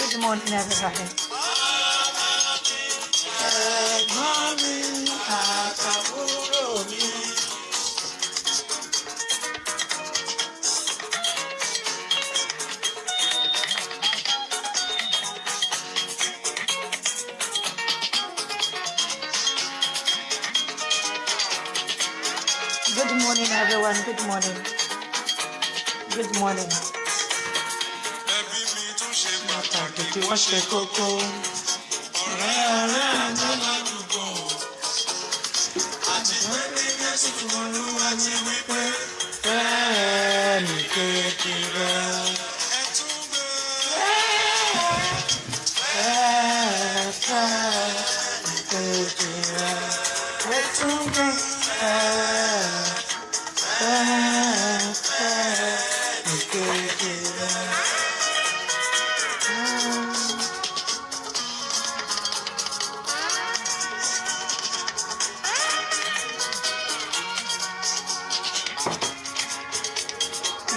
Good morning, everybody. Good morning, everyone. Good morning. Good morning. Pàtàkì wọ́n ṣe kókó. Fẹ́mi kékeré. Fẹ́mi kékeré. Ẹ̀túngbẹ́. Fẹ́mi kékeré.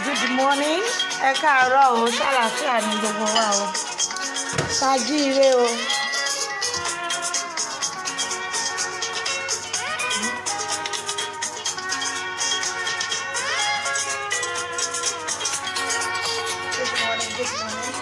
Good morning. Ẹ káàárọ̀ o, ṣàlàáfíà ni gbogbo wa o. Ṣàjíire o. Good morning, good morning.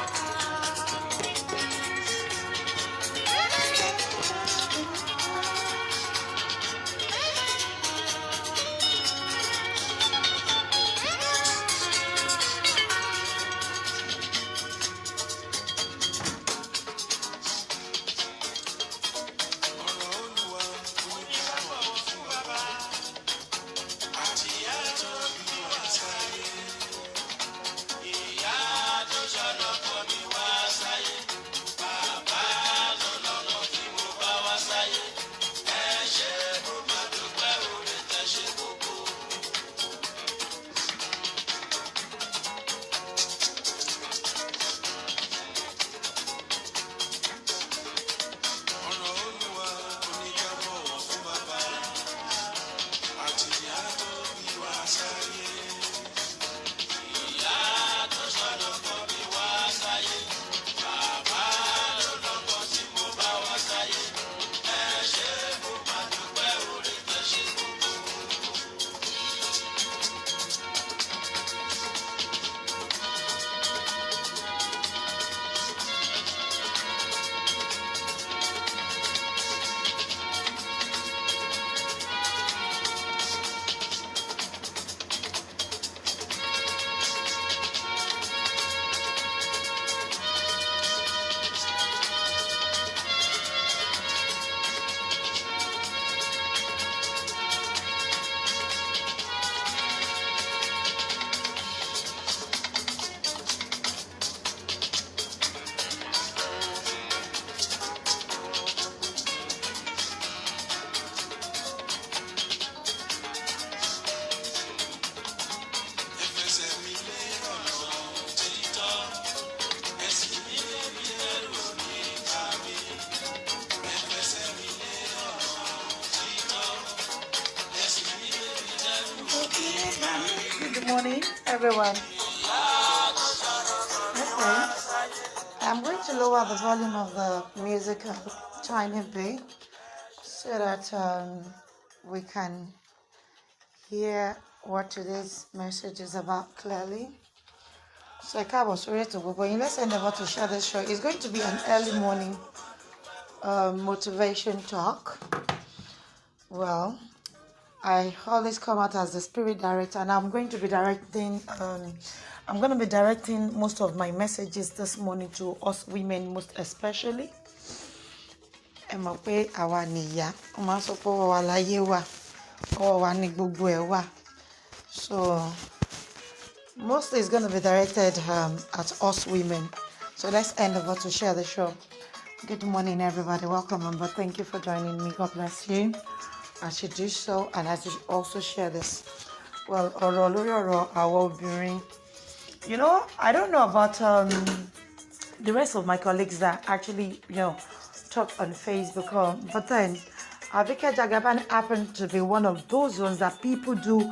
Good morning, everyone. Okay. I'm going to lower the volume of the music a tiny bit so that we can hear what today's message is about clearly. So, let's endeavor to share this show. It's going to be an early morning motivation talk. Well, I always come out as the spirit director, and I'm going to be directing most of my messages this morning to us women, most especially. So mostly it's going to be directed at us women. So let's endeavor to share the show. Good morning, everybody. Welcome, but thank you for joining me. God bless you. I should do so, and I should also share this. Well, ọ̀rọ̀ lórí ọ̀rọ̀ àwọn obìnrin. You know, I don't know about the rest of my colleagues that actually, talk on Facebook, but then Abike Jagaban happened to be one of those ones that people do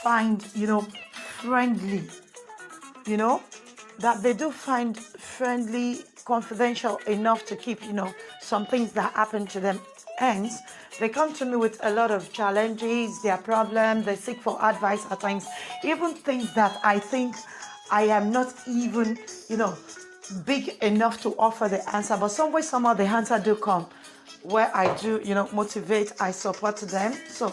find, friendly, that they do find friendly, confidential enough to keep, some things that happen to them. Hence, they come to me with a lot of challenges, their problems, they seek for advice at times, even things that I think I am not even, big enough to offer the answer. But some way, somehow the answer do come where I do, motivate, I support them. So,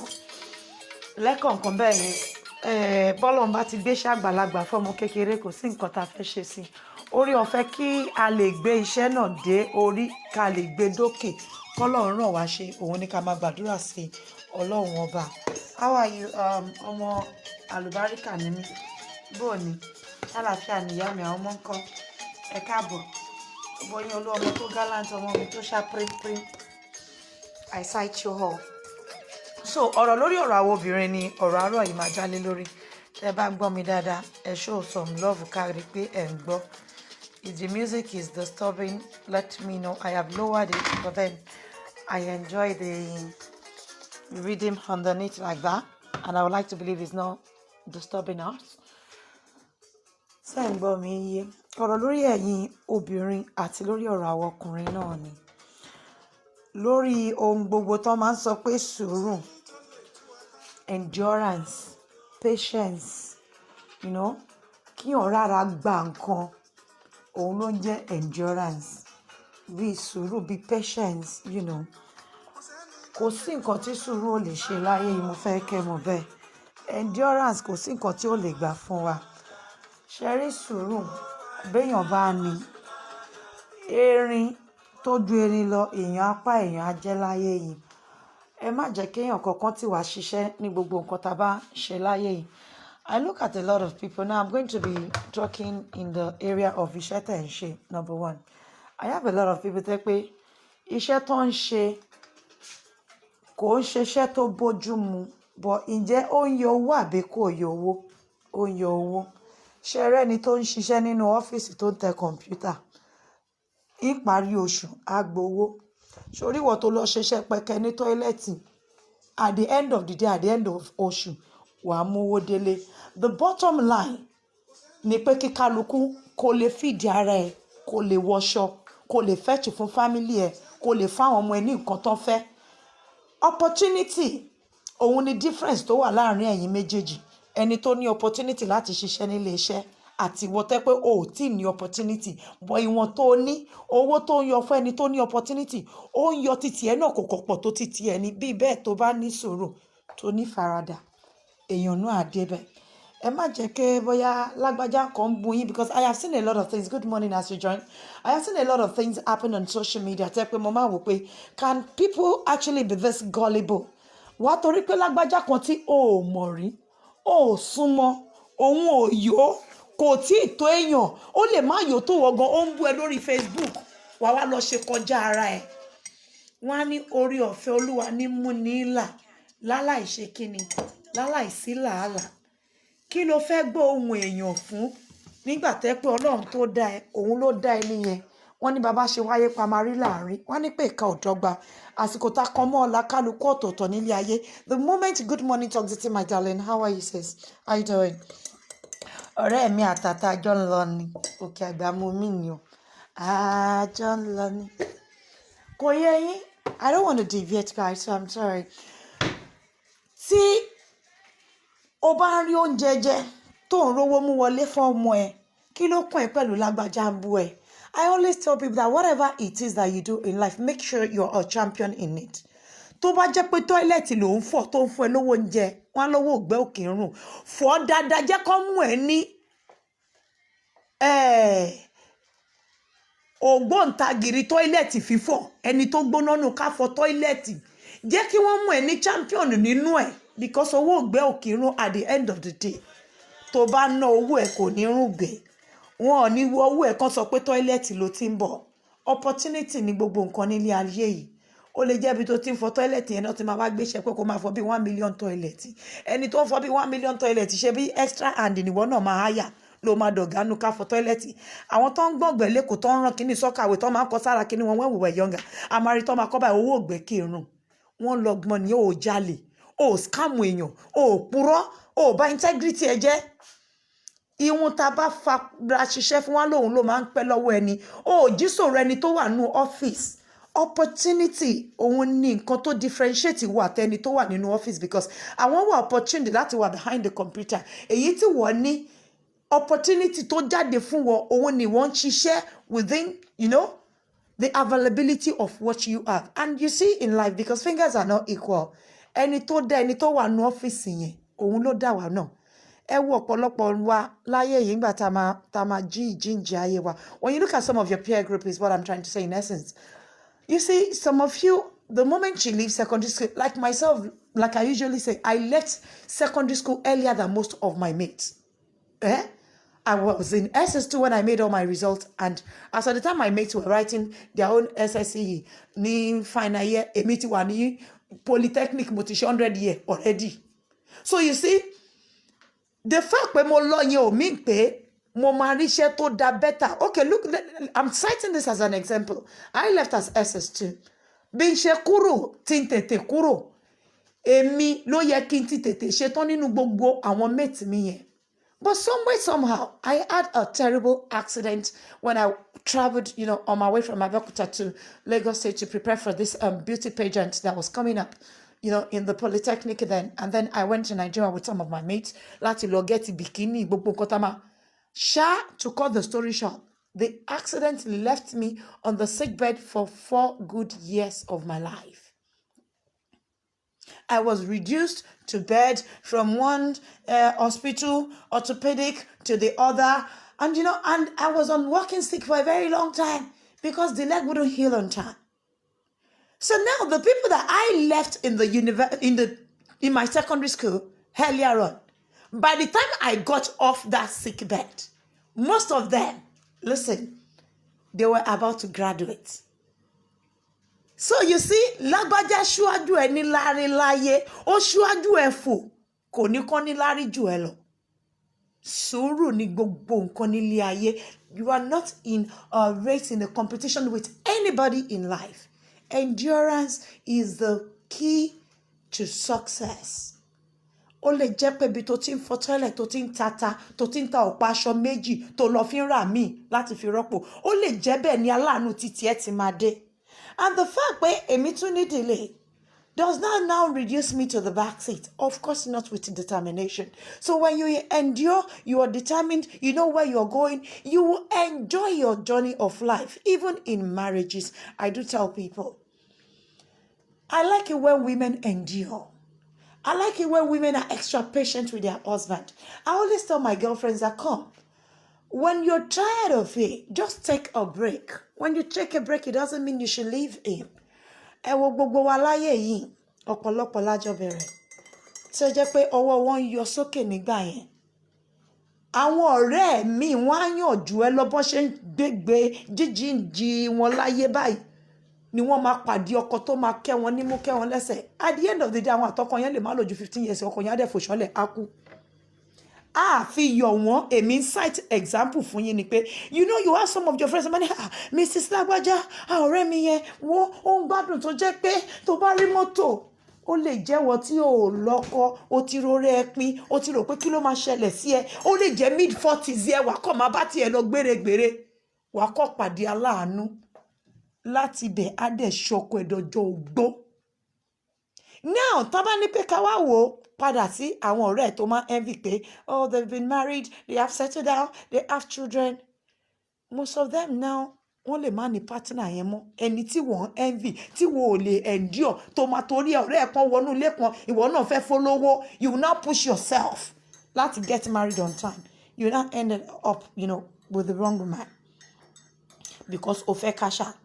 lẹ́kọ̀ọ̀kan bẹ́ẹ̀ ni bọ́lọ́n bá ti gbé ṣàgbàlagbà fọ́mọ kékeré kò sí nǹkan tá a fẹ́ ṣe sí orí ọ̀fẹ́ kí a lè gbé iṣẹ́ náà dé orí ká lè gbé dókè kọ́lọ́run ràn wá ṣe òun ni ká máa gbàdúrà sí ọlọ́run ọba. How are you? Ọmọ àlùbáríkà ni mí bó ni àlàáfíà nìyá mi àwọn ọmọ ń kọ́ ẹ káàbọ̀ bóyá olú ọmọ tó gallant ọmọ mi tó ṣá pérépéré. I cite you all. So ọ̀rọ̀ lórí ọ̀rọ̀ àwọn obìnrin ni ọ̀rọ̀ àárọ̀ yìí máa jálé lórí tẹ́ bá gbọ́ mi dáadáa ẹ show some love kárí pé ẹ̀ ń gbọ́. If the music is disturbing, let me know. I have lowered it, but then I enjoy the rhythm underneath like that, and I would like to believe it's not disturbing us. Ṣé ń gbọ́ mi yé ọ̀rọ̀ lórí ẹ̀yin obìnrin àti lórí ọ̀rọ̀ àwọn ọkùnrin náà ni lórí ohun gbogbo tó máa ń sọ pé sùúrù, endurance, patience, kíyàn rárá gba nǹkan òun ló ń jẹ́ endurance, bí sùúrù bí patience, kò sí nǹkan tí sùúrù ò lè ṣe láyé yìí mo fẹ́ kẹ́ mọ̀ bẹ́ẹ̀ endurance kò sí nǹkan tí ò lè gbà fún wa ṣe rí sùúrù béèyàn bá ní erin tó ju erin lọ èèyàn apá èèyàn á jẹ́ láyé yìí ẹ má jẹ́ kéèyàn kankan tí wàá ṣiṣẹ́ ní gbogbo nǹkan tá a bá ṣe láyé yìí. I look at a lot of people now. I'm going to be talking in the area of iṣẹ́ tẹ̀ ń ṣe. Number one, I have a lot of people tẹ́ pé iṣẹ́ tó ń ṣe kò ń ṣiṣẹ́ tó bójú mu but ǹjẹ́ ó ń yọ owó àbí kò yọ owó? Ó ń yọ owó. Ṣé rẹ́ni tó ń ṣiṣẹ́ nínú ọ́fíìsì tó ń tẹ kọ̀ǹpútà ìparí oṣù á gbowó sórí ìwọ tó lọ ṣiṣẹ́ pẹkẹ ní tọ́ílẹ̀tì at the end of the day at the end of oṣù wàá mówó délé. The bottom line ni pé kí kálukú kó lè fìdí ara ẹ̀ kó lè wọṣọ kó lè fẹ́tù fún fámílì ẹ̀ kó lè fáwọn ọmọ ẹ̀ ní nǹkan tó fẹ́. Opportunity òun ni difference tó wà láàrin ẹ̀yin méjèèjì ẹni tó ní opportunity láti ṣiṣẹ́ nílé iṣẹ́ àti ìwọ tẹ́ pé o ò tí ní opportunity but ìwọ̀n tó ní owó tó ń yọ fún ẹni tó ní opportunity ó ń yọ títí ẹ náà kò kọ̀pọ̀ tó títí ẹ ní bí bẹ́ẹ̀ tó bá ní sùúrù tó ní faradà èèyàn náà á débẹ̀. Ẹ má jẹ́ kí bóyá lágbájá kan bú yín because I have seen a lot of things. Good morning as you join. I have seen a lot of things happen on social media tẹ́ pé mo máa wò pé can people actually be this gullible? Wá torí pé lágbájá kan tí o ò mọ̀ rí o ò súnmọ́ òun ò yó kò tí ì tó èèyàn ó lè má yó tó wọ gan ó ń bú ẹ lórí Facebook wàá wá lọ ṣe kọjá ara ẹ wọ́n á ní orí ọ̀fẹ́ Olúwa ní mú ní là láláì ṣe kíni láláì sí làálàá kí ló fẹ́ gbọ́ ohun èèyàn fún nígbà tẹ́ pé Ọlọ́run tó dá ẹ òun ló dá ẹ nìyẹn wọ́n ní bàbá ṣe wáyé pamari láàrin wọ́n ní pé ìka ò dọ́gba àsìkò tá a kan mọ́ ọ̀la kálukú ọ̀tọ̀ọ̀tọ̀ nílé ayé. The moment good morning Toxicity my darling, how are you sis? How you doing? Ọ̀rẹ́ mi àtàtà àjọ ń lọ ni òkè àgbà mú mi ni o àjọ ń lọ ni kò yẹ yín. I don't want to deviate guys so I'm sorry. Tí o bá rí oúnjẹ jẹ tó ń rówó mú wọlé fún ọmọ ẹ kí ló kàn ẹ́ pẹ̀lú lágbájá ń bú ẹ. I always tell people that whatever it is that you do in life make sure you're a champion in it. Tó bá jẹ́ pé tọ́ílẹ̀tì ló ń fọ̀ tó ń fún ẹ lówó oúnjẹ wọn lówó ògbẹ́ òkè ń rùn fọ̀ dáadáa jẹ́ kó mú ẹ ní ògbóǹtagìrì tọ́ílẹ̀tì fífọ̀ ẹni tó gbóná nù ká fọ̀ tọ́ílẹ̀tì jẹ́ kí wọ́n mú ẹ ní champion nínú ẹ̀ because owó ògbẹ́ òkè ń rùn at the end of the day tó bá ná owó ẹ kò ní rúgbẹ́ wọn ò ní owó ẹ kan sọ pé tọ́ílẹ̀tì ló ti ń bọ̀. Opportunity ní gbogbo nǹkan nílé ayé yìí ó lè jẹ́ ibi tó ti ń fọ tọ́ílẹ̀tì yẹn náà ti máa wá gbéṣẹ́ pé kó máa fọ bí 1 million tọ́ílẹ̀tì ẹni tó ń fọ bí 1 million tọ́ílẹ̀tì ṣe bí extra hand nìwọ náà máa háyà ló máa dọ̀gánú ká fọ tọ́ílẹ̀tì àwọn tó ń gbọ̀ngbẹ̀ lẹ́kọ̀ọ́ tó ń rán kíní sọ́kàwé tó máa ń kọ sára kíní wọn when we were younger àmàrí tó máa kọ́ báyìí owó ògbẹ́ kírun wọ́n lọ gbọ́n ní ó jalè ó scam èèyàn ó purọ́ ó bá integrity ẹ jẹ́ ìwọ̀n tá a bá fara ṣiṣẹ́ fún wa lòun ló máa ń pẹ́ lọ́wọ́ ẹni ó jísòrò ẹni tó wà nínú ọ́fíìsì opportunity òun ní nǹkan tó differentiate wà àtẹni tó wà nínú ọ́fíìsì because àwọn wà opportunity láti wà behind the computer èyí tí wọ́n ní opportunity tó jáde fún wọn òun ni wọ́n ń ṣiṣẹ́ within the availability of what you have and you see in life because fingers are not equal ẹni tó dá ẹni tó wà nínú ọ́fíìsì yẹn òun ló dá wa náà ẹ wo ọ̀pọ̀lọpọ̀ wa láyé yìí nígbà tá a máa jíǹde ayé wa when you look at some of your peer group is what I'm trying to say in essence you see some of you the moment you leave secondary school like myself like I usually say I left secondary school earlier than most of my mates I was in SS2 when I made all my results and as at the time my mates were writing their own SSCE ní final year èmi ti wà ní polytechnic mo ti ṣe 100 year already so you see the fact pé mo lọ yẹn ò mean pé mo máa ríṣẹ́ tó dá better okay look I'm citing this as an example I left as SS2 bí n ṣe kúrò tí n tètè kúrò èmi ló yẹ kí n ti tètè ṣe tán nínú gbogbo àwọn mate mi yẹn but some way somehow I had a terrible accident when I traveled on my way from Abeokuta to Lagos State to prepare for this beauty pageant that was coming up in the Polytechnic then and then I went to Nigeria with some of my mates láti lọ get bikini gbogbo nǹkan tá máa to cut the story short the accident left me on the sickbed for 4 good years of my life. I was reduced to bed from one hospital, orthopedic, to the other. And, and I was on walking stick for a very long time because the leg wouldn't heal on time. So now the people that I left in my secondary school earlier on, by the time I got off that sick bed, most of them, listen, they were about to graduate. So you see, lágbájá ṣíwájú ẹ ní lárí láyé, ó ṣíwájú ẹ fò, kò ní kán ní lárí jù ẹ lọ. Sùúrù ní gbogbo nǹkan nílé ayé. You are not in a race, in a competition with anybody in life. Endurance is the key to success. Ó lè jẹ́ pé ibi tó ti ń fọ toilet, tó ti ń tata, tó ti ń ta ọ̀pá aṣọ méjì, tó lọ fi ń rà míì láti fi rọ́pò. Ó lè jẹ́ bẹ́ẹ̀ ni aláàánú títí ẹ ti máa dé. And the fact that èmi tún ní delay does not now reduce me to the back seat. Of course not with determination. So when you endure, you are determined, you know where you're going, you will enjoy your journey of life. Even in marriages, I do tell people, I like it when women endure. I like it when women are extra patient with their husband. I always tell my girlfriends that come, when you're tired of it, just take a break. When you take a break, it doesn't mean you should leave him. Ẹ wo gbogbo wa láyé yìí, ọ̀pọ̀lọpọ̀ lájọ bẹ̀rẹ̀. Tí ó jẹ́ pé ọwọ́ wọn yọ sókè nígbà yẹn. Àwọn ọ̀rẹ́ mi wọ́n á yàn jù ẹ lọ bọ́n ṣe ń gbégbé jíjìnjì wọn láyé báyìí. Ni wọ́n máa pàdé ọkọ tó máa kẹ́ wọn nímú kẹ́ wọn lẹ́sẹ̀. At the end of the day, àwọn àtọkọ yẹn lè má lò ju 15 years, ọkọ yẹn á dẹ̀ fòṣọ́lẹ̀ á kú. Fi yọ̀ wọ́n, èmi cite example fún yín ni pé, you have some of your friends, Mrs. Lágbájá, ọ̀rẹ́ mi yẹn, ó ń gbádùn tó jẹ́ pé tó bá rí mọ́tò, ó lè jẹ́wọ́ tí ò lọ́kọ, ó ti rorẹ́ ẹ pín, ó ti rò pé kí ló máa ṣẹlẹ̀ sí ẹ, ó lè jẹ́ mid-40s ẹ, wà kọ́ máa bá tiẹ̀ lọ gbèrègbèrè, wà kọ́ pàdé aláàánú láti bẹ̀ á dẹ̀ ṣọkọ ẹ̀dọ̀jọ́ ògbó. Now, tá bá ní pé ká wá wò padà sí àwọn ọ̀rẹ́ tó máa envy pé, oh, they've been married, they have settled down, they have children. Most of them now, wọ́n lè má ní partner yẹn mọ́. Ẹni tí wọ́n envy, tí wọ́n ò lè endure, tó máa torí ọ̀rẹ́ kan wọnú ilé kan, ìwọ náà fẹ́ folówó, you will now push yourself láti get married on time. You now ended up, with the wrong man because ó fẹ́ cash out,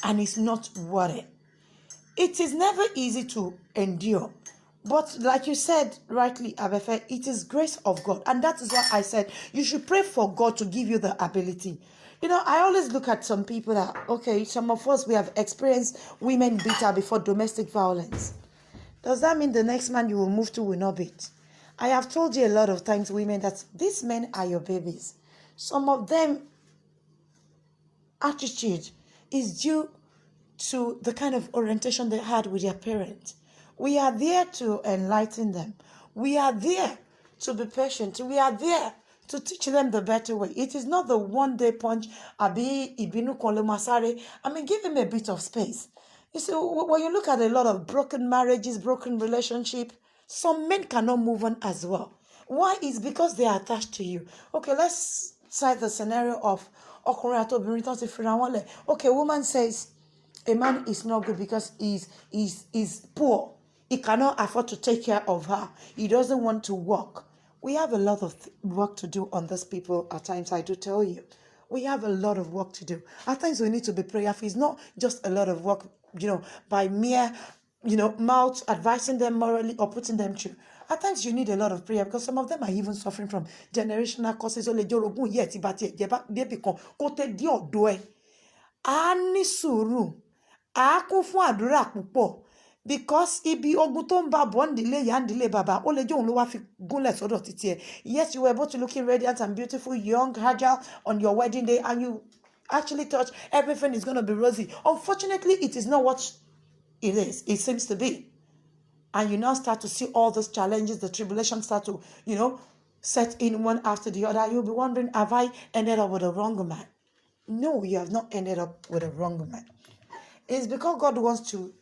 and it's not worth it. It is never easy to endure. But like you said rightly, Abefe, it is grace of God. And that is why I said you should pray for God to give you the ability. I always look at some people that, okay, some of us, we have experienced women beat her before domestic violence. Does that mean the next man you will move to will not beat? I have told you a lot of times, women, that these men are your babies. Some of them attitude is due to the kind of orientation they had with their parents. We are there to enlighten them. We are there to be patient. We are there to teach them the better way. It is not the one-day punch. Abi ibinu masare. Give him a bit of space. You see, when you look at a lot of broken marriages, broken relationship, some men cannot move on as well. Why? It's because they are attached to you. Okay, let's cite the scenario of okay, woman says a man is not good because he's poor. He cannot afford to take care of her. He doesn't want to work. We have a lot of work to do on these people at times, I do tell you. We have a lot of work to do. At times we need to be prayerful. It's not just a lot of work, by mere, mouth advising them morally or putting them through. At times you need a lot of prayer because some of them are even suffering from generational causes. Because ibi ogun tó ń bá bọ̀ ndílé ya ndílé bàbá ó lè jẹ́ òun ló wá fi gúnlẹ̀ sọ́dọ̀ títí ẹ̀. Yes, you were both looking radiant and beautiful, young, agile on your wedding day, and you actually thought everything is going to be rosy. Unfortunately, it is not what it is. It seems to be. And you now start to see all those challenges, the tribulations start to, set in one after the other. You'll be wondering, have I ended up with a wrong man? No, you have not ended up with a wrong man. It's because God wants to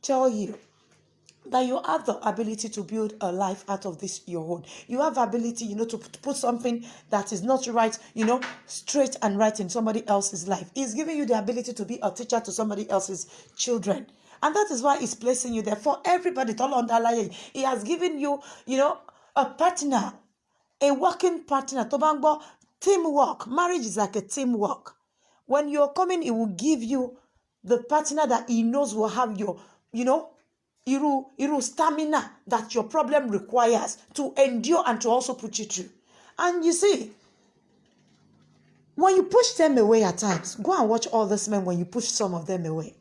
tell you that you have the ability to build a life out of this your own. You have the ability, to put something that is not right, straight and right in somebody else's life. He's giving you the ability to be a teacher to somebody else's children. And that is why he's placing you there for everybody. He has given you, a partner, a working partner. Tobangbo, teamwork. Marriage is like a teamwork. When you're coming, he will give you the partner that he knows will have your, stamina that your problem requires to endure and to also put you through. And you see, when you push them away at times, go and watch all these men when you push some of them away.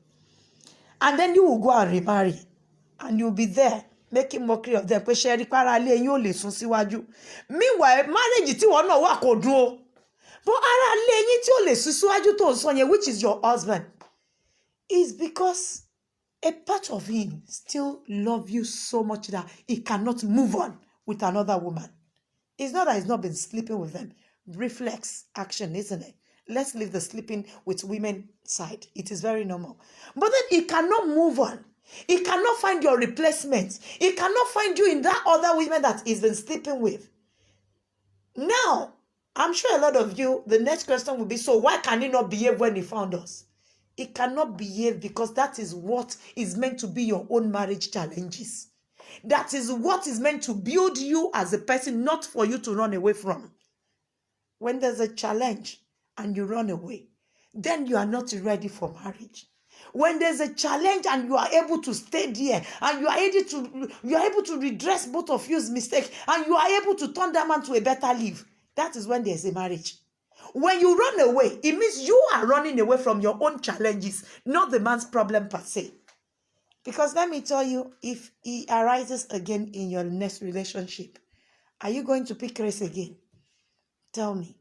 And then you will go and remarry. And you'll be there making mockery of them. Meanwhile, marriage ti won na wa ko duro. But ara le yin ti o le sun síwájú tó sọ yẹn, which is your husband, is because a part of him still love you so much that he cannot move on with another woman. It's not that he's not been sleeping with them. Reflex action, isn't it? Let's leave the sleeping with women side. It is very normal. But then he cannot move on. He cannot find your replacement. He cannot find you in that other women that he's been sleeping with. Now, I'm sure a lot of you, the next question will be, so why can he not behave when he found us? He cannot behave because that is what is meant to be your own marriage challenges. That is what is meant to build you as a person, not for you to run away from. When there's a challenge and you run away, then you are not ready for marriage. When there's a challenge and you are able to stay there and you are able to redress both of you's mistakes and you are able to turn that man to a better life, that is when there's a marriage. When you run away, it means you are running away from your own challenges, not the man's problem per se. Because let me tell you, if he arises again in your next relationship, are you going to pick race again? Tell me.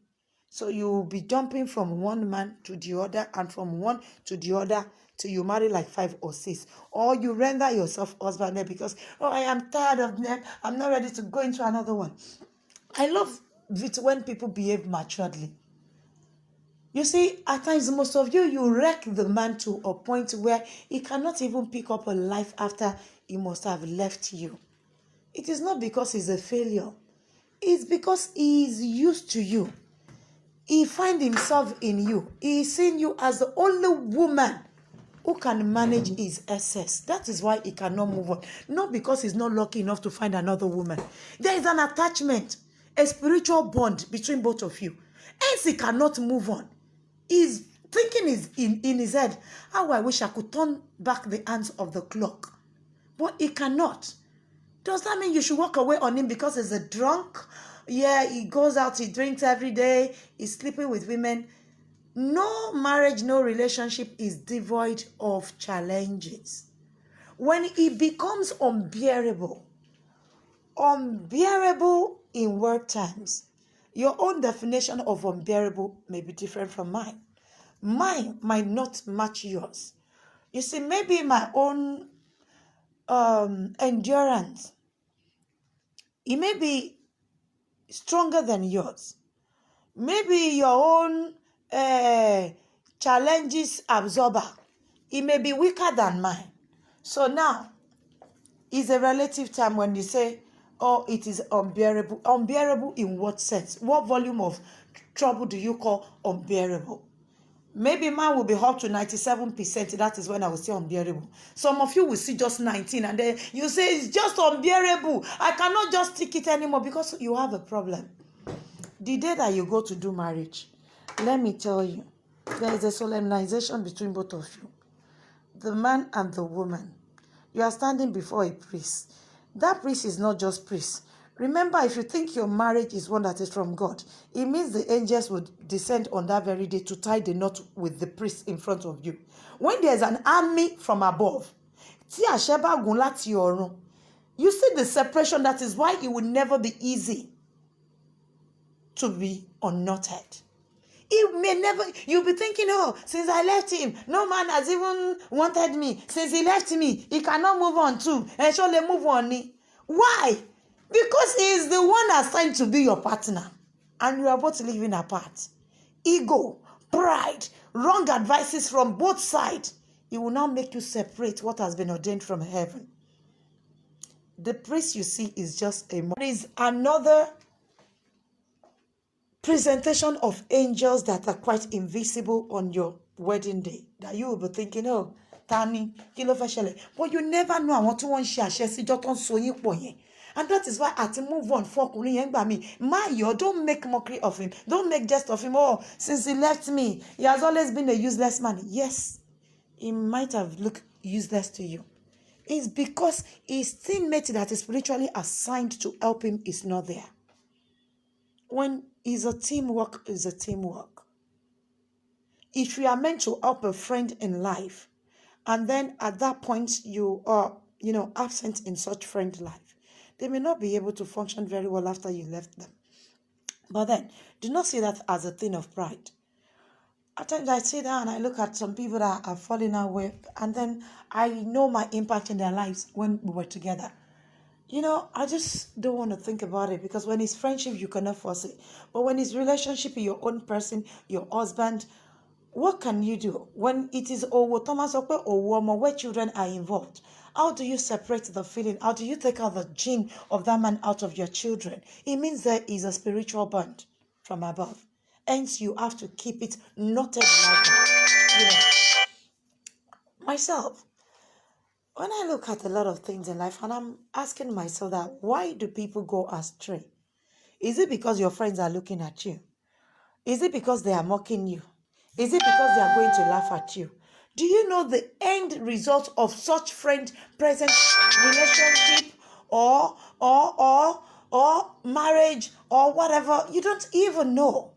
So you will be jumping from one man to the other and from one to the other till you marry like 5 or 6. Or you render yourself husband there because, I am tired of them. I'm not ready to go into another one. I love it when people behave maturely. You see, at times, most of you wreck the man to a point where he cannot even pick up a life after he must have left you. It is not because he's a failure. It's because he is used to you. He finds himself in you. He is seeing you as the only woman who can manage his excess. That is why he cannot move on. Not because he's not lucky enough to find another woman. There is an attachment, a spiritual bond between both of you. Hence, he cannot move on. He's thinking in his head, how I wish I could turn back the hands of the clock. But he cannot. Does that mean you should walk away on him because he's a drunk? Yeah, he goes out, he drinks every day, he's sleeping with women. No marriage, no relationship is devoid of challenges. When it becomes unbearable in word terms, your own definition of unbearable may be different from mine. Mine might not match yours. You see, maybe my own endurance, it may be stronger than yours. Maybe your own challenges absorber, it may be weaker than mine. So now, it's a relative term when you say, oh, it is unbearable. Unbearable in what sense? What volume of trouble do you call unbearable? Maybe mine will be up to 97%. That is when I will say unbearable. Some of you will see just 19 and then you say it's just unbearable. I cannot just take it anymore because you have a problem. The day that you go to do marriage, let me tell you, there is a solemnization between both of you. The man and the woman. You are standing before a priest. That priest is not just priest. Remember, if you think your marriage is one that is from God, it means the angels would descend on that very day to tie the knot with the priest in front of you. When there's an army from above, you see the separation. That is why it will never be easy to be unknotted. It may never, you'll be thinking, oh, since I left him, no man has even wanted me. Since he left me, he cannot move on too. And surely move on. Why? Because he is the one assigned to be your partner. And you are both living apart. Ego, pride, wrong advices from both sides. It will now make you separate what has been ordained from heaven. The priest you see is just a... There is another presentation of angels that are quite invisible on your wedding day, that you will be thinking, oh, Tani, kilo feshele. But you never know. I want to one share si joton so yin po yen. And that is why I to move on for kunrin yen gba mi. Mayo, don't make mockery of him. Don't make jest of him. Oh, since he left me, he has always been a useless man. Yes, he might have looked useless to you. It's because his teammate that is spiritually assigned to help him is not there. When it's a teamwork, is a teamwork. If you are meant to help a friend in life, and then at that point you are, absent in such friend life, they may not be able to function very well after you left them. But then, do not see that as a thing of pride. At times I sit down and I look at some people that are falling away, and then I know my impact in their lives when we were together. I just don't want to think about it, because when it's friendship, you cannot force it. But when it's relationship with your own person, your husband, what can you do? When it is Thomas or woman where children are involved, how do you separate the feeling? How do you take out the gene of that man out of your children? It means there is a spiritual bond from above. Hence, you have to keep it knotted like that. Myself, when I look at a lot of things in life, and I'm asking myself that, why do people go astray? Is it because your friends are looking at you? Is it because they are mocking you? Is it because they are going to laugh at you? Do you know the end result of such friend-present relationship or marriage or whatever? You don't even know.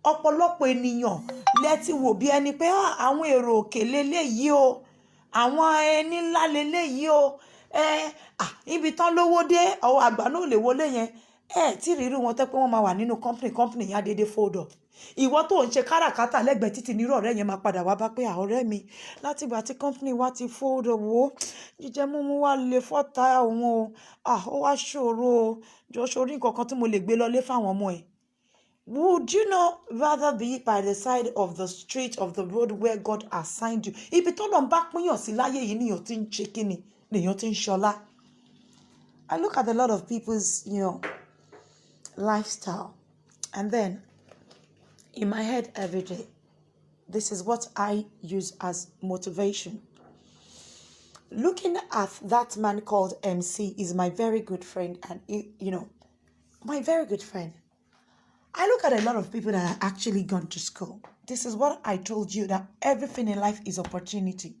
Ọ̀pọ̀lọpọ̀ ènìyàn lẹ́tí wò bí ẹni pé àwọn èrò òkè leléyìí o, àwọn ẹni ńlá leléyìí o, ibi tán lówó dé ọwọ́ àgbà náà lè wọlé yẹn, tí rírú wọn tẹ́ pé wọ́n máa wà nínú company yẹn á dédé fold up. Ìwọ tó ń ṣe káràkátà lẹ́gbẹ̀ẹ́ títì nírú ọ̀rẹ́ yẹn máa padà wá bá pé ọ̀rẹ́ mi, láti ìgbà tí company wa ti fold up wo, jíjẹ múmú wá lè fọ́ta òun o, ó wá ṣòro o, jọ sórí nǹkan kan tí mo lè gbé lọlé fáwọn ọmọ ẹ̀. Would you not rather be by the side of the street of the road where God assigned you? Ibi tó lọ ń bá pínyàn sí láyé yìí nìyàn tí ń ṣe kíni, nìyàn tí ń ṣọlá. I look at a lot of people's, lifestyle, and then in my head every day, this is what I use as motivation. Looking at that man called MC is my very good friend, and my very good friend. I look at a lot of people that have actually gone to school. This is what I told you, that everything in life is opportunity.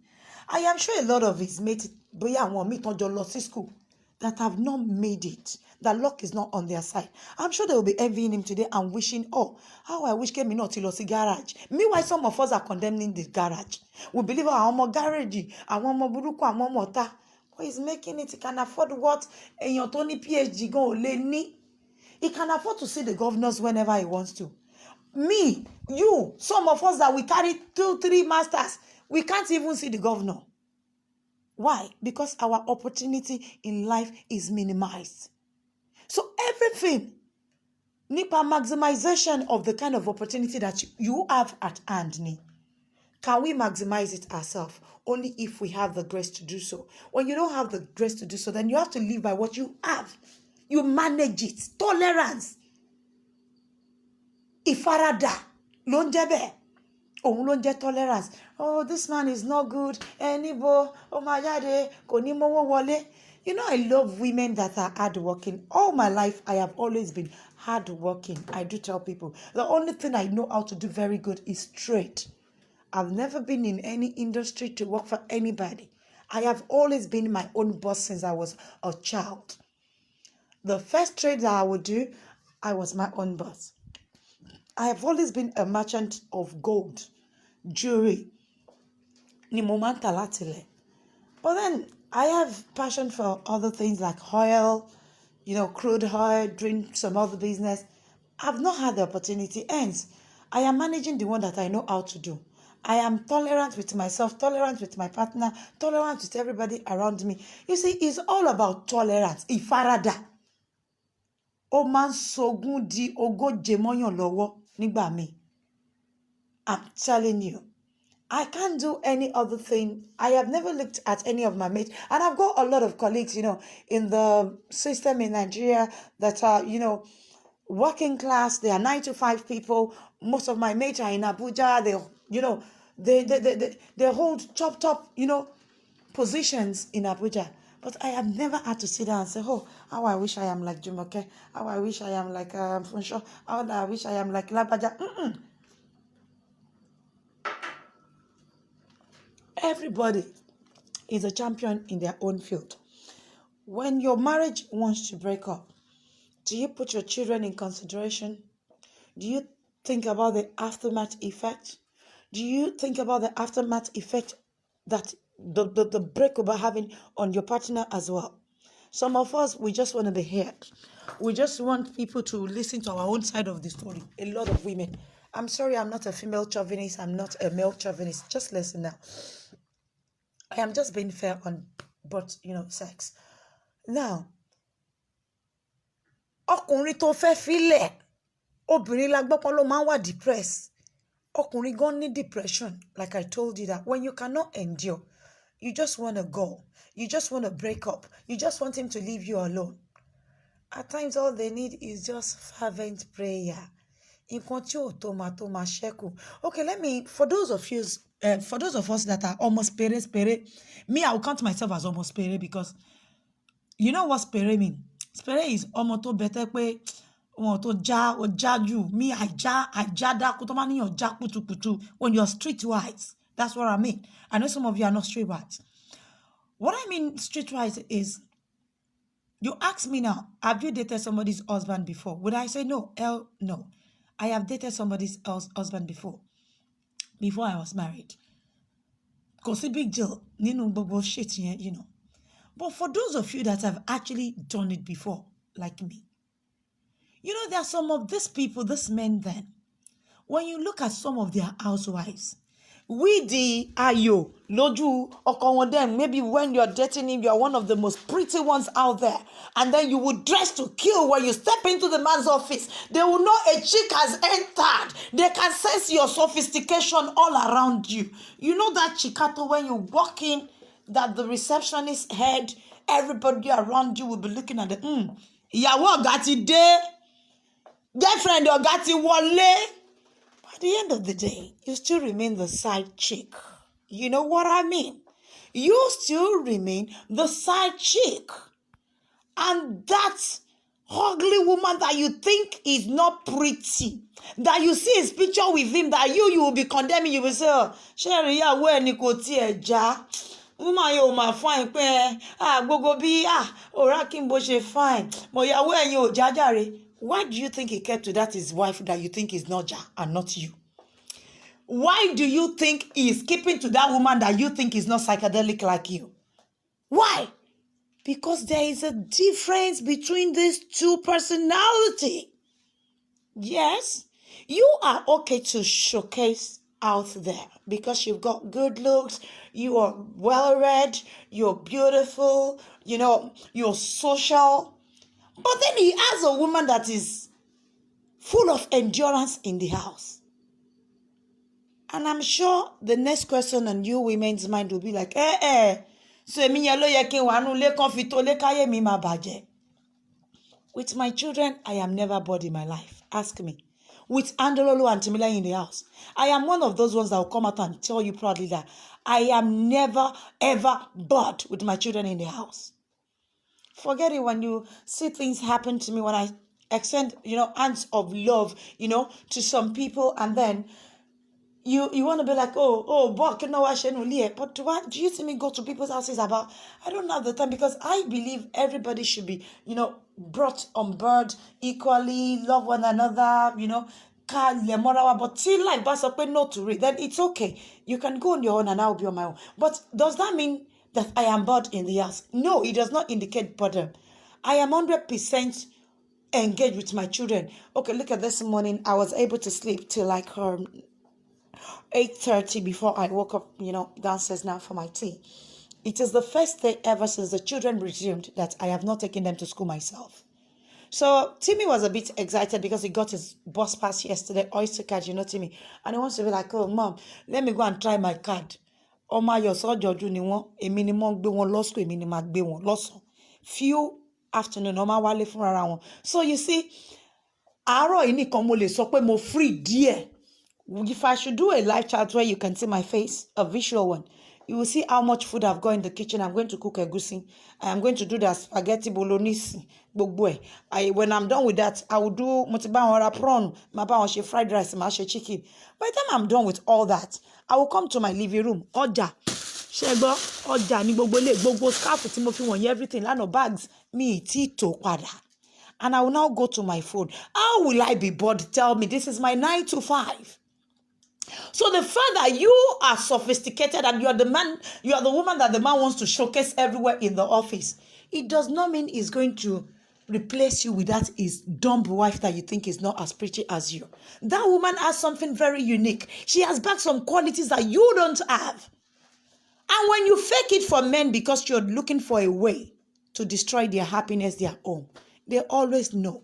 I am sure a lot of his mates, bóyá àwọn míì tán jọ lọ sí school, that have not made it, that luck is not on their side. I'm sure they will be envying him today and wishing, oh, how I wish Kemi not to see garage. Meanwhile, some of us are condemning the garage. We believe our own garage, our own buruku, our own mota. But he's making it. He can afford what? And your Tony PhD go leni. He can afford to see the governors whenever he wants to. Me, you, some of us that we carry 2, 3 masters, we can't even see the governor. Why? Because our opportunity in life is minimized. So everything, nipa maximization of the kind of opportunity that you have at hand, can we maximize it ourselves? Only if we have the grace to do so. When you don't have the grace to do so, then you have to live by what you have. You manage it. Tolerance. Ìfaradà ló ń jẹ́ bẹ́ẹ̀. Òun ló ń jẹ́ tolerance. Oh, this man is not good. Níbo, ó máa jáde, kò ní mówó wọlé. You know, I love women that are hardworking. All my life, I have always been hardworking. I do tell people, the only thing I know how to do very good is trade. I've never been in any industry to work for anybody. I have always been my own boss since I was a child. The first trade that I would do, I was my own boss. I have always been a merchant of gold, jewelry. Ni mo máa ń tà láti ilẹ̀. But then I have passion for other things like oil, crude oil, doing some other business. I've not had the opportunity. Hence, I am managing the one that I know how to do. I am tolerant with myself, tolerant with my partner, tolerant with everybody around me. You see, it's all about tolerance. Ìfaradà. Ó máa ń sogún di ogóje mọ́yàn lọ́wọ́ nígbà míì. I'm telling you. I can't do any other thing. I have never looked at any of my mates. And I've got a lot of colleagues, in the system in Nigeria that are, working class. They are 9-to-5 people. Most of my mates are in Abuja. They hold top, positions in Abuja. But I have never had to sit down and say, oh, how I wish I am like Jumoke. How I wish I am like Funsho. How I wish I am like Labaja. Everybody is a champion in their own field. When your marriage wants to break up, do you put your children in consideration? Do you think about the aftermath effect? Do you think about the aftermath effect that the breakup are having on your partner as well? Some of us, we just want to be heard. We just want people to listen to our own side of the story. A lot of women. I'm sorry, I'm not a female chauvinist. I'm not a male chauvinist. Just listen now. I am just being fair on both, sex. Now, ọkùnrin tó fẹ́ filẹ̀, obìnrin la gbọ́ pé ló máa ń wà depressed. Ọkùnrin gan ní depression, like I told you that when you cannot endure, you just want to go. You just want to break up. You just want him to leave you alone. At times, all they need is just fervent prayer. Okay, for those of us that are almost pere, me, I will count myself as almost pere because you know what pere mean? Pere is almost better pe me, I ja kutu when you're streetwise. That's what I mean. I know some of you are not streetwise. What I mean streetwise is, you ask me now, have you dated somebody's husband before? Would I say no? Hell no. I have dated somebody's husband before I was married. Because it's a big deal. Shit, But for those of you that have actually done it before, like me, there are some of these people, these men then, when you look at some of their housewives, with the ayo, loju, okonwodem, maybe when you're dating him, you're one of the most pretty ones out there. And then you would dress to kill when you step into the man's office. They will know a chick has entered. They can sense your sophistication all around you. You know that chicato when you walk in, that the receptionist head, everybody around you will be looking at the, ìyàwó ọ̀gá ti dé, girlfriend ọ̀gá ti wọlé. At the end of the day, you still remain the side chick. You know what I mean? You still remain the side chick. And that ugly woman that you think is not pretty, that you see his picture with him, that you will be condemning, you will say, oh, Sherry, yeah, where Nikoti Eja? woman yóò máa fine pé gbogbo bí ọ̀rá kí n bó ṣe fine mo ìyàwó ẹ̀yin ò jájàre. Why do you think he kept to that his wife that you think is not ja and not you? Why do you think he is keeping to that woman that you think is not psychedelic like you? Why? Because there is a difference between these two personalities. Yes, you are okay to showcase out there because you've got good looks, you are well read, you're beautiful, you're social. But then he has a woman that is full of endurance in the house. And I'm sure the next question on you women's mind will be like, so mi yẹn ló yẹ kí n wà nínú ilé kan fi tó lé káyé mi máa bàjẹ́. With my children, I am never bored in my life. Ask me. With Andololo and Timila in the house, I am one of those ones that will come out and tell you proudly that I am never, ever bored with my children in the house. Forget it when you see things happen to me, when I extend, hands of love, to some people, and then you want to be like, but do you see me go to people's houses about? I don't have the time because I believe everybody should be, brought on board equally, love one another, but till life bas up not to read, then it's okay. You can go on your own and I'll be on my own. But does that mean that I am bored in the house? No, it does not indicate boredom. I am 100% engaged with my children. Okay, look at this morning. I was able to sleep till like 8:30 before I woke up, downstairs now for my tea. It is the first day ever since the children resumed that I have not taken them to school myself. So Timmy was a bit excited because he got his bus pass yesterday, Oyster card, Timmy. And he wants to be like, oh, Mom, let me go and try my card. Oh my, you're so judging ni won. Èmi ni mo gbé wọn lọ school, èmi ni ma gbé wọn lọ́sàn. Few afternoon, ọmọ wálé fún ara wọn. So you see, àárọ̀ yìí nìkan mo lè sọ pé mo free díẹ̀. If I should do a live chat where you can see my face, a visual one, you will see how much food I've got in the kitchen. I'm going to cook egusi. I'm going to do the spaghetti bolognese. When I'm done with that, I will do motiba prawn, fried rice, chicken. By the time I'm done with all that, I will come to my living room. Ọjà, ni gbogbo scarf tí mo fi wọ̀nyí, everything, lano bags, mi tí tó padà. And I will now go to my phone. How will I be bored? Tell me, this is my 9 to 5. So the fact that you are sophisticated and you are the woman that the man wants to showcase everywhere in the office, it does not mean he's going to replace you with that his dumb wife that you think is not as pretty as you. That woman has something very unique. She has back some qualities that you don't have. And when you fake it for men because you're looking for a way to destroy their happiness, their home, they always know.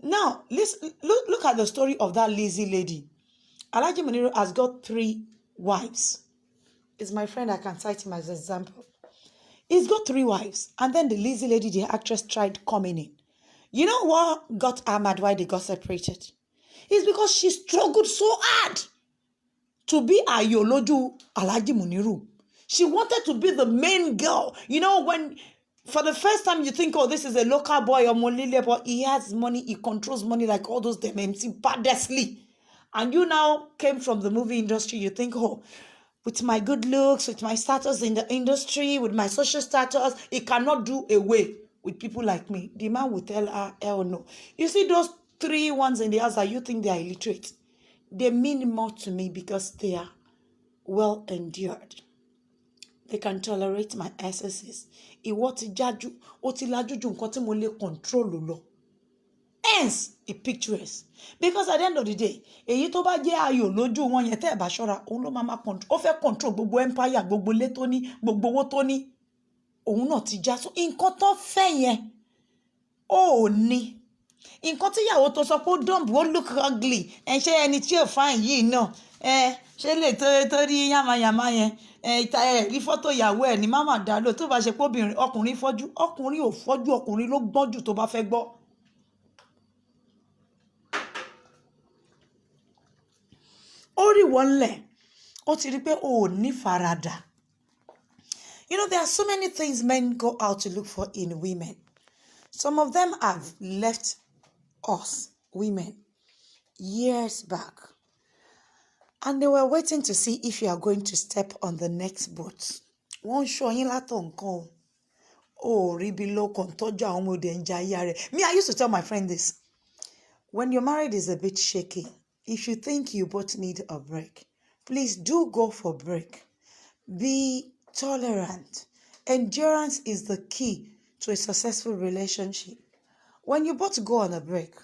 Now, look at the story of that lazy lady. Alhaji Muniru has got 3 wives. It's my friend, I can cite him as an example. He's got 3 wives. And then the lazy lady, the actress, tried coming in. You know what got her mad, why they got separated? It's because she struggled so hard to be Ayoloju Alhaji Muniru. She wanted to be the main girl. When for the first time you think, oh, this is a local boy or Molile, but he has money, he controls money like all those them MC baddestly. And you now came from the movie industry, you think, oh, with my good looks, with my status in the industry, with my social status, he cannot do away with people like me. The man will tell her, hell no. You see those 3 ones in the house that you think they are illiterate, they mean more to me because they are well endured. They can tolerate my excesses. Ìwọ ti jájú, ó ti lájú ju nǹkan tí mo lè control lọ. Hence, it pictures. Because at the end of the day, èyí tó bá jẹ́ ayọ̀ lójú wọn yẹn tẹ́ ẹ̀ bá ṣọ́ra, òun ló máa control. Ó fẹ́ control gbogbo empire, gbogbo ilé tó ní, gbogbo owó tó ní. Òun náà ti já. So nǹkan tó fẹ́ yẹn, ó ní. Nǹkan tí ìyàwó tó sọ pé ó dumb, ó look ugly. Ṣé ẹni tí ò fine yìí náà. Ṣé lè tó rí yamayama yẹn. Rí fọ́tò ìyàwó ẹ̀ ní máma dálò tó bá ṣe pé ọkùnrin fọ́jú, ọkùnrin ò fọ́jú, ọkùnrin ló gbọ́n jù tó bá fẹ́ gbọ́. Ó rí wọn lẹ̀, ó ti rí pé ó ní farada. There are so many things men go out to look for in women. Some of them have left us, women, years back. And they were waiting to see if you are going to step on the next boat. Wọ́n ṣọ́ yín látọ̀ nǹkan o. Oh, ribi lọ́kàn tọ́jú àwọn ọmọ òde ń jayé ara rẹ̀. Me, I used to tell my friend this. When your marriage is a bit shaky, if you think you both need a break, please do go for break. Be tolerant. Endurance is the key to a successful relationship. When you both go on a break,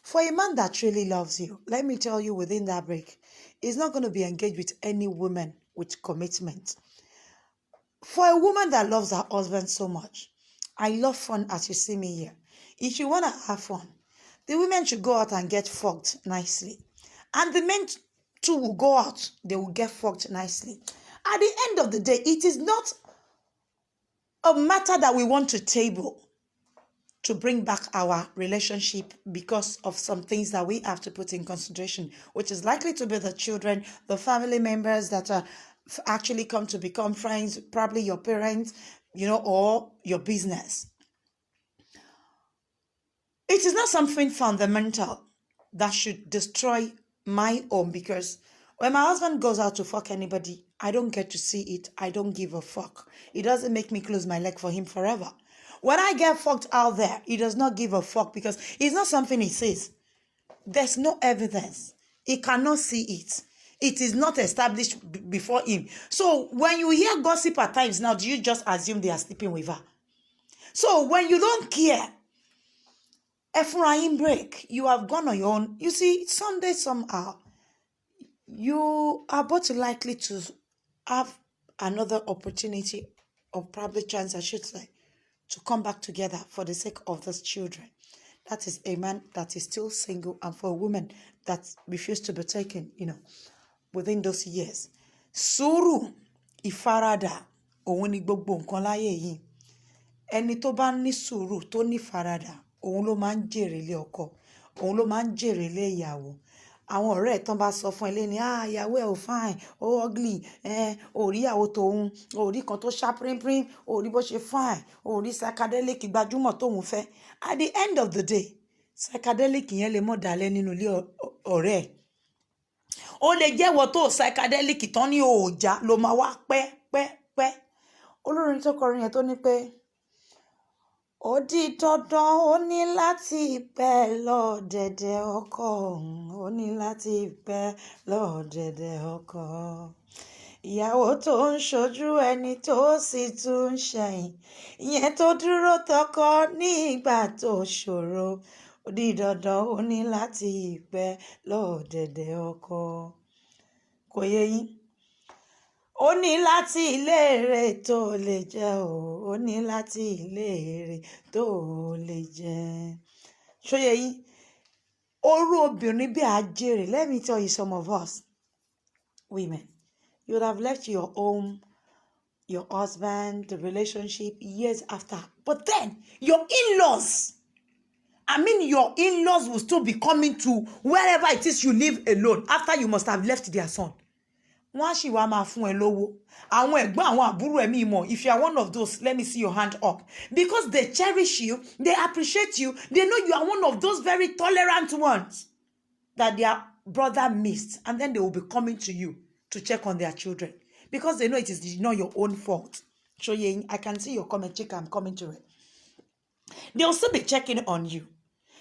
for a man that truly loves you, let me tell you within that break, he's not going to be engaged with any woman with commitment. For a woman that loves her husband so much, I love fun as you see me here. If you want to have fun, the women should go out and get fucked nicely. And the men too will go out, they will get fucked nicely. At the end of the day, it is not a matter that we want to table to bring back our relationship because of some things that we have to put in consideration, which is likely to be the children, the family members that are actually come to become friends, probably your parents, or your business. It is not something fundamental that should destroy my home, because when my husband goes out to fuck anybody, I don't get to see it. I don't give a fuck. It doesn't make me close my leg for him forever. When I get fucked out there, he does not give a fuck because it's not something he says. There's no evidence. He cannot see it. It is not established before him. So when you hear gossip at times now, do you just assume they are sleeping with her? So when you don't care, Ephraim break, you have gone on your own. You see, someday, somehow, you are both likely to have another opportunity, or probably chance, I should say, to come back together for the sake of those children. That is a man that is still single, and for a woman that refused to be taken, within those years. Sùúrù, ìfaradà, òun ni gbogbo nǹkan láyé yìí. Ẹni tó bá ní sùúrù tó ní ìfaradà, òun ló máa ń jèrè ilé ọkọ, òun ló máa ń jèrè ilé ìyàwó. Àwọn ọ̀rẹ́ ẹ̀ tán bá sọ fún ẹ lẹ́ni, ìyàwó ẹ̀ ò fine, ó ugly, ò rí ìyàwó tòun, ò rí kan tó ṣá pínpín, ò rí bó ṣe fine, ò rí psychedelic gbajúmọ̀ tóun fẹ́. At the end of the day, psychedelic yẹn lè mọ̀ dálẹ́ nínú ilé ọ̀rẹ́ ẹ̀. Ó lè jẹ́wọ́ tó psychedelic tán ní òòjà ló máa wá pẹ́. Olórin tó kọrin yẹn tó ní pé, ó di dandan, ó ní láti pẹ́ lọ́dẹ̀dẹ̀ ọkọ, ó ní láti pẹ́ lọ́dẹ̀dẹ̀ ọkọ. Ìyàwó tó ń ṣojú ẹni tó sì tún ń ṣẹ̀yìn, ìyẹn tó dúró tọkọ nígbà tó ṣòro, ó di dandan, ó ní láti pẹ́ lọ́dẹ̀dẹ̀ ọkọ. Kò yé yín? Ó ní láti léèrè tó lè jẹ ó ní láti léèrè tó lè jẹ. Ṣó yé yín? Orú obìnrin bí àjèrè. Let me tell you, some of us women, you would have left your home, your husband, the relationship years after. But then your in-laws will still be coming to wherever it is you live alone after you must have left their son. Wọ́n á sì wá máa fún ẹ lówó. Àwọn ẹ̀gbọ́n, àwọn àbúrò ẹ̀mí mọ̀. If you are one of those, let me see your hand up. Because they cherish you, they appreciate you, they know you are one of those very tolerant ones that their brother missed. And then they will be coming to you to check on their children. Because they know it is not your own fault. So yeah, I can see your comment, check, I'm coming to it. They'll still be checking on you.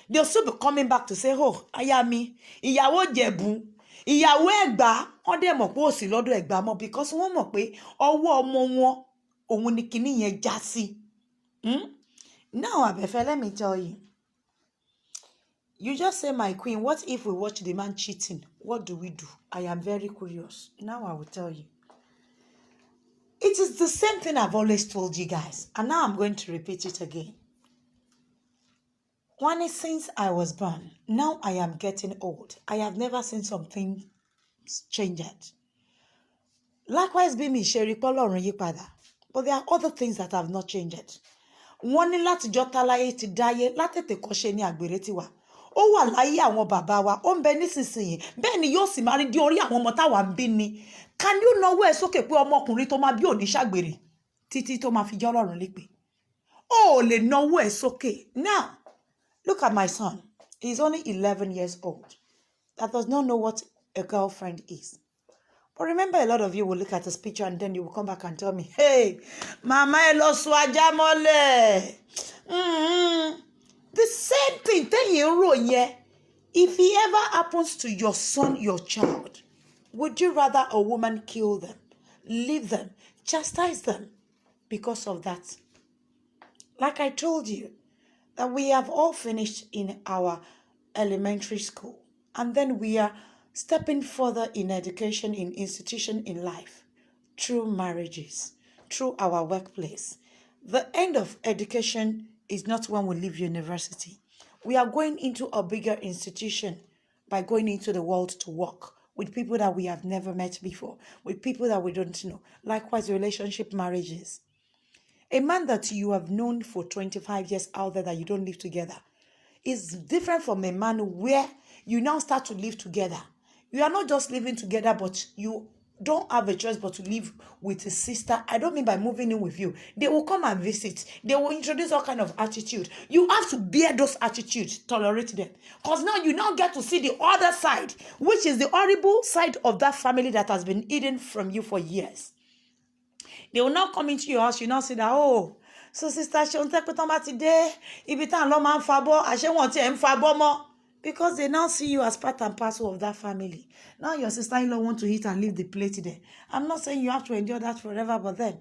They'll still be coming back to say, oh, Ayami, ìyàwó Jẹ̀bú, ìyàwó Ẹ̀gbá, wọ́n dẹ̀ mọ̀ pé ó sì lọ́dọ̀ Ẹ̀gbá mọ́, because wọ́n mọ̀ pé ọwọ́ ọmọ wọn òun ni kinní yẹn já sí. Now, Abefe, let me tell you. You just say, my queen, what if we watch the man cheating? What do we do? I am very curious. Now I will tell you. It is the same thing I've always told you guys. And now I'm going to repeat it again. One is, since I was born, now I am getting old. I have never seen something change. Likewise, be me, Sherry Polo Yipada. But there are other things that have not changed. Wọ́n ní láti jọ́ táláyé ti dáyé látètè kọ́ṣe ní àgbèrè tiwa. Ó wà láyé àwọn bàbá wa, ó ń bẹ nísinsìnyí. Bẹ́ẹ̀ ni yóò sì máa rí dé orí àwọn ọmọ táwa ń bí ni. Can you nawọ́ ẹ sókè pé ọmọkùnrin tó máa bí òní ṣàgbèrè títí tó máa fi jẹ́ Ọlọ́run lépe? Ó lè nawọ́ ẹ sókè. Now, look at my son. He's only 11 years old. That does not know what a girlfriend is. But remember, a lot of you will look at this picture and then you will come back and tell me, hey, Mama Eloswajamole. The same thing. If it ever happens to your son, your child, would you rather a woman kill them, leave them, chastise them because of that? Like I told you, that we have all finished in our elementary school, and then we are stepping further in education, in institution, in life, through marriages, through our workplace. The end of education is not when we leave university. We are going into a bigger institution by going into the world to work with people that we have never met before, with people that we don't know. Likewise, relationship marriages. A man that you have known for 25 years out there that you don't live together is different from a man where you now start to live together. You are not just living together, but you don't have a choice but to live with a sister. I don't mean by moving in with you. They will come and visit. They will introduce all kind of attitude. You have to bear those attitudes, tolerate them. Because now you now get to see the other side, which is the horrible side of that family that has been hidden from you for years. They will not come into your house. You now say that, oh, so sister, she won't take today. Because they now see you as part and parcel of that family. Now your sister-in-law want to eat and leave the plate there. I'm not saying you have to endure that forever, but then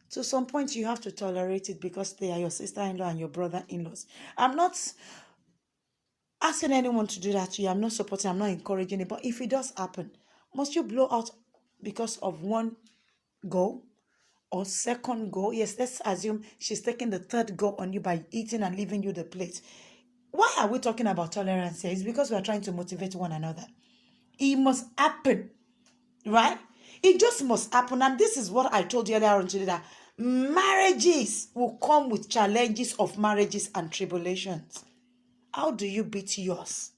to some point you have to tolerate it because they are your sister-in-law and your brother-in-laws. I'm not asking anyone to do that to you. I'm not supporting, I'm not encouraging it. But if it does happen, must you blow out because of one go? Or second go? Yes, let's assume she's taking the third go on you by eating and leaving you the plate. Why are we talking about tolerance here? It's because we are trying to motivate one another. It must happen, right? It just must happen. And this is what I told you earlier on today, that marriages will come with challenges of marriages and tribulations. How do you beat yours?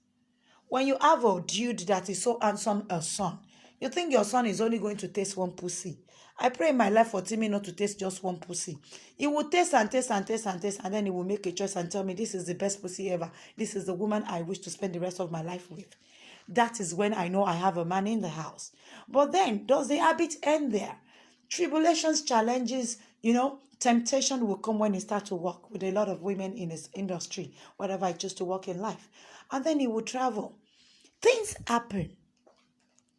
When you have a dude that is so handsome, a son, you think your son is only going to taste one pussy. I pray in my life for Timmy not to taste just one pussy. He will taste and taste and taste and taste, and then he will make a choice and tell me, this is the best pussy ever. This is the woman I wish to spend the rest of my life with. That is when I know I have a man in the house. But then, does the habit end there? Tribulations, challenges, temptation will come when he starts to work with a lot of women in his industry, whatever I choose to work in life. And then he will travel. Things happen.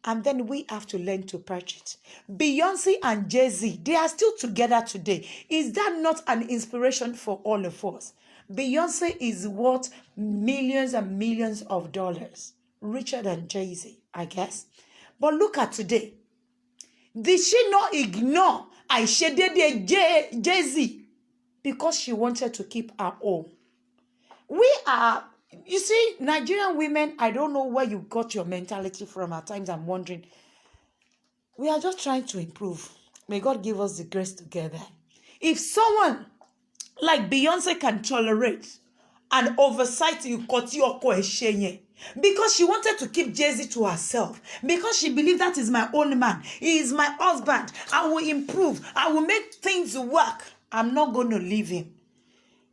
And then we have to learn to perch it. Beyonce and Jay-Z, they are still together today. Is that not an inspiration for all of us? Beyonce is worth millions and millions of dollars. Richer than Jay-Z, I guess. But look at today. Did she not ignore Jay-Z because she wanted to keep her own? You see, Nigerian women, I don't know where you got your mentality from. At times I'm wondering. We are just trying to improve. May God give us the grace together. If someone like Beyonce can tolerate and oversight you because she wanted to keep Jay-Z to herself, because she believed that is my own man, he is my husband, I will improve, I will make things work, I'm not going to leave him.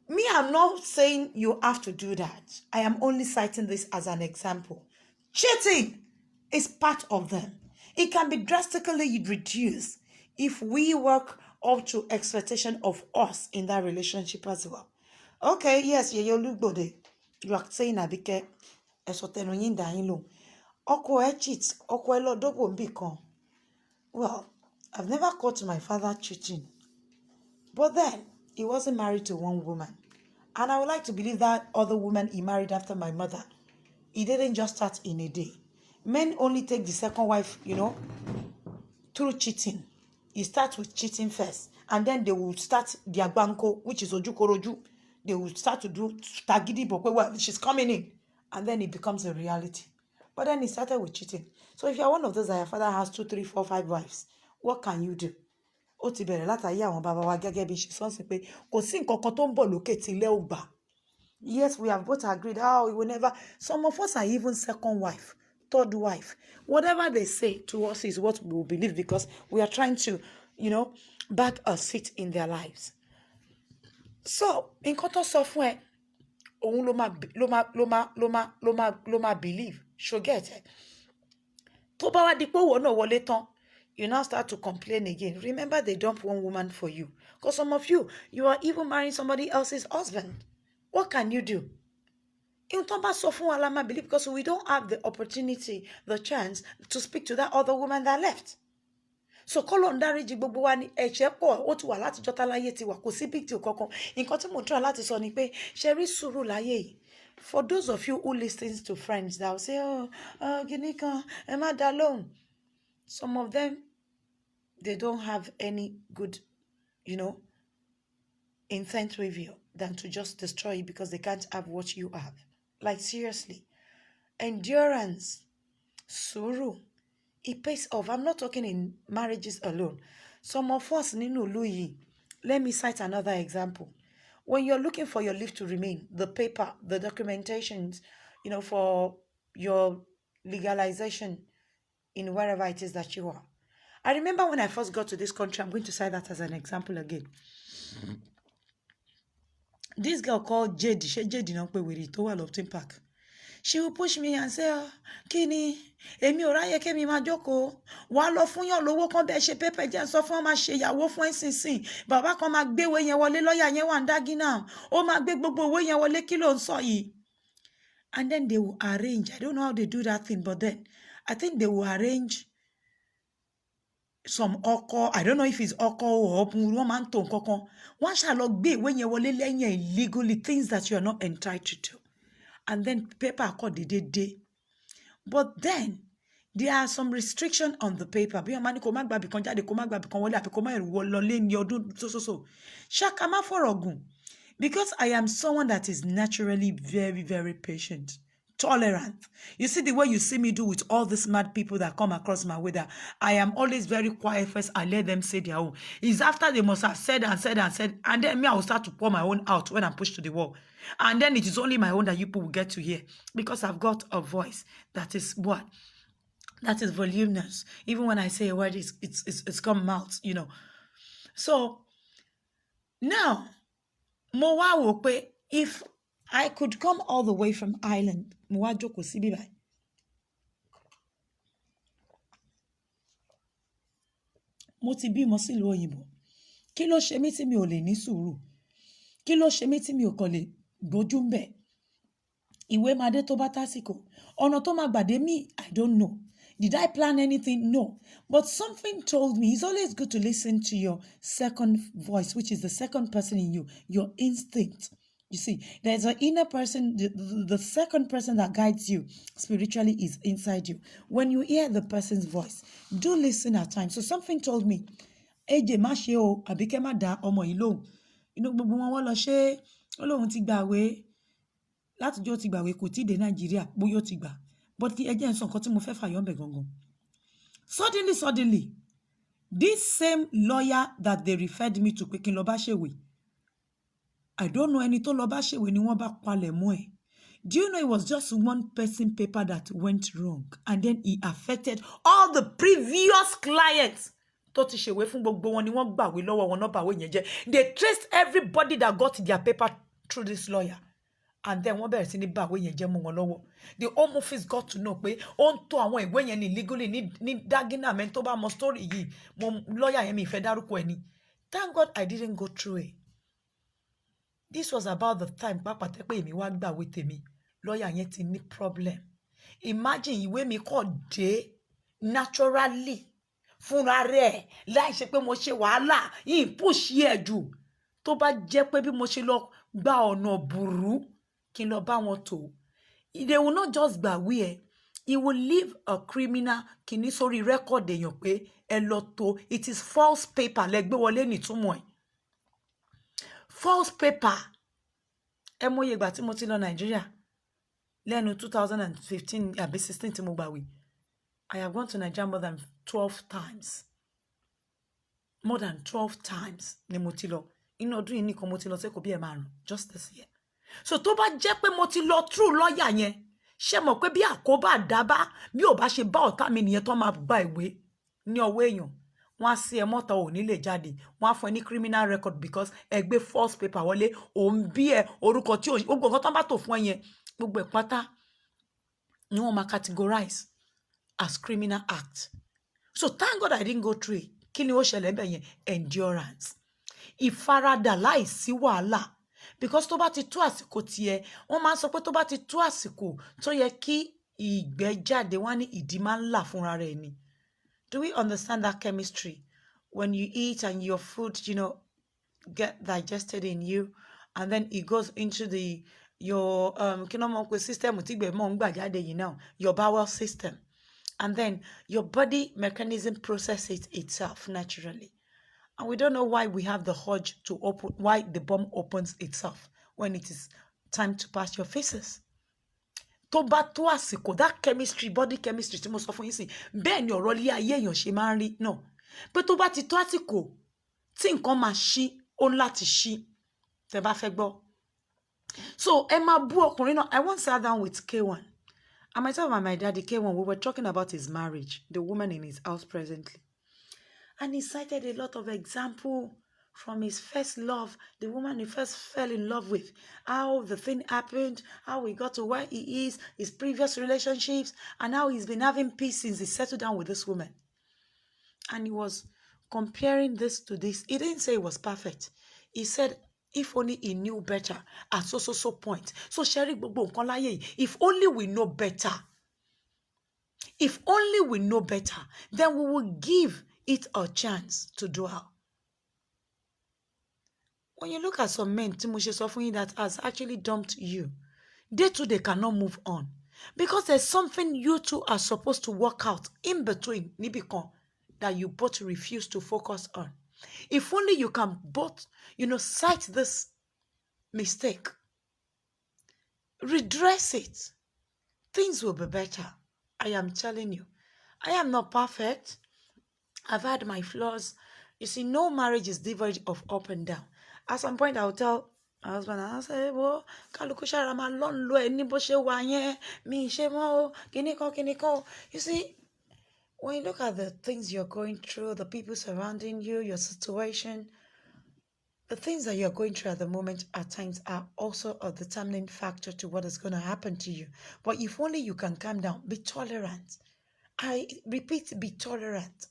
Me, I'm not saying you have to do that. I am only citing this as an example. Cheating is part of them. It can be drastically reduced if we work up to expectation of us in that relationship as well. Okay, yes, you look good. You are saying Abike, esotenoyin dahin Oko e cheat, oko e lo dobo mbikon. Well, I've never caught my father cheating. But then, he wasn't married to one woman. And I would like to believe that other woman he married after my mother, he didn't just start in a day. Men only take the second wife, through cheating. He starts with cheating first. And then they will start their banko, which is ojukoroju. They will start to do tagidi bokwe. Well, she's coming in. And then it becomes a reality. But then he started with cheating. So if you're one of those that your father has 2, 3, 4, 5 wives, what can you do? Ó ti bẹ̀rẹ̀ látàyé àwọn bàbá wa gẹ́gẹ́ bí ṣe sọ́nsìn pé kò sí nǹkan kan tó ń bọ̀ lókè tí ilé ò gbà. Yes, we have both agreed. We will never. Some of us are even second wife, third wife. Whatever they say to us is what we will believe because we are trying to, back a seat in their lives. So, nǹkan tó sọ fún ẹ, òun ló máa believe. Ṣó get it? Tó bá wá di pé òwò náà wọlé tán, you now start to complain again. Remember, they dumped one woman for you. Because some of you, you are even marrying somebody else's husband. What can you do? Believe, because we don't have the opportunity, the chance to speak to that other woman that left. So kọ́lọ̀ ń dáríjì gbogbo wa ní ẹ̀ṣẹ̀ pọ̀ ó ti wà láti jọ́tá láyé ti wà kò sí big deal kankan. Nǹkan tí mo ń try láti sọ ni pé ṣe rí sùúrù láyé yìí. For those of you who listen to friends that will say, kìíní kan, ẹ má dá lóhùn. Some of them, they don't have any good, intent with you than to just destroy you because they can't have what you have. Like seriously. Endurance, sùúrù, it pays off. I'm not talking in marriages alone. Some of us, nínú ìlú yìí, let me cite another example. When you're looking for your leave to remain, the paper, the documentations, for your legalization in wherever it is that you are. I remember when I first got to this country, I'm going to cite that as an example again. This girl called Jade, she Jade tó wà Lofton Park. She will push me and say, Kini, èmi ò ráyè kémi máa jókòó. Wá lọ fún yàn lówó kan bẹ́ẹ̀ ṣe pépè jẹ́ sọ fún ọmọ ṣe ìyàwó fún ẹ̀sìnsìn. Bàbá kan máa gbé ìwé yẹn wọlé, lọ́yà yẹn wà ń dágí náà. Ó máa gbé gbogbo ìwé yẹn wọlé, kí ló ń sọ yìí? And then they will arrange. I don't know how they do that thing, but then I think they will arrange some ọkọ. I don't know if it's ọkọ or wọ́n máa ń tò nǹkankan. Wọ́n ṣá lọ gbé ìwé yẹn wọlé lẹ́yìn illegally, things that you are not entitled to. And then paper called the day. But then there are some restrictions on the paper. Bí ọmọ ní kò má gbàbí kan jáde, kò má gbàbí kan wọlé, àbí kò má lọlé ní ọdún so. Ṣáká má fọ̀rọ̀ gùn. Because I am someone that is naturally very, very patient, tolerant. You see the way you see me do with all these mad people that come across my way, that I am always very quiet first. I let them say their own. It's after they must have said, and then me, I will start to pour my own out when I'm pushed to the wall. And then it is only my own that you people will get to hear, because I've got a voice that is what? That is voluminous. Even when I say a word, it's come out, So now, mo wá wò pé if I could come all the way from Ireland, mo wá jókòó síbí báyìí. Mo ti bímọ sílùú òyìnbó. Kí ló ṣe mí tí mi ò lè ní sùúrù? Kí ló ṣe mí tí mi ò kàn lè gbójú ń bẹ̀? Ìwé máa dé tó bá tásìkò. Ọ̀nà tó máa gbà dé mi, I don't know. Did I plan anything? No. But something told me, it's always good to listen to your second voice, which is the second person in you, your instinct. You see, there's an inner person, the second person that guides you spiritually is inside you. When you hear the person's voice, do listen at times. So something told me, Eje má ṣe o, àbíkẹ́ má dá ọmọ yìí lóhùn. Gbogbo wọn lọ ṣe Ọlọ́run ti gbàwé. Látijọ́ ti gbàwé kò tí dé Nàìjíríà, bóyá ó ti gbà. But ẹ jẹ́ n sọ nǹkan tí mo fẹ́ fàyọ ńbẹ̀ gangan. Suddenly, this same lawyer that they referred me to pé kí n lọ bá ṣèwé, I don't know ẹni tó lọ bá ṣèwé ni wọ́n bá palẹ̀ mọ́ ẹ̀. Do you know it was just one person paper that went wrong, and then it affected all the previous clients tó ti ṣèwé fún gbogbo wọn ni wọ́n gbàwé lọ́wọ́ wọn náà bàwé yẹn jẹ́. They traced everybody that got their paper through this lawyer. And then wọ́n bẹ̀rẹ̀ sí ní bàwé yẹn jẹ́ mú wọn lọ́wọ́. The Home Office got to know pé ó ń tó àwọn ìwé yẹn ní illegally ní Dagina mẹ́ni tó bá mọ story yìí. Mo lawyer yẹn mi ìfẹ́ dárúkọ ẹ̀ ni. Thank God I didn't go through it. This was about the time pápá tẹ́ pé èmi wá gbàwé tèmi. Lawyer yẹn ti ní problem. Imagine ìwé mi kò dé naturally fúnra rẹ̀ láì ṣe pé mo ṣe wàhálà yìí push yẹ jù. Tó bá jẹ́ pé bí mo ṣe lọ gba ọ̀nà burú kí n lọ bá wọn tó. They will not just gbàwé ẹ̀. It will leave a criminal kìíní sórí record èèyàn pé ẹ lọ tó. It is false paper lẹ́gbẹ́ wọlé nìtúmọ̀ ẹ̀. False paper. Ẹ mọye ìgbà tí mo ti lọ Nàìjíríà lẹ́nu 2015 àbí 16 tí mo gbàwé. I have gone to Nigeria more than 12 times. More than 12 times ni mo ti lọ. Inú ọdún yìí nìkan mo ti lọ sí Èkó bí ẹ̀ just this year. So tó bá jẹ́ pé mo ti lọ through lawyer yẹn, ṣé mọ̀ pé bí àkóbá àdábá bí ò bá ṣe bá ọ̀tá mi nìyẹn tó máa gba ìwé ní ọwọ́ èèyàn. Wọ́n á sí ẹ mọ́ta ò ní lè jáde. Wọ́n á fún ẹ ní criminal record because ẹ gbé false paper wọlé. Òun bí ẹ orúkọ tí gbogbo nǹkan tó bá tò fún ẹ yẹn gbogbo ẹ̀ pátá ni wọ́n máa categorize as criminal act. So thank God I didn't go through it. Kí ni ó ṣẹlẹ̀ ńbẹ̀ yẹn? Endurance. Ìfaradà láìsí wàhálà. Because tó bá ti tó àsìkò tiẹ̀, wọ́n máa ń sọ pé tó bá ti tó àsìkò tó yẹ kí ìgbẹ́ jáde, wọ́n á ní ìdí máa ń là fúnra rẹ̀ ni. Do we understand that chemistry? When you eat and your food, get digested in you, and then it goes into your system, your bowel system, and then your body mechanism processes itself naturally. And we don't know why we have the urge to open, why the bomb opens itself when it is time to pass your faces. Tó bá tó àsìkò, that chemistry, body chemistry tí mo sọ fún yín sí, bẹ́ẹ̀ ni ọ̀rọ̀ ilé ayé èèyàn ṣe máa ń rí náà. Pé tó bá ti tó àsìkò tí nǹkan máa ṣí, ó ń láti ṣí. Tẹ́ bá fẹ́ gbọ́. So ẹ máa bú ọkùnrin náà. I once sat down with K1. And myself and my daddy K1, we were talking about his marriage, the woman in his house presently. And he cited a lot of example from his first love, the woman he first fell in love with, how the thing happened, how he got to where he is, his previous relationships, and how he's been having peace since he settled down with this woman. And he was comparing this to this. He didn't say it was perfect. He said, if only he knew better at so point. So, Sherry, if only we know better, then we will give it a chance to dwell. When you look at some men, Timothy suffering that has actually dumped you, they too, they cannot move on. Because there's something you two are supposed to work out in between, Nibikon, that you both refuse to focus on. If only you can both, cite this mistake, redress it, things will be better. I am telling you. I am not perfect. I've had my flaws. You see, no marriage is devoid of up and down. At some point, I'll tell my husband, I'll say, well, you see, when you look at the things you're going through, the people surrounding you, your situation, the things that you're going through at the moment at times are also a determining factor to what is going to happen to you. But if only you can calm down, be tolerant. I repeat, be tolerant.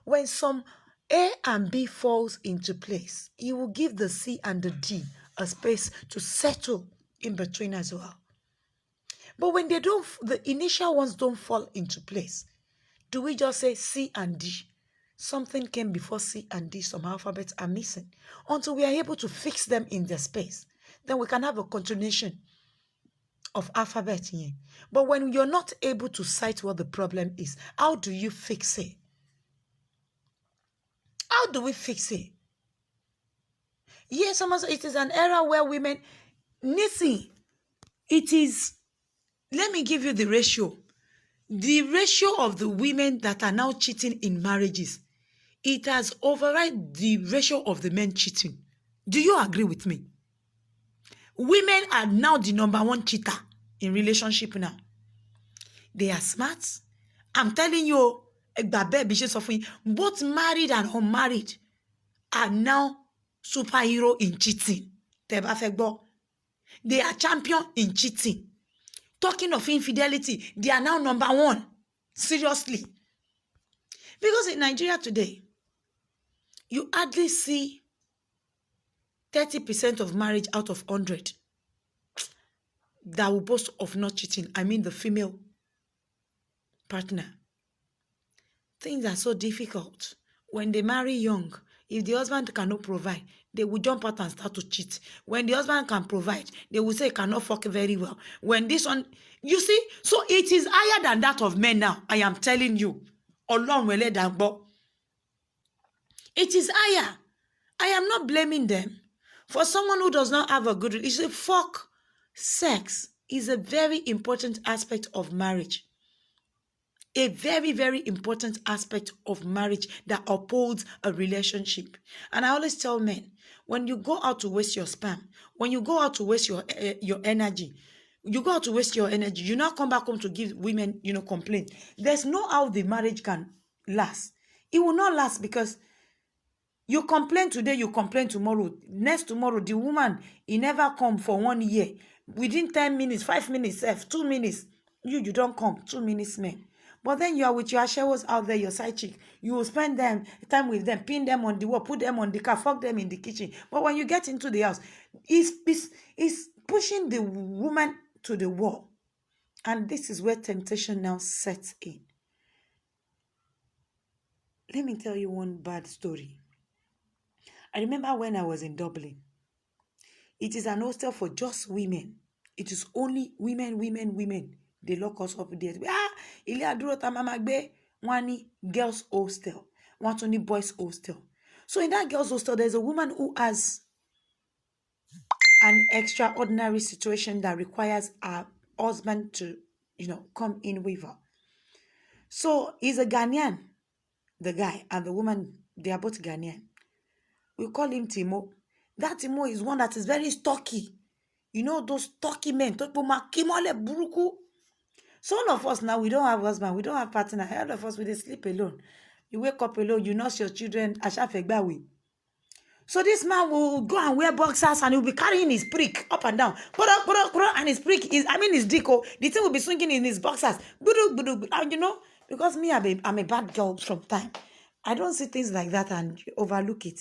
When some A and B falls into place, you will give the C and the D a space to settle in between as well. But when they don't, the initial ones don't fall into place, do we just say C and D? Something came before C and D, some alphabets are missing. Until we are able to fix them in their space, then we can have a continuation of alphabet here. But when you're not able to cite what the problem is, how do you fix it? How do we fix it? Yes, it is an era where women, listen, it is, let me give you the ratio. The ratio of the women that are now cheating in marriages, it has overridden the ratio of the men cheating. Do you agree with me? Women are now the number one cheater in relationship now. They are smart. I'm telling you, both married and unmarried are now superhero in cheating. They are champion in cheating. Talking of infidelity, they are now number one. Seriously. Because in Nigeria today, you hardly see 30% of marriage out of 100 that will boast of not cheating. I mean the female partner. Things are so difficult. When they marry young, if the husband cannot provide, they will jump out and start to cheat. When the husband can provide, they will say he cannot fuck very well. When this one, you see, so it is higher than that of men now. I am telling you. It is higher. I am not blaming them. For someone who does not have a good, you see, fuck, sex is a very important aspect of marriage. A very, very important aspect of marriage that upholds a relationship. And I always tell men, when you go out to waste your sperm, when you go out to waste your energy, you go out to waste your energy, you now come back home to give women, complaint. There's no how the marriage can last. It will not last because you complain today, you complain tomorrow. Next tomorrow, the woman, he never come for 1 year. Within 10 minutes, 5 minutes, 2 minutes, you don't come. 2 minutes, man. But then you are with your ashewos out there, your side chick. You will spend time with them, pin them on the wall, put them on the car, fuck them in the kitchen. But when you get into the house, it's pushing the woman to the wall. And this is where temptation now sets in. Let me tell you one bad story. I remember when I was in Dublin. It is an hostel for just women. It is only women. They lock us up there. Ilé àdúrà tá máa máa gbé, wọ́n ní girls hostel. Wọ́n tún ní boys hostel. So in that girls hostel, there's a woman who has an extraordinary situation that requires her husband to, come in with her. So he's a Ghanaian, the guy, and the woman, they are both Ghanaian. We call him Timo. That Timo is one that is very stocky. You know those stocky men. So all of us now, we don't have husband, we don't have partner. All of us, we sleep alone. You wake up alone, you nurse your children. So this man will go and wear boxers and he'll be carrying his prick up and down. And his prick is, his dick. The thing will be swinging in his boxers. And because me, I'm a bad girl from time. I don't see things like that and overlook it.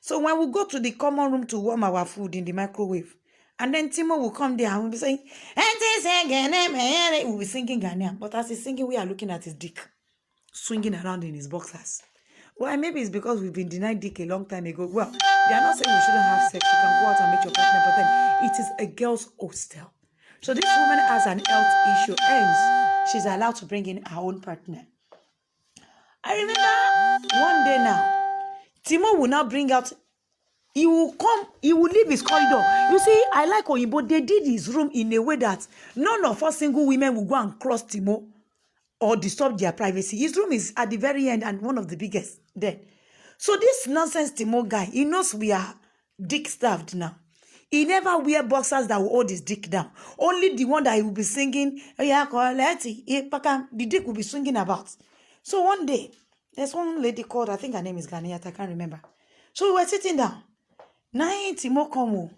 So when we go to the common room to warm our food in the microwave, and then Timo will come there and we'll be saying, we'll be singing Ghanaian. But as he's singing, we are looking at his dick swinging around in his boxers. Well, maybe it's because we've been denied dick a long time ago. Well, they are not saying we shouldn't have sex. You can go out and meet your partner, but then it is a girl's hostel. So this woman has an health issue, hence she's allowed to bring in her own partner. I remember one day now, Timo will now bring out, he will leave his corridor. You see, I like Oyibo, they did his room in a way that none of us single women will go and cross Timo or disturb their privacy. His room is at the very end and one of the biggest there. So this nonsense Timo guy, he knows we are dick-starved now. He never wear boxers that will hold his dick down. Only the one that he will be singing, the dick will be swinging about. So one day, there's one lady called, I think her name is Ghanaian, I can't remember. So we were sitting down. Now Timo come.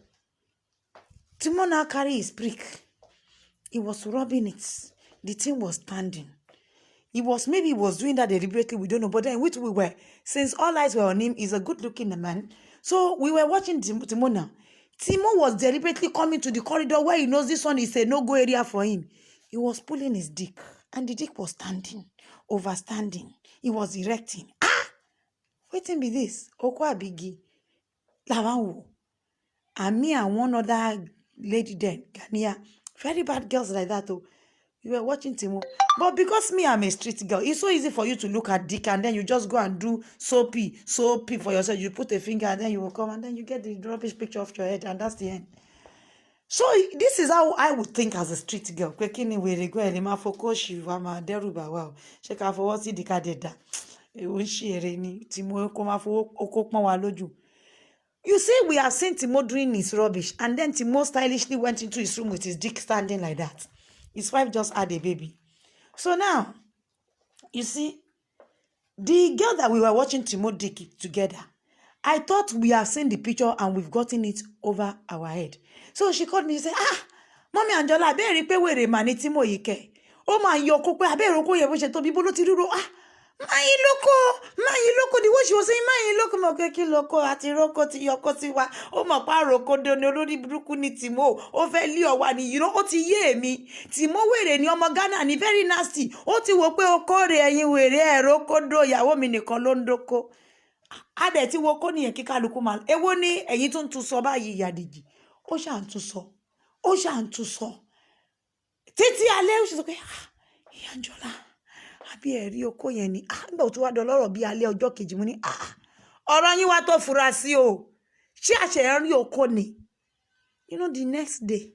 Timo now carry his prick. He was rubbing it. The thing was standing. Maybe he was doing that deliberately, we don't know. But then which we were, since all eyes were on him, he's a good-looking man. So we were watching Timo now. Timo was deliberately coming to the corridor where he knows this one is a no-go area for him. He was pulling his dick. And the dick was standing, overstanding. He was erecting. Waiting be this. Okwa bigi. Lavanwo. And me and one other lady then, Ghanaian, very bad girls like that. We were watching Timo. But because me, I'm a street girl, it's so easy for you to look at dick and then you just go and do soapy for yourself. You put a finger and then you will come and then you get the rubbish picture off your head and that's the end. So this is how I would think as a street girl. You see, we have seen Timo doing his rubbish, and then Timo stylishly went into his room with his dick standing like that. His wife just had a baby. So now, you see, the girl that we were watching Timo dick together, I thought we have seen the picture and we've gotten it over our head. So she called me and said, Mommy Angela, I better pay where the money Timo yike. Oh my yoko, I better go here, which I told people to do. My loco, the way she was saying, my loco, mokeki loco, ati roko ti yoko tiwa. Oh my paroko do no lori bruku ni Timo. O feli o wa ni, o ti ye mi. Timo were ni omo Ghana ni very nasty. O ti wo pe o kore eyin were roko do yawo mi nikan lo ndoko. Ade ti wo ko ni kikaluku mal. Ewo ni eyin tun tun so bayi Yadiji. O sha n tun so. Títí alẹ́ o she say, Anjola. Àbí ẹ̀rí oko yẹn ni nígbà tó wá dọlọ́rọ̀ bí alẹ́ ọjọ́ kejì mo ní ọ̀rọ̀ yín wá tó fura sí o ṣé àṣẹ rí oko ni. The next day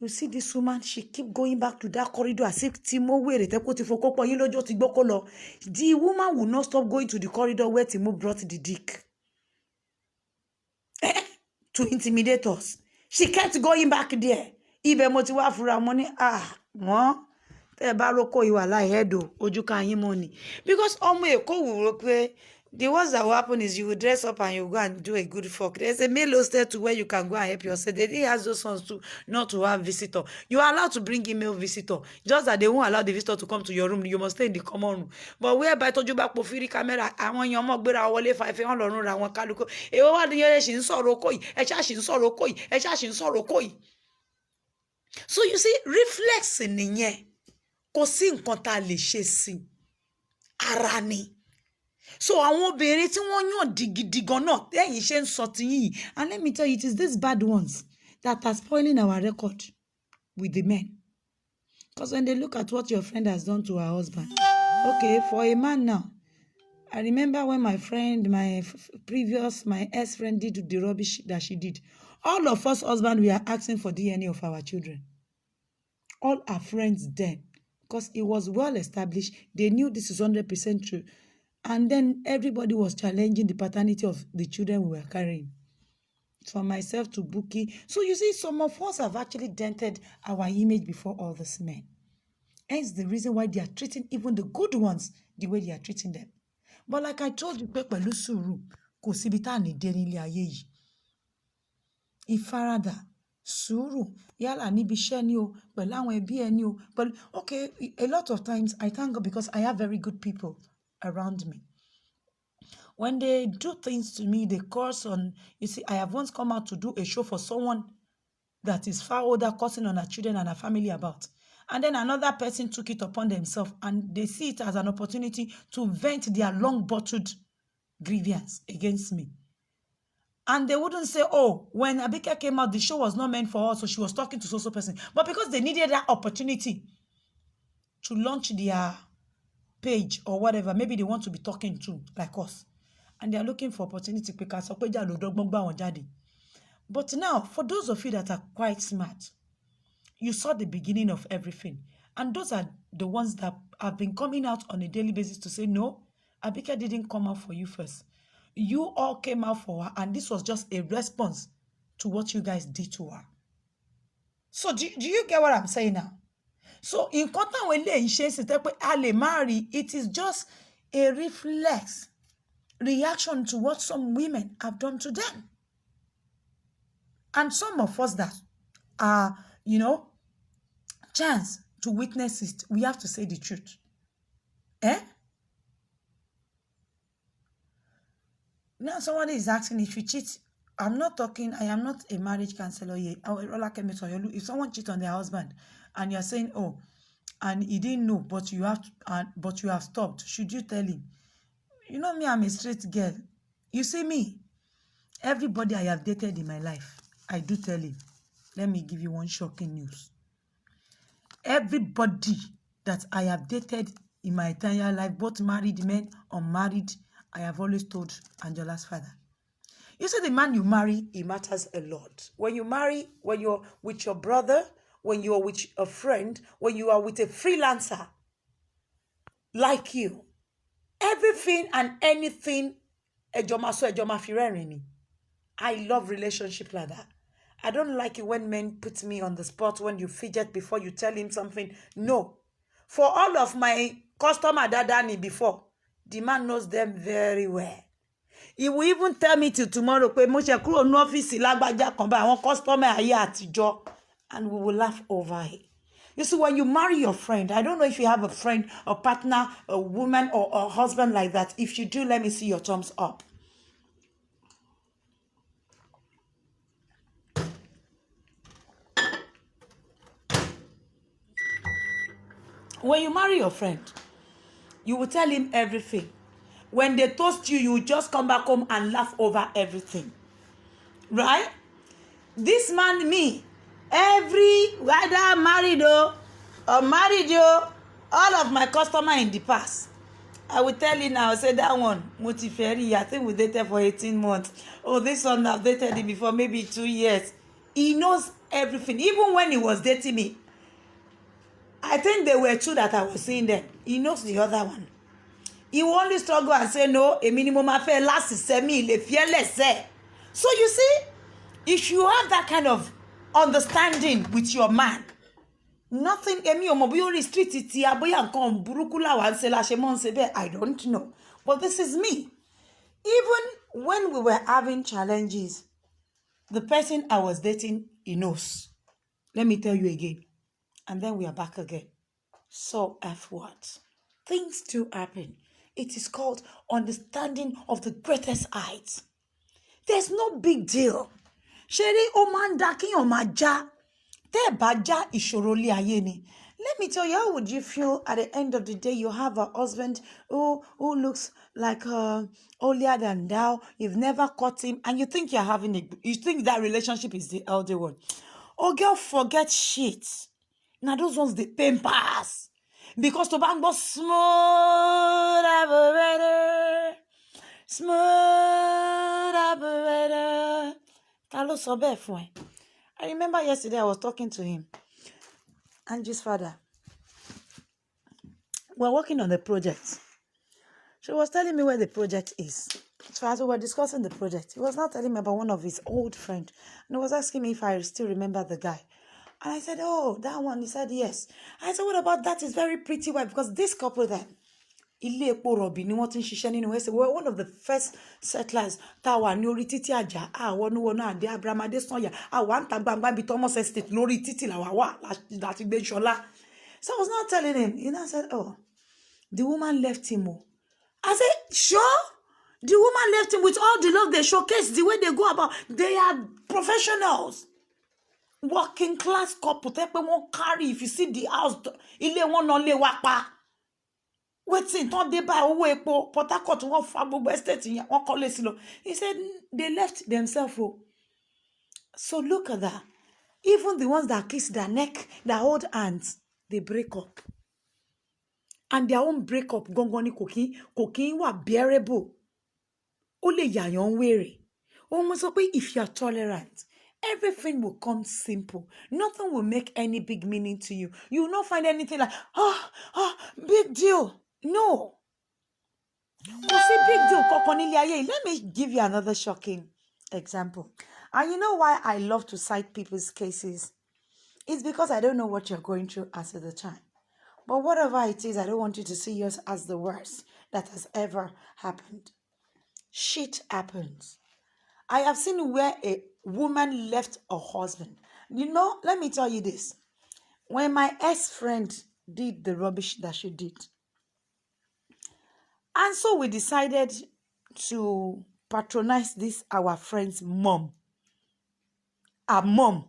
you see this woman, she keep going back to that corridor as if Timo were te ko ti foko pon yin lọ́jọ́ ti gboko lọ. The woman will not stop going to the corridor where Timo brought the dick to intimidate us. She kept going back there. Ibe mo ti wá fura mo ní wọ́n te ba roko iwa lai hedo oju kan yin mo ni because omo Èkó wuro pé The worst that will happen is you will dress up and you go and do a good fuck. There's a male hostel to where you can go and help yourself. They didn't ask those ones to not to have visitor. You are allowed to bring in male visitor. Just that they won't allow the visitor to come to your room. You must stay in the common room. But whereby told you back for free camera, I want your mom gbera wọlé fa ife on lorun ra wọn kaluko. E wa ni yere shin sọ̀rọ̀ koi. E cha shin sọ̀rọ̀ koi. E cha shin sọ̀rọ̀ koi. So you see, reflex nìyẹn. Kò sí nǹkan tá lè ṣe sí. Ara ni. So àwọn obìnrin tí wọ́n yàn digidi gan náà tẹ́yìn ṣe ń sọ ti yín. And let me tell you, it is these bad ones that are spoiling our record with the men. Because when they look at what your friend has done to her husband, okay, for a man now, I remember when my friend, my ex-friend did the rubbish that she did. All of us husbands, we are asking for DNA of our children. All our friends then, because it was well established, they knew this is 100% true. And then everybody was challenging the paternity of the children we were carrying. From myself to Buki. So you see, some of us have actually dented our image before all these men. Hence the reason why they are treating even the good ones the way they are treating them. But like I told you, pẹ̀lú sùúrù, kò síbi tá ní dé nílé ayé yìí. Ìfaradà, sùúrù, yálà níbi iṣẹ́ ni o, pẹ̀lú àwọn ẹbí ẹni o, pẹ̀lú, okay, a lot of times I thank God because I have very good people around me. When they do things to me, they curse on, you see, I have once come out to do a show for someone that is far older, cursing on her children and her family about. And then another person took it upon themselves and they see it as an opportunity to vent their long-bottled grievance against me. And they wouldn't say, oh, when Abike came out, the show was not meant for her, so she was talking to so person. But because they needed that opportunity to launch their page or whatever, maybe they want to be talking to, like us. And they are looking for opportunity because but now, for those of you that are quite smart, you saw the beginning of everything. And those are the ones that have been coming out on a daily basis to say, no, Abike didn't come out for you first. You all came out for her, and this was just a response to what you guys did to her. So do you get what I'm saying now? So in contact with it is just a reflex reaction to what some women have done to them. And some of us that are, chance to witness it, we have to say the truth. Now somebody is asking if you cheat. I am not a marriage counselor here. If someone cheats on their husband and you're saying, oh, and he didn't know, but you have stopped, should you tell him? You know me, I'm a straight girl. You see me, everybody I have dated in my life, I do tell him. Let me give you one shocking news. Everybody that I have dated in my entire life, both married men, unmarried, I have always told Angela's father. You see, the man you marry, it matters a lot. When you marry, when you're with your brother, when you're with a friend, when you are with a freelancer like you, everything and anything, I love relationship like that. I don't like it when men put me on the spot, when you fidget before you tell him something. No. For all of my customer that done it before, the man knows them very well. He will even tell me till tomorrow, and we will laugh over it. You see, when you marry your friend, I don't know if you have a friend, a partner, a woman, or a husband like that. If you do, let me see your thumbs up. When you marry your friend, you will tell him everything. When they toast you, you will just come back home and laugh over everything. Right? This man, me, whether married or married, all of my customer in the past, I will tell you now, say that one, Mutiferi, I think we dated for 18 months. Oh, this one, I've dated him before maybe 2 years. He knows everything. Even when he was dating me, I think there were two that I was seeing them. He knows the other one. He will only struggle and say, no, a minimum affair last is semi, le fearless. So you see, if you have that kind of understanding with your man, nothing, I don't know. But this is me. Even when we were having challenges, the person I was dating, he knows. Let me tell you again. And then we are back again. So F what? Things do happen. It is called understanding of the greatest heights. There's no big deal. Ṣé rí ó máa ń dá kíyàn máa já? Tẹ́ ẹ̀ bá já ìṣòro ilé ayé ni. Let me tell you, how would you feel at the end of the day? You have a husband who looks like holier than thou. You've never caught him, and you think you think that relationship is the elder one. Oh, girl, forget shit. Now those ones they pain pass because to bang was smooth operator, smooth operator. Ta ló sọ bẹ́ẹ̀ fún ẹ? I remember yesterday I was talking to him. Angie's father. We're working on the project. She was telling me where the project is. So as we were discussing the project, he was now telling me about one of his old friends. And he was asking me if I still remember the guy. And I said, oh, that one. He said, yes. I said, what about that? Is very pretty wife. Because this couple then, ilé epo rọ̀bì ni wọ́n ti ń ṣiṣẹ́ nínú ẹsẹ̀. We were one of the first settlers tá a wà ní orí títí àjà àwọnúwọnú àdé Abraham Adésànyà àwa ń ta gbangba bíi Thomas Estate lórí títì làwa wà láti gbé ṣọlá. So I was not telling him. He now said, oh, the woman left him. Oh. I said, sure? The woman left him with all the love they showcase, the way they go about. They are professionals. Working class couple. Tẹ́ pé wọ́n carry, if you see the house, ilé wọn náà lé wa pa. Wetin tán dé báyìí owó epo Port Harcourt wọ́n fa gbogbo estate yẹn wọ́n kọ́lé sí lọ. He said they left themselves. Oh. So look at that. Even the ones that kiss their neck, that hold hands, they break up. And their own breakup gangan ni kò kí ń wà bearable. Ó lè yàyàn wèrè. Ó mọ̀ sọ pé if you are tolerant, everything will come simple. Nothing will make any big meaning to you. You will not find anything like, big deal. No. You see, big deal. Let me give you another shocking example. And you know why I love to cite people's cases? It's because I don't know what you're going through as at the time. But whatever it is, I don't want you to see yours as the worst that has ever happened. Shit happens. I have seen where a woman left a husband. You know, let me tell you this. When my ex-friend did the rubbish that she did, and so we decided to patronize this, our friend's mom. Our mom.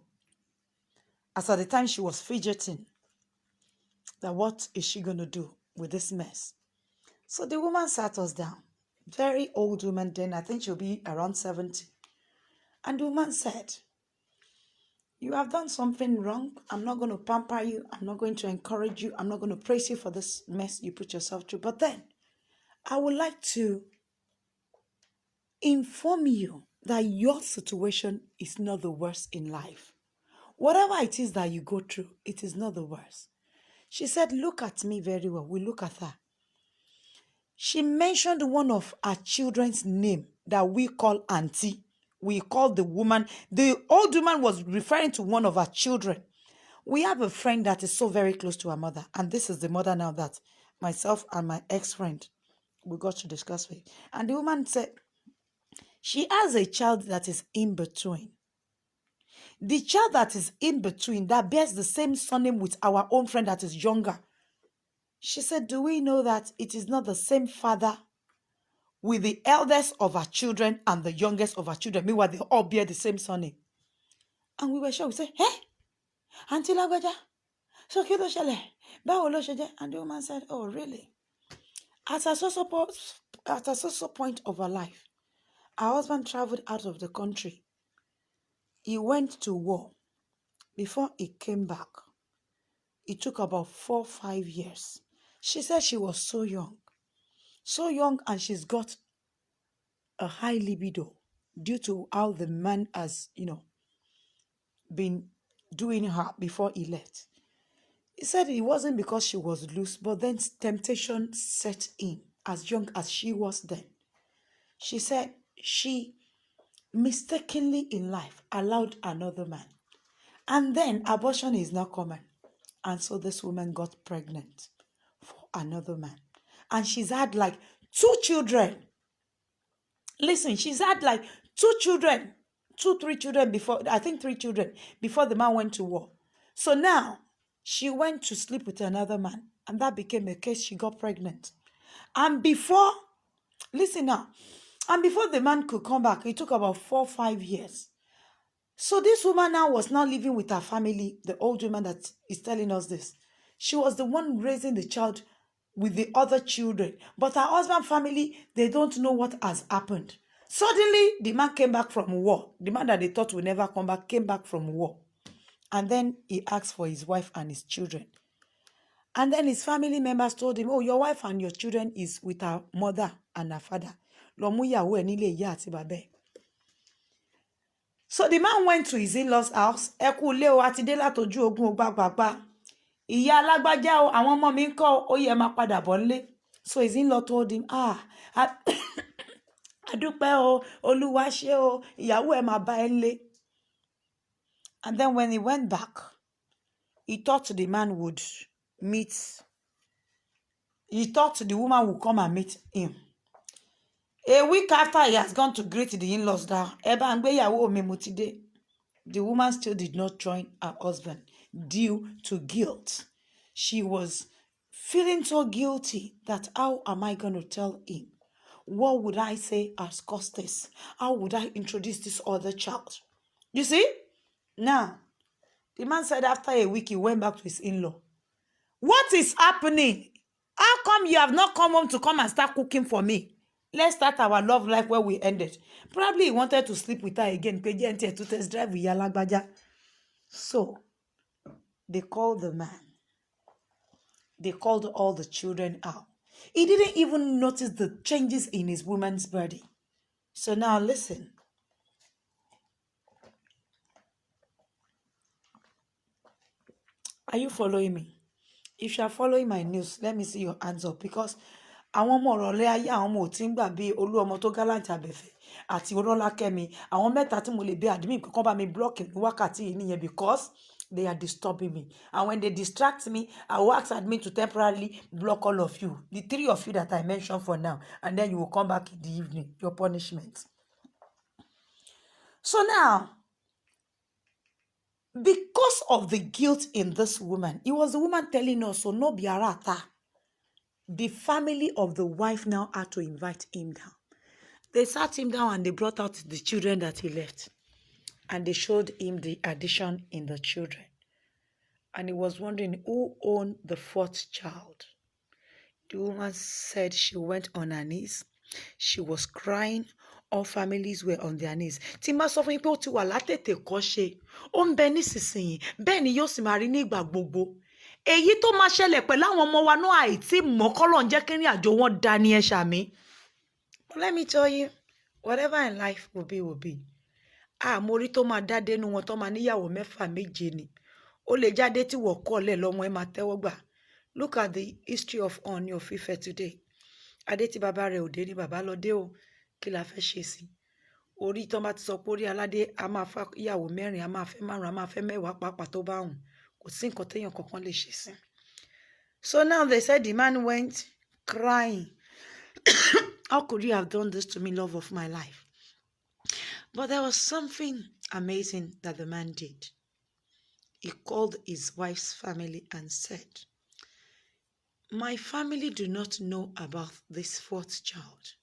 As at the time she was fidgeting, that what is she going to do with this mess? So the woman sat us down. Very old woman then. I think she'll be around 70. And the woman said, you have done something wrong. I'm not going to pamper you. I'm not going to encourage you. I'm not going to praise you for this mess you put yourself through. But then, I would like to inform you that your situation is not the worst in life. Whatever it is that you go through, it is not the worst. She said, look at me very well. We look at her. She mentioned one of her children's name that we call auntie. We call the woman. The old woman was referring to one of her children. We have a friend that is so very close to her mother. And this is the mother now that myself and my ex-friend, we got to discuss with. And the woman said, she has a child that is in between. The child that is in between, that bears the same surname with our own friend that is younger. She said, do we know that it is not the same father with the eldest of our children and the youngest of our children? Meanwhile, they all bear the same surname. And we were shocked. We said, hey, Auntie Lagwaja, so kí ló ṣẹlẹ̀? Báwo ló ṣe jẹ́? And the woman said, oh, really? At a social point of her life, her husband traveled out of the country. He went to war. Before he came back, it took about 4 or 5 years. She said she was so young, and she's got a high libido due to how the man has, been doing her before he left. He said it wasn't because she was loose, but then temptation set in as young as she was then. She said she mistakenly in life allowed another man. And then abortion is not common. And so this woman got pregnant for another man. And she's had like 2 children. Listen, she's had like 3 children before, I think 3 children before the man went to war. So now she went to sleep with another man, and that became a case. She got pregnant. And before, listen now, and before the man could come back, it took about 4-5 years. So this woman now was now living with her family, the old woman that is telling us this. She was the one raising the child with the other children. But her husband family, they don't know what has happened. Suddenly, the man came back from war. The man that they thought would never come back came back from war. And then he asked for his wife and his children. And then his family members told him, oh, your wife and your children is with her mother and her father. Lọ mú ìyàwó ẹ nílé ìyá àti bàbá ẹ. So the man went to his in-laws house. Ẹ kú ilé o, àti dé látojú ogun o gbàgbàgbà. Ìyá alágbájá o, àwọn ọmọ mi ń kọ́ ó yẹ máa padà bọ̀ nílé. So his in-law told him, adúpẹ́ o, Olúwa ṣé o, ìyàwó ẹ máa bá ẹ nílé. And then when he went back, he thought the man would meet, he thought the woman would come and meet him. A week after he has gone to greet the in-laws down, the woman still did not join her husband due to guilt. She was feeling so guilty that how am I going to tell him? What would I say has caused this? How would I introduce this other child? You see? Now, the man said after a week he went back to his in-law. What is happening? How come you have not come home to come and start cooking for me? Let's start our love life where we ended. Probably he wanted to sleep with her again. To test drive with Yalagbaja. So, they called the man. They called all the children out. He didn't even notice the changes in his woman's body. So now listen. Are you following me? If you are following my news, let me see your hands up, because àwọn ọmọ ọ̀rọ̀lẹ́ ayé àwọn ọmọ ò tí ń gbà bí olú ọmọ tó gálàǹtì àbẹ̀fẹ̀ àti Ọlọ́lákẹ́mi, àwọn mẹ́ta tí mo lè bẹ admin kankan bá mi block ní wákàtí yìí nìyẹn, because they are disturbing me. And when they distract me, I will ask admin to temporarily block all of you, the 3 of you that I mentioned for now, and then you will come back in the evening, your punishment. So now, because of the guilt in this woman, it was the woman telling us, so no biarata. The family of the wife now had to invite him down. They sat him down and they brought out the children that he left. And they showed him the addition in the children. And he was wondering who owned the 4th child. The woman said she went on her knees. She was crying. All families were on their knees. Tí n bá sọ fún yín pé ó ti wà látètè kọ́ṣe, ó ń bẹ nísinsìnyí, bẹ́ẹ̀ ni yóò sì máa rí ní ìgbà gbogbo. Èyí tó máa ṣẹlẹ̀ pẹ̀lú àwọn ọmọ wa náà àìtí mọ̀ k'Ọlọ́run ń jẹ́ kí ìrìn àjò wọn dá ní ẹ ṣàmì. But let me tell you, whatever in life will be, will be. Mo rí tó máa dá dénú wọn tó máa níyàwó 6 7 ni. Ó lè jáde tí wọ́n kọ́lẹ̀ lọ́mọ ẹ máa tẹ́wọ́ gbà. Look at the history of Ooni of Ife today. Adé tí bàbá rẹ̀ ò dé ní bàbá lọ dé o. Kí la fẹ́ ṣe sí? Orí tán bá ti sọ pé orí aládé a máa fẹ́ ìyàwó 4, a máa fẹ́ 5, a máa fẹ́ 10 pàápàá tó bá hùn. Kò sí nǹkan téèyàn kankan lè ṣe sí. So now they said the man went crying. How could you have done this to me, love of my life? But there was something amazing that the man did. He called his wife's family and said, my family do not know about this 4th child.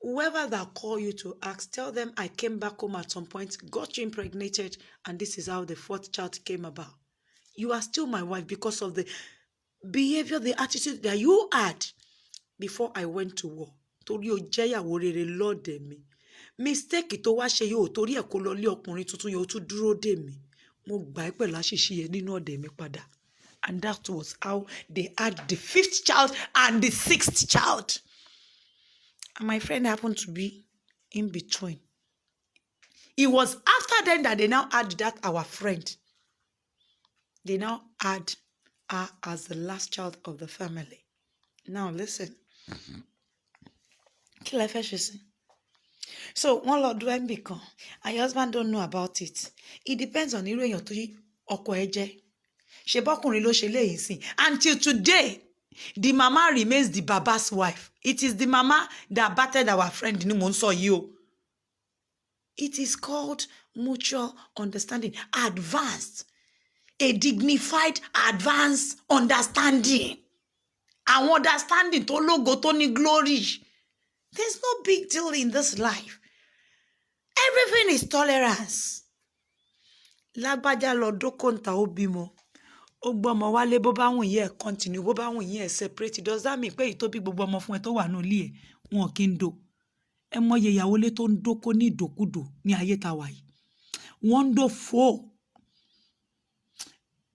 Whoever that call you to ask, tell them I came back home at some point, got you impregnated, and this is how the 4th child came about. You are still my wife because of the behavior, the attitude that you had before I went to war. Torí o jẹ́ ìyàwó rere lọ́dẹ̀ mi. Mistake tó wá ṣe yóò torí ẹ̀ kó lọ lé ọkùnrin tuntun yóò tún dúró dè mí. Mo gbà ẹ́ pẹ̀lú àṣìṣe yẹn nínú ọ̀dẹ̀ mi padà. And that was how they had the 5th child and the 6th child. And my friend happened to be in between. It was after then that they now had that our friend. They now had her as the last child of the family. Now listen. Kí lẹ fẹ́ ṣe sí? So one lọ do MB kan, and your husband don't know about it. It depends on irú èèyàn tó ọkọ ẹ jẹ́. Ṣé bọ́kùnrin ló ṣe léyìí sí? Until today, The mama remains the baba's wife. It is the mama that battered our friend ni mo ń sọ yìí o. It is called mutual understanding. Advanced. A dignified, advanced understanding. An understanding tó lógo tó ní glory. There's no big deal in this life. Everything is tolerance. Lágbájá lọ dókòǹtà ó bímọ. Ó gbọ́mọ wálé bó bá wùn yín ẹ̀ continue bó bá wùn yín ẹ̀ separate. Does that mean pé èyí tó bí gbogbo ọmọ fún ẹ tó wà ní ilé ẹ̀ wọn kì í do? Ẹ mọye ìyàwó lé tó ń dóko ní ìdòkúdò ní ayé ta wà yìí. Wọ́n ń dó fò.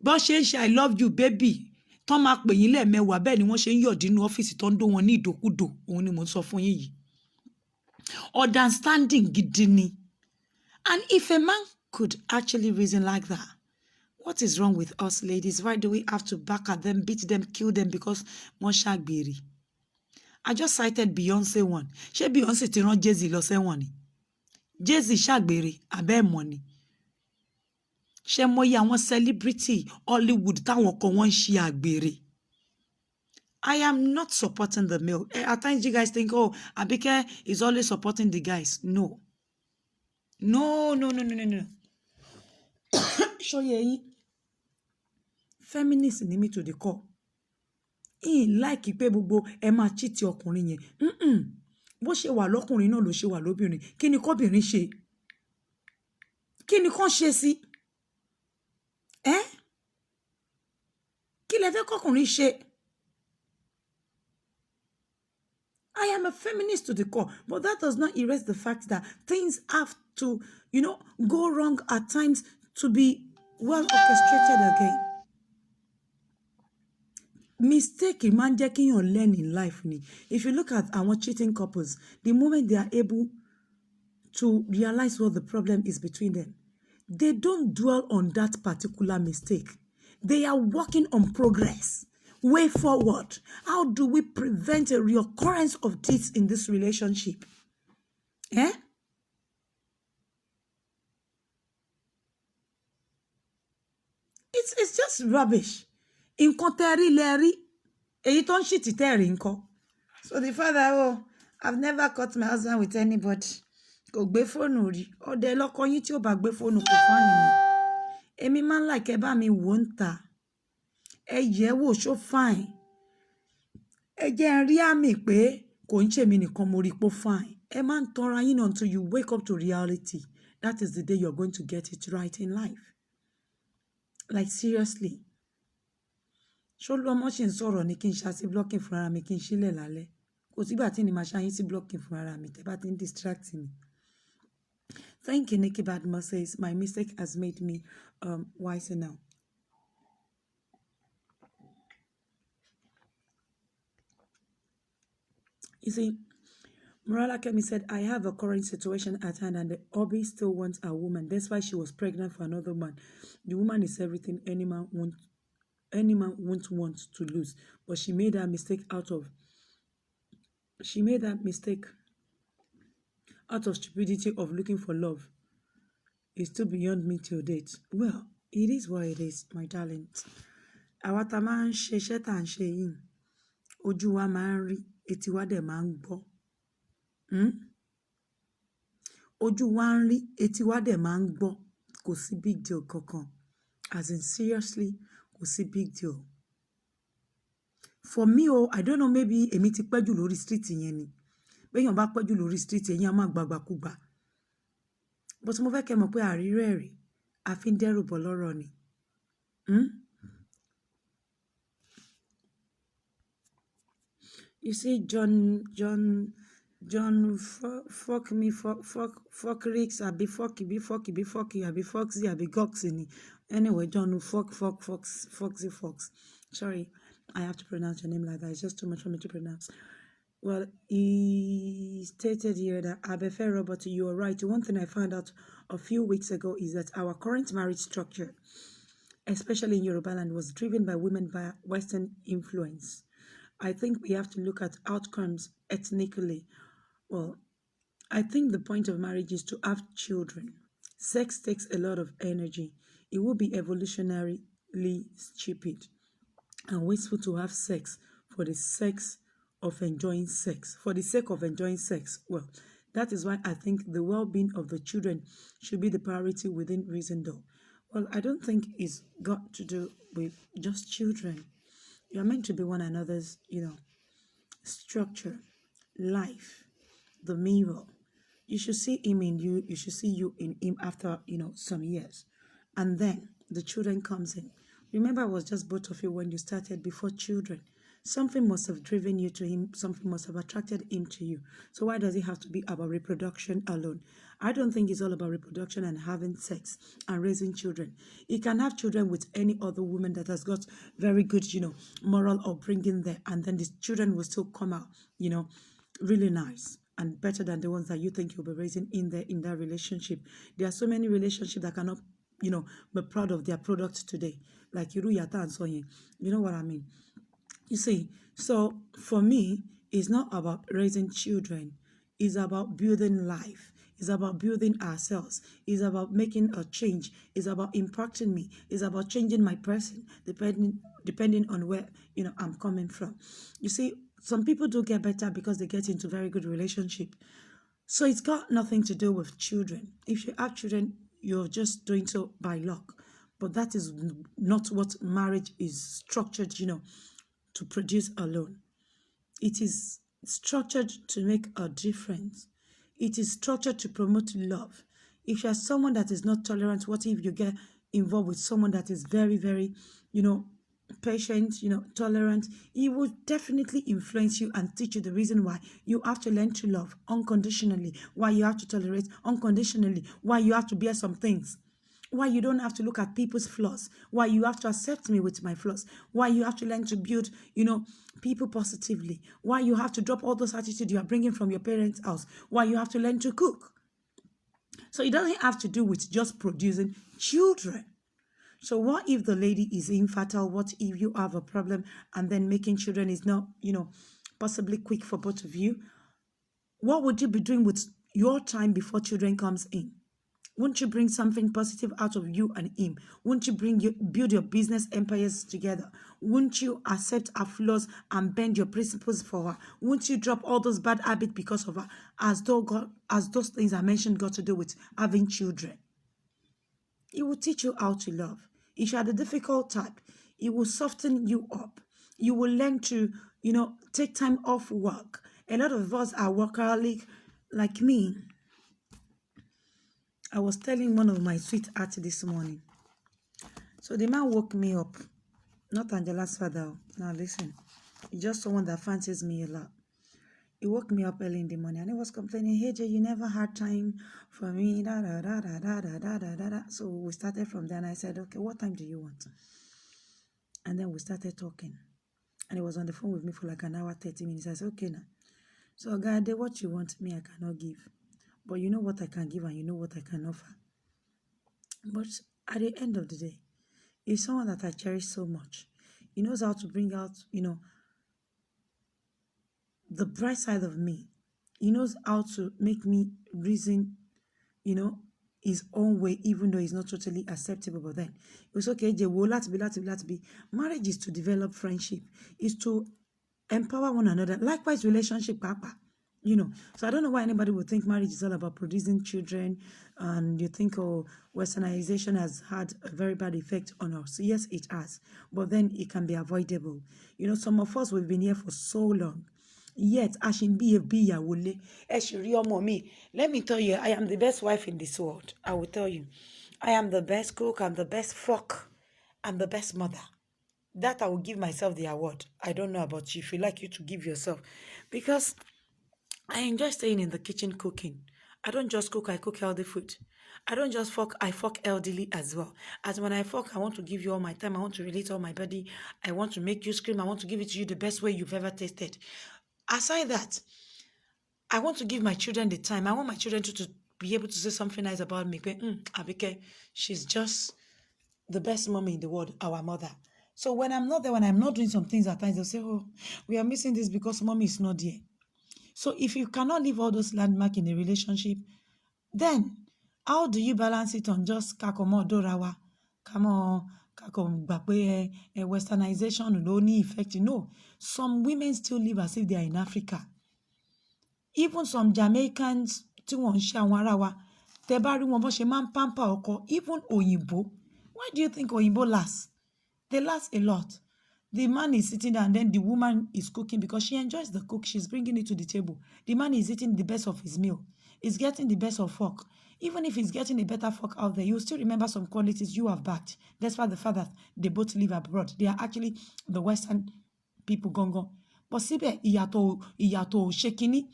Bó ṣe ń ṣe I love you baby. Tán máa pè yín lẹ́ẹ̀mẹwàá bẹ́ẹ̀ ni wọ́n ṣe ń yọ̀dí nínú ọ́fíìsì tó ń dó wọn ní ìdòkúdò. Òun ni mò ń sọ fún yín yìí. Understanding gidi ni. And if a man could actually reason like that, what is wrong with us ladies? Why do we have to back at them, beat them, kill them because wọ́n ṣàgbèrè? I just cited Beyonce one. Ṣé Beyonce ti rán Jay-Z lọ sẹ́wọ̀n ni? Jay-Z ṣàgbèrè abẹ́ mọ̀ ni. Ṣé mọyì àwọn celebrity Hollywood táwọn kan wọ́n ń ṣe àgbèrè? I am not supporting the male. At times you guys think, oh, Abike is always supporting the guys. No. No. Show ye feminist ni me to the core. In like pé gbogbo ẹ máa cheat ọkùnrin yẹn. Bó ṣe wà lọ́kùnrin náà ló ṣe wà lóbìnrin. Kí ni kóbìnrin ṣe? Kí ni kán ṣe sí? Kí lẹ fẹ́ kọ́kùnrin ṣe? I am a feminist to the core, but that does not erase the fact that things have to, go wrong at times to be well orchestrated again. Mistake máa ń jẹ́ kéèyàn learn in life ni. If you look at our cheating couples, the moment they are able to realize what the problem is between them, they don't dwell on that particular mistake. They are working on progress. Way forward. How do we prevent a reoccurrence of this in this relationship? It's just rubbish. Nǹkan tẹ́ rí lẹ rí. Èyí tó ń ṣìtì tẹ́ rí ńkọ́. So the father, I've never caught my husband with anybody. Kò gbé fóònù rí. Ọdẹ lọ́kọ yín tí ó bá gbé fóònù kò fáyìn ni. Èmi máa ń like ẹ bá mi wò ń ta. Ẹ yẹ̀ wò ṣó fine. Ẹ jẹ́ n rí àmì pé kò ń ṣe mí nìkan mo rí pó fine. Ẹ máa ń tanra yín until you wake up to reality. That is the day you're going to get it right in life. Like seriously. Ṣó lọ́mọ ṣì ń sọ̀rọ̀ ni kí n ṣá sí blocking fún ara mi kí n sílẹ̀ lálẹ́. Kò sígbà tí ni màá ṣá yín sí blocking fún ara mi tẹ́ bá ti ń distract mi. Thank you, Nikki Badmo says, my mistake has made me wiser now. You see, Murala Kemi said, I have a current situation at hand and the hubby still wants a woman. That's why she was pregnant for another man. The woman is everything any man won't want to lose. But she made that mistake out of stupidity of looking for love. It's still beyond me till date. Well, it is what it is, my darling. Àwa tá máa ń ṣe iṣẹ́ tá à ń ṣe yìí, ojú wa máa ń rí, etí wa dẹ̀ máa ń gbọ́. Ojú wa ń rí, etí wa dẹ̀ máa ń gbọ́. Kò sí big deal kankan. As in seriously, kò sí big deal. For me, I don't know, maybe èmi ti pẹ́jù lórí street yẹn ni. Béèyàn bá pẹ́jù lórí street yẹn, á máa gbàgbàkúgbà. But mo fẹ́ kẹ́ mọ̀ pé àrírẹ́ rí, a fi ń dẹ́rù bọ̀ lọ́rọ̀ ni. You see, John, fuck me, fuck Ricks, I be fucky, I be foxy, I be goxy. Anyway, John, foxy. Sorry, I have to pronounce your name like that. It's just too much for me to pronounce. Well, he stated here that Abefe Robert, you are right. One thing I found out a few weeks ago is that our current marriage structure, especially in Yoruba land, was driven by women via Western influence. I think we have to look at outcomes ethnically. Well, I think the point of marriage is to have children. Sex takes a lot of energy. It would be evolutionarily stupid and wasteful to have sex for the sake of enjoying sex. For the sake of enjoying sex. Well, that is why I think the well-being of the children should be the priority within reason, though. Well, I don't think it's got to do with just children. You're meant to be one another's, structure, life, the mirror. You should see him in you. You should see you in him after, some years. And then the children comes in. Remember, it was just both of you when you started before children. Something must have driven you to him. Something must have attracted him to you. So why does it have to be about reproduction alone? I don't think it's all about reproduction and having sex and raising children. You can have children with any other woman that has got very good, moral upbringing there. And then the children will still come out, really nice and better than the ones that you think you'll be raising in that relationship. There are so many relationships that cannot, be proud of their product today. Like Iru Yata and Sonye. You know what I mean? You see, so for me, it's not about raising children. It's about building life. It's about building ourselves. It's about making a change. It's about impacting me. It's about changing my person, depending on where, I'm coming from. You see, some people do get better because they get into very good relationship. So it's got nothing to do with children. If you have children, you're just doing so by luck. But that is not what marriage is structured, to produce alone. It is structured to make a difference. It is structured to promote love. If you're someone that is not tolerant, what if you get involved with someone that is very, very, patient, tolerant? It will definitely influence you and teach you the reason why you have to learn to love unconditionally, why you have to tolerate unconditionally, why you have to bear some things, why you don't have to look at people's flaws, why you have to accept me with my flaws, why you have to learn to build, people positively, why you have to drop all those attitudes you are bringing from your parents' house, why you have to learn to cook. So it doesn't have to do with just producing children. So what if the lady is infertile? What if you have a problem and then making children is not, possibly quick for both of you? What would you be doing with your time before children comes in? Won't you bring something positive out of you and him? Won't you build your business empires together? Won't you accept her flaws and bend your principles for her? Won't you drop all those bad habits because of her? As those things I mentioned got to do with having children. It will teach you how to love. If you are the difficult type, it will soften you up. You will learn to, take time off work. A lot of us are workaholic like me. I was telling one of my sweethearts this morning. So the man woke me up. Not Angela's father. Now listen. He's just someone that fancies me a lot. He woke me up early in the morning and he was complaining, "Hey Jay, you never had time for me. Da, da, da, da, da, da, da, da, da, da." So we started from there and I said, "Okay, what time do you want?" And then we started talking. And he was on the phone with me for like an hour, 30 minutes. I said, "Okay now. So God, what you want me, I cannot give. But you know what I can give and you know what I can offer." But at the end of the day, he's someone that I cherish so much. He knows how to bring out, the bright side of me. He knows how to make me reason, his own way, even though it's not totally acceptable. But then it was okay. Let's be. Marriage is to develop friendship, is to empower one another. Likewise, relationship, Papa. So I don't know why anybody would think marriage is all about producing children, and you think, oh, westernization has had a very bad effect on us. Yes, it has, but then it can be avoidable. Some of us, we've been here for so long. Yet, let me tell you, I am the best wife in this world. I will tell you, I am the best cook, I'm the best fuck, I'm the best mother. That I will give myself the award. I don't know about you, if you like you to give yourself, because I enjoy staying in the kitchen cooking. I don't just cook, I cook healthy food. I don't just fuck, I fuck elderly as well. As when I fuck, I want to give you all my time. I want to relate all my body. I want to make you scream. I want to give it to you the best way you've ever tasted. Aside that, I want to give my children the time. I want my children to be able to say something nice about me. Abike, she's just the best mommy in the world, our mother. So when I'm not there, when I'm not doing some things at times, they'll say, "Oh, we are missing this because mommy is not there." So if you cannot leave all those landmarks in a relationship, then how do you balance it on just kakomo dorawa? Come on, Westernization ló ní effect. No, some women still live as if they are in Africa. Even some Jamaicans tí wọ́n ń ṣe àwọn ará wa, tẹ́ bá rí wọn bó ṣe máa ń pamper ọkọ. Even òyìnbó, why do you think òyìnbó last? They last a lot. The man is sitting there and then the woman is cooking because she enjoys the cook. She's bringing it to the table. The man is eating the best of his meal. He's getting the best of fork. Even if he's getting a better fork out there, you still remember some qualities you have backed. Despite the fact that they both live abroad. They are actually the Western people gongo. But síbẹ̀ ìyàtọ̀ ṣe kíní.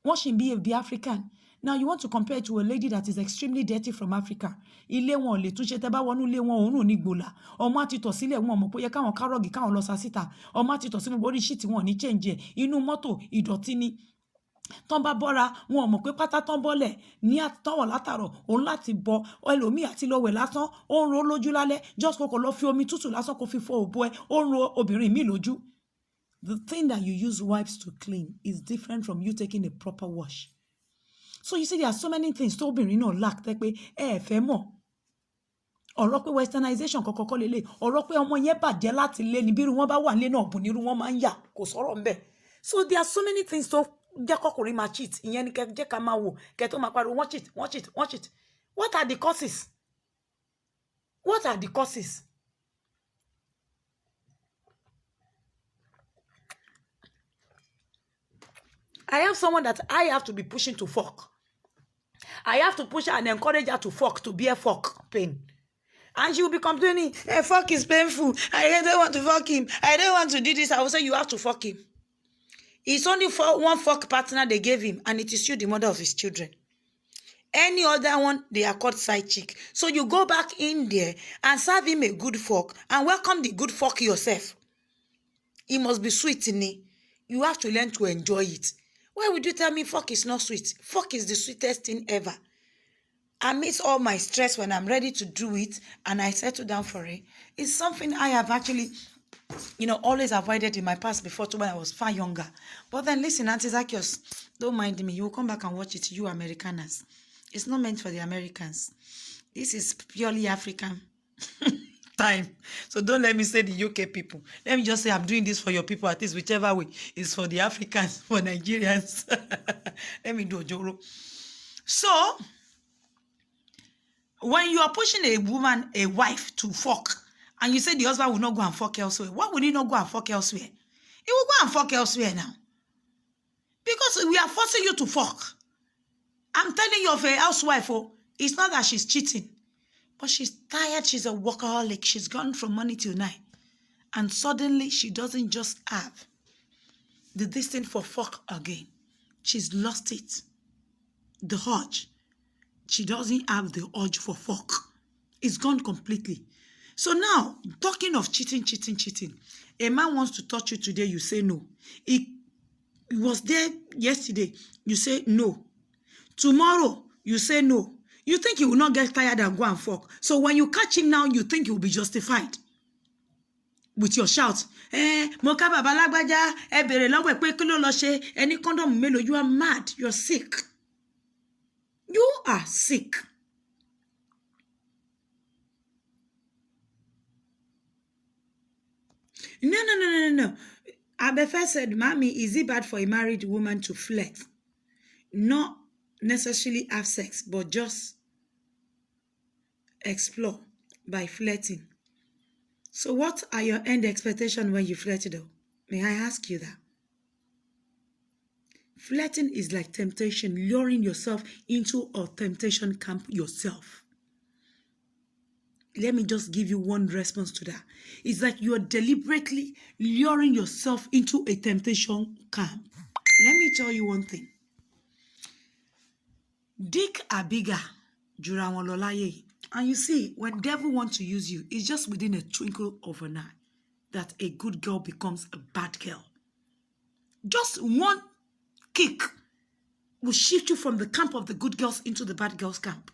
Wọ́n ṣì ń behave African. Now you want to compare it to a lady that is extremely dirty from Africa. Ilé wọn ò lè túnṣe, tẹ́ bá wọnú ilé wọn òórùn ní gbòòlà. Ọmọ á ti tọ̀ sílẹ̀ wọn mọ̀ pé ó yẹ káwọn kárọ̀gì káwọn lọ sa síta. Ọmọ á ti tọ̀ sínú orí ṣíìtì wọn ní change ẹ̀. Inú mọ́tò ìdọ̀tí ni. Tán bá bọ́ra wọn ò mọ̀ pé pátá tán bọ́lẹ̀ ní àtọwọ̀ látàrọ̀ òun láti bọ ẹlòmíì àti lọ wẹ̀ lásán ó ń ro lójú lálẹ́ just kókò lọ fi omi tútù lásán kó fi fọ òbò ẹ ó ń ro obìnrin míì lójú. The thing that you use wipes to clean is different from you taking a proper wash. So you see, there are so many things tó obìnrin náà lack tẹ́ pé ẹ fẹ́ mọ̀. Ọ̀rọ̀ pé westernization kọ́kọ́ lélẹ̀, ọ̀rọ̀ pé ọmọ yẹn bàjẹ́ láti lé ní bírú wọn bá wà nílé náà bùn nírú wọn máa ń yà kò sọ̀rọ̀ ńbẹ̀. So there are so many things tó jẹ́ kọ́kùnrin máa cheat. Ìyẹn ni jẹ́ ká máa wò kẹ́ tó máa pariwo wọ́n cheat. What are the causes? What are the causes? I have someone that I have to be pushing to fuck. I have to push her and encourage her to fuck, to bear fuck pain. And she will be complaining, hey, fuck is painful. I don't want to fuck him. I don't want to do this. I will say, you have to fuck him. It's only for one fuck partner they gave him, and it is you, the mother of his children. Any other one, they are called side chick. So you go back in there and serve him a good fuck and welcome the good fuck yourself. It must be sweet in it. You have to learn to enjoy it. Why would you tell me fuck is not sweet? Fuck is the sweetest thing ever. I miss all my stress when I'm ready to do it and I settle down for it. It's something I have actually, always avoided in my past before when I was far younger. But then listen, Auntie Zacchaeus, don't mind me. You will come back and watch it, you Americaners. It's not meant for the Americans. This is purely African time. So don't let me say the UK people. Let me just say I'm doing this for your people, at least whichever way. It's for the Africans, for Nigerians. Let me do a joro. So, when you are pushing a woman, a wife to fuck, and you say the husband will not go and fuck elsewhere, why would he not go and fuck elsewhere? He will go and fuck elsewhere now. Because we are forcing you to fuck. I'm telling you of a housewife, it's not that she's cheating, but she's tired, she's a workaholic, she's gone from morning till night. And suddenly, she doesn't just have the distance for fuck again. She's lost it. The urge. She doesn't have the urge for fuck. It's gone completely. So now, talking of cheating. A man wants to touch you today, you say no. He was there yesterday, you say no. Tomorrow, you say no. You think he will not get tired and go and fuck. So when you catch him now, you think he will be justified. With your shout, Moka baba lagbaja, bere lọ́wọ́ pé kí ló lọ ṣe, any condom mélòó, you are mad, you're sick. You are sick. No. Abefa said, Mommy, is it bad for a married woman to flirt? Not necessarily have sex, but just explore by flirting. So what are your end expectations when you flirt though? May I ask you that? Flirting is like temptation, luring yourself into a temptation camp yourself. Let me just give you one response to that. It's like you're deliberately luring yourself into a temptation camp. Let me tell you one thing. Dick are bigger, jura wọn lọ láyé. And you see, when devil wants to use you, it's just within a twinkle of an eye that a good girl becomes a bad girl. Just one kick will shift you from the camp of the good girls into the bad girls camp.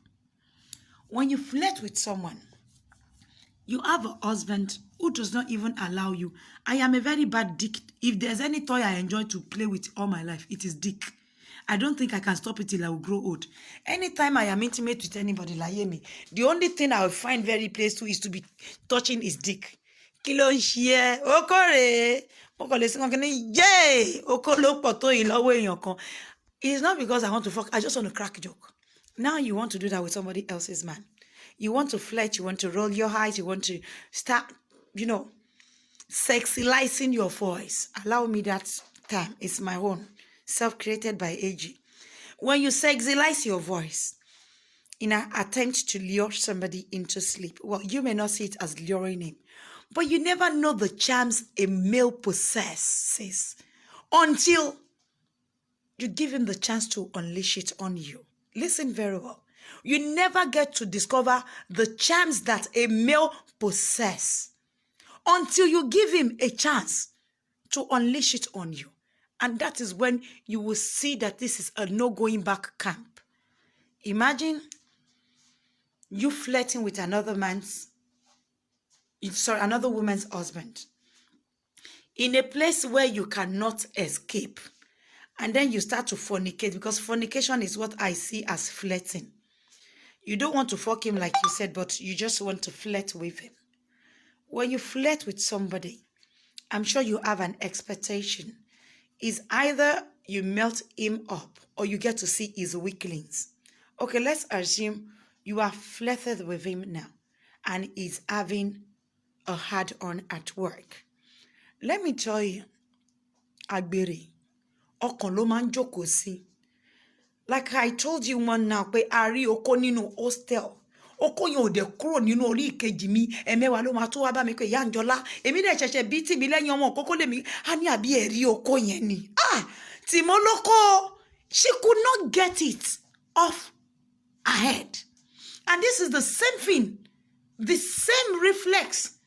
When you flirt with someone, you have a husband who does not even allow you. I am a very bad dick. If there's any toy I enjoy to play with all my life, it is dick. I don't think I can stop it till I will grow old. Anytime I am intimate with anybody, like me, the only thing I will find very pleased to is to be touching his dick. Kilo share, okore, okole singing, yay, okolo poto ilowe yonko. It's not because I want to fuck, I just want to crack a joke. Now you want to do that with somebody else's man. You want to flirt, you want to roll your eyes, you want to start, sexualizing your voice. Allow me that term. It's my own, self-created by AG. When you sexualize your voice in an attempt to lure somebody into sleep, well, you may not see it as luring him, but you never know the charms a male possesses until you give him the chance to unleash it on you. Listen very well. You never get to discover the charms that a male possesses until you give him a chance to unleash it on you. And that is when you will see that this is a no going back camp. Imagine you flirting with another woman's husband in a place where you cannot escape. And then you start to fornicate, because fornication is what I see as flirting. You don't want to fuck him like you said, but you just want to flirt with him. When you flirt with somebody, I'm sure you have an expectation. Is either you melt him up or you get to see his weaklings. Okay, let's assume you are flirted with him now and he's having a hard-on at work. Let me tell you, agbere, ọkàn ló máa ń jókòó sí. Like I told you one now, pé a rí oko nínú hostel. Oko yẹn ò dẹ̀ kúrò nínú orí ìkejì mi. Ẹ̀mẹ́wàá ló máa tó wá bá mi pé ìyá Àǹjọ́lá. Èmi dẹ̀ ṣẹ̀ṣẹ̀ bí tì mí lẹ́yìn ọmọ òkókó lèmi. A ní àbí ẹ̀rí oko yẹn ni. Tìmọ́ lóko. She could not get it off her head. And this is the same thing, the same reflex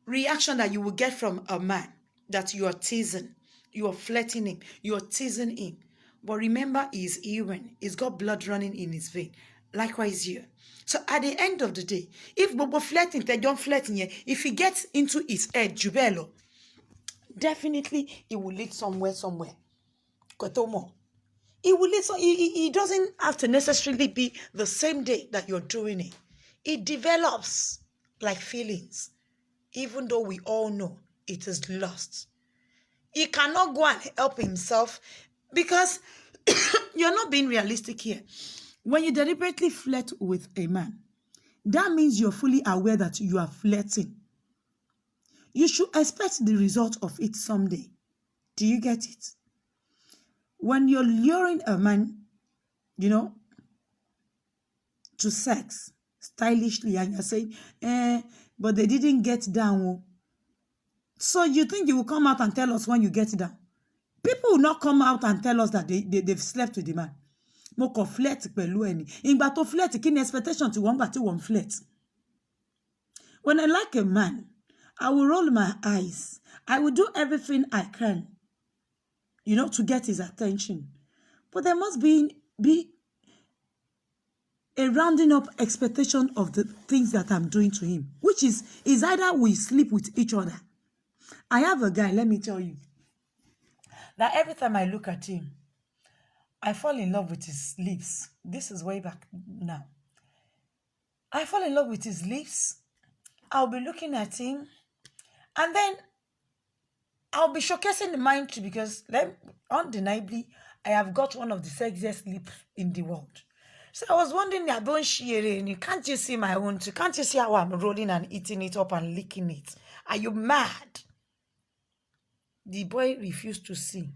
reaction that you will get from a man that you are teasing. You are flirting him. You are teasing him. But remember, he is human. He's got blood running in his vein. Likewise you. So at the end of the day, if Bobo flirting, they don't flirting here, if he gets into his head, Jubelo, definitely he will lead somewhere. Kotomo. It will lead, it doesn't have to necessarily be the same day that you're doing it. It develops like feelings, even though we all know it is lost. He cannot go and help himself because you're not being realistic here. When you deliberately flirt with a man, that means you're fully aware that you are flirting. You should expect the result of it someday. Do you get it? When you're luring a man, to sex stylishly and you're saying, but they didn't get down. So you think you will come out and tell us when you get down? People will not come out and tell us that they've slept with the man. Mo ko flirt pẹ̀lú ẹni. Ìgbà tó flirt, kí ni expectation tí wọ́n gbà tí wọ́n flirt? When I like a man, I will roll my eyes. I will do everything I can, to get his attention. But there must be a rounding up expectation of the things that I'm doing to him, which is either we sleep with each other. I have a guy, let me tell you, that every time I look at him, I fall in love with his lips. This is way back now. I fall in love with his lips. I'll be looking at him, and then I'll be showcasing the mind too, because undeniably, I have got one of the sexiest lips in the world. So I was wondering, can't you see my own too? Can't you see how I'm rolling and eating it up and licking it? Are you mad? The boy refused to see.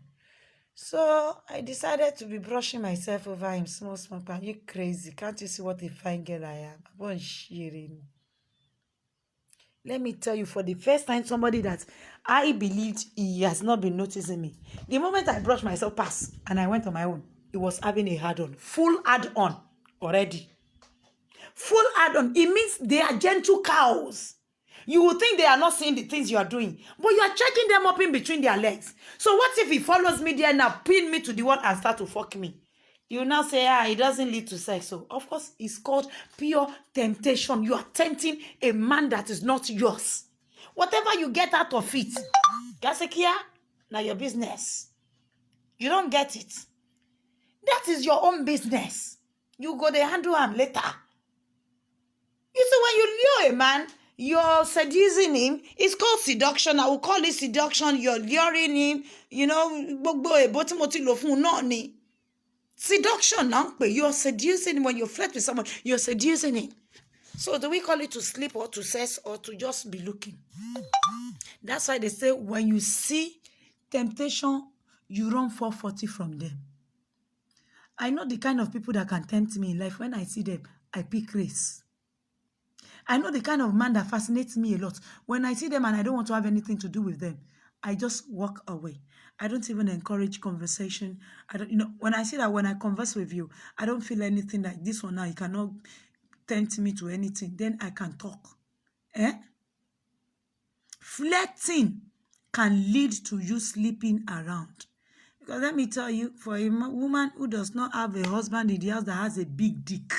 So I decided to be brushing myself over him, small. Are you crazy? Can't you see what a fine girl I am? Let me tell you, for the first time, somebody that I believed he has not been noticing me. The moment I brushed myself past and I went on my own, he was having a hard-on, full hard-on already. Full hard-on. It means they are gentle cows. You will think they are not seeing the things you are doing, but you are checking them up in between their legs. So what if he follows me there now, pin me to the wall and start to fuck me? You now say, it doesn't lead to sex. So, of course, it's called pure temptation. You are tempting a man that is not yours. Whatever you get out of it, Gasekia, now your business. You don't get it. That is your own business. You go dey handle am later. You see, when you lure a man, you're seducing him. It's called seduction. I will call it seduction. You're luring him. You know, gbogbo èbó tí mo ti lò fún un náà ni. Seduction now, you're seducing him. When you flirt with someone, you're seducing him. So do we call it to sleep or to sex or to just be looking? That's why they say when you see temptation, you run 440 from them. I know the kind of people that can tempt me in life. When I see them, I pick race. I know the kind of man that fascinates me a lot. When I see them and I don't want to have anything to do with them, I just walk away. I don't even encourage conversation. I don't, when I see that when I converse with you, I don't feel anything like this one now. You cannot tempt me to anything. Then I can talk. Flirting can lead to you sleeping around. Because let me tell you, for a woman who does not have a husband in the house that has a big dick,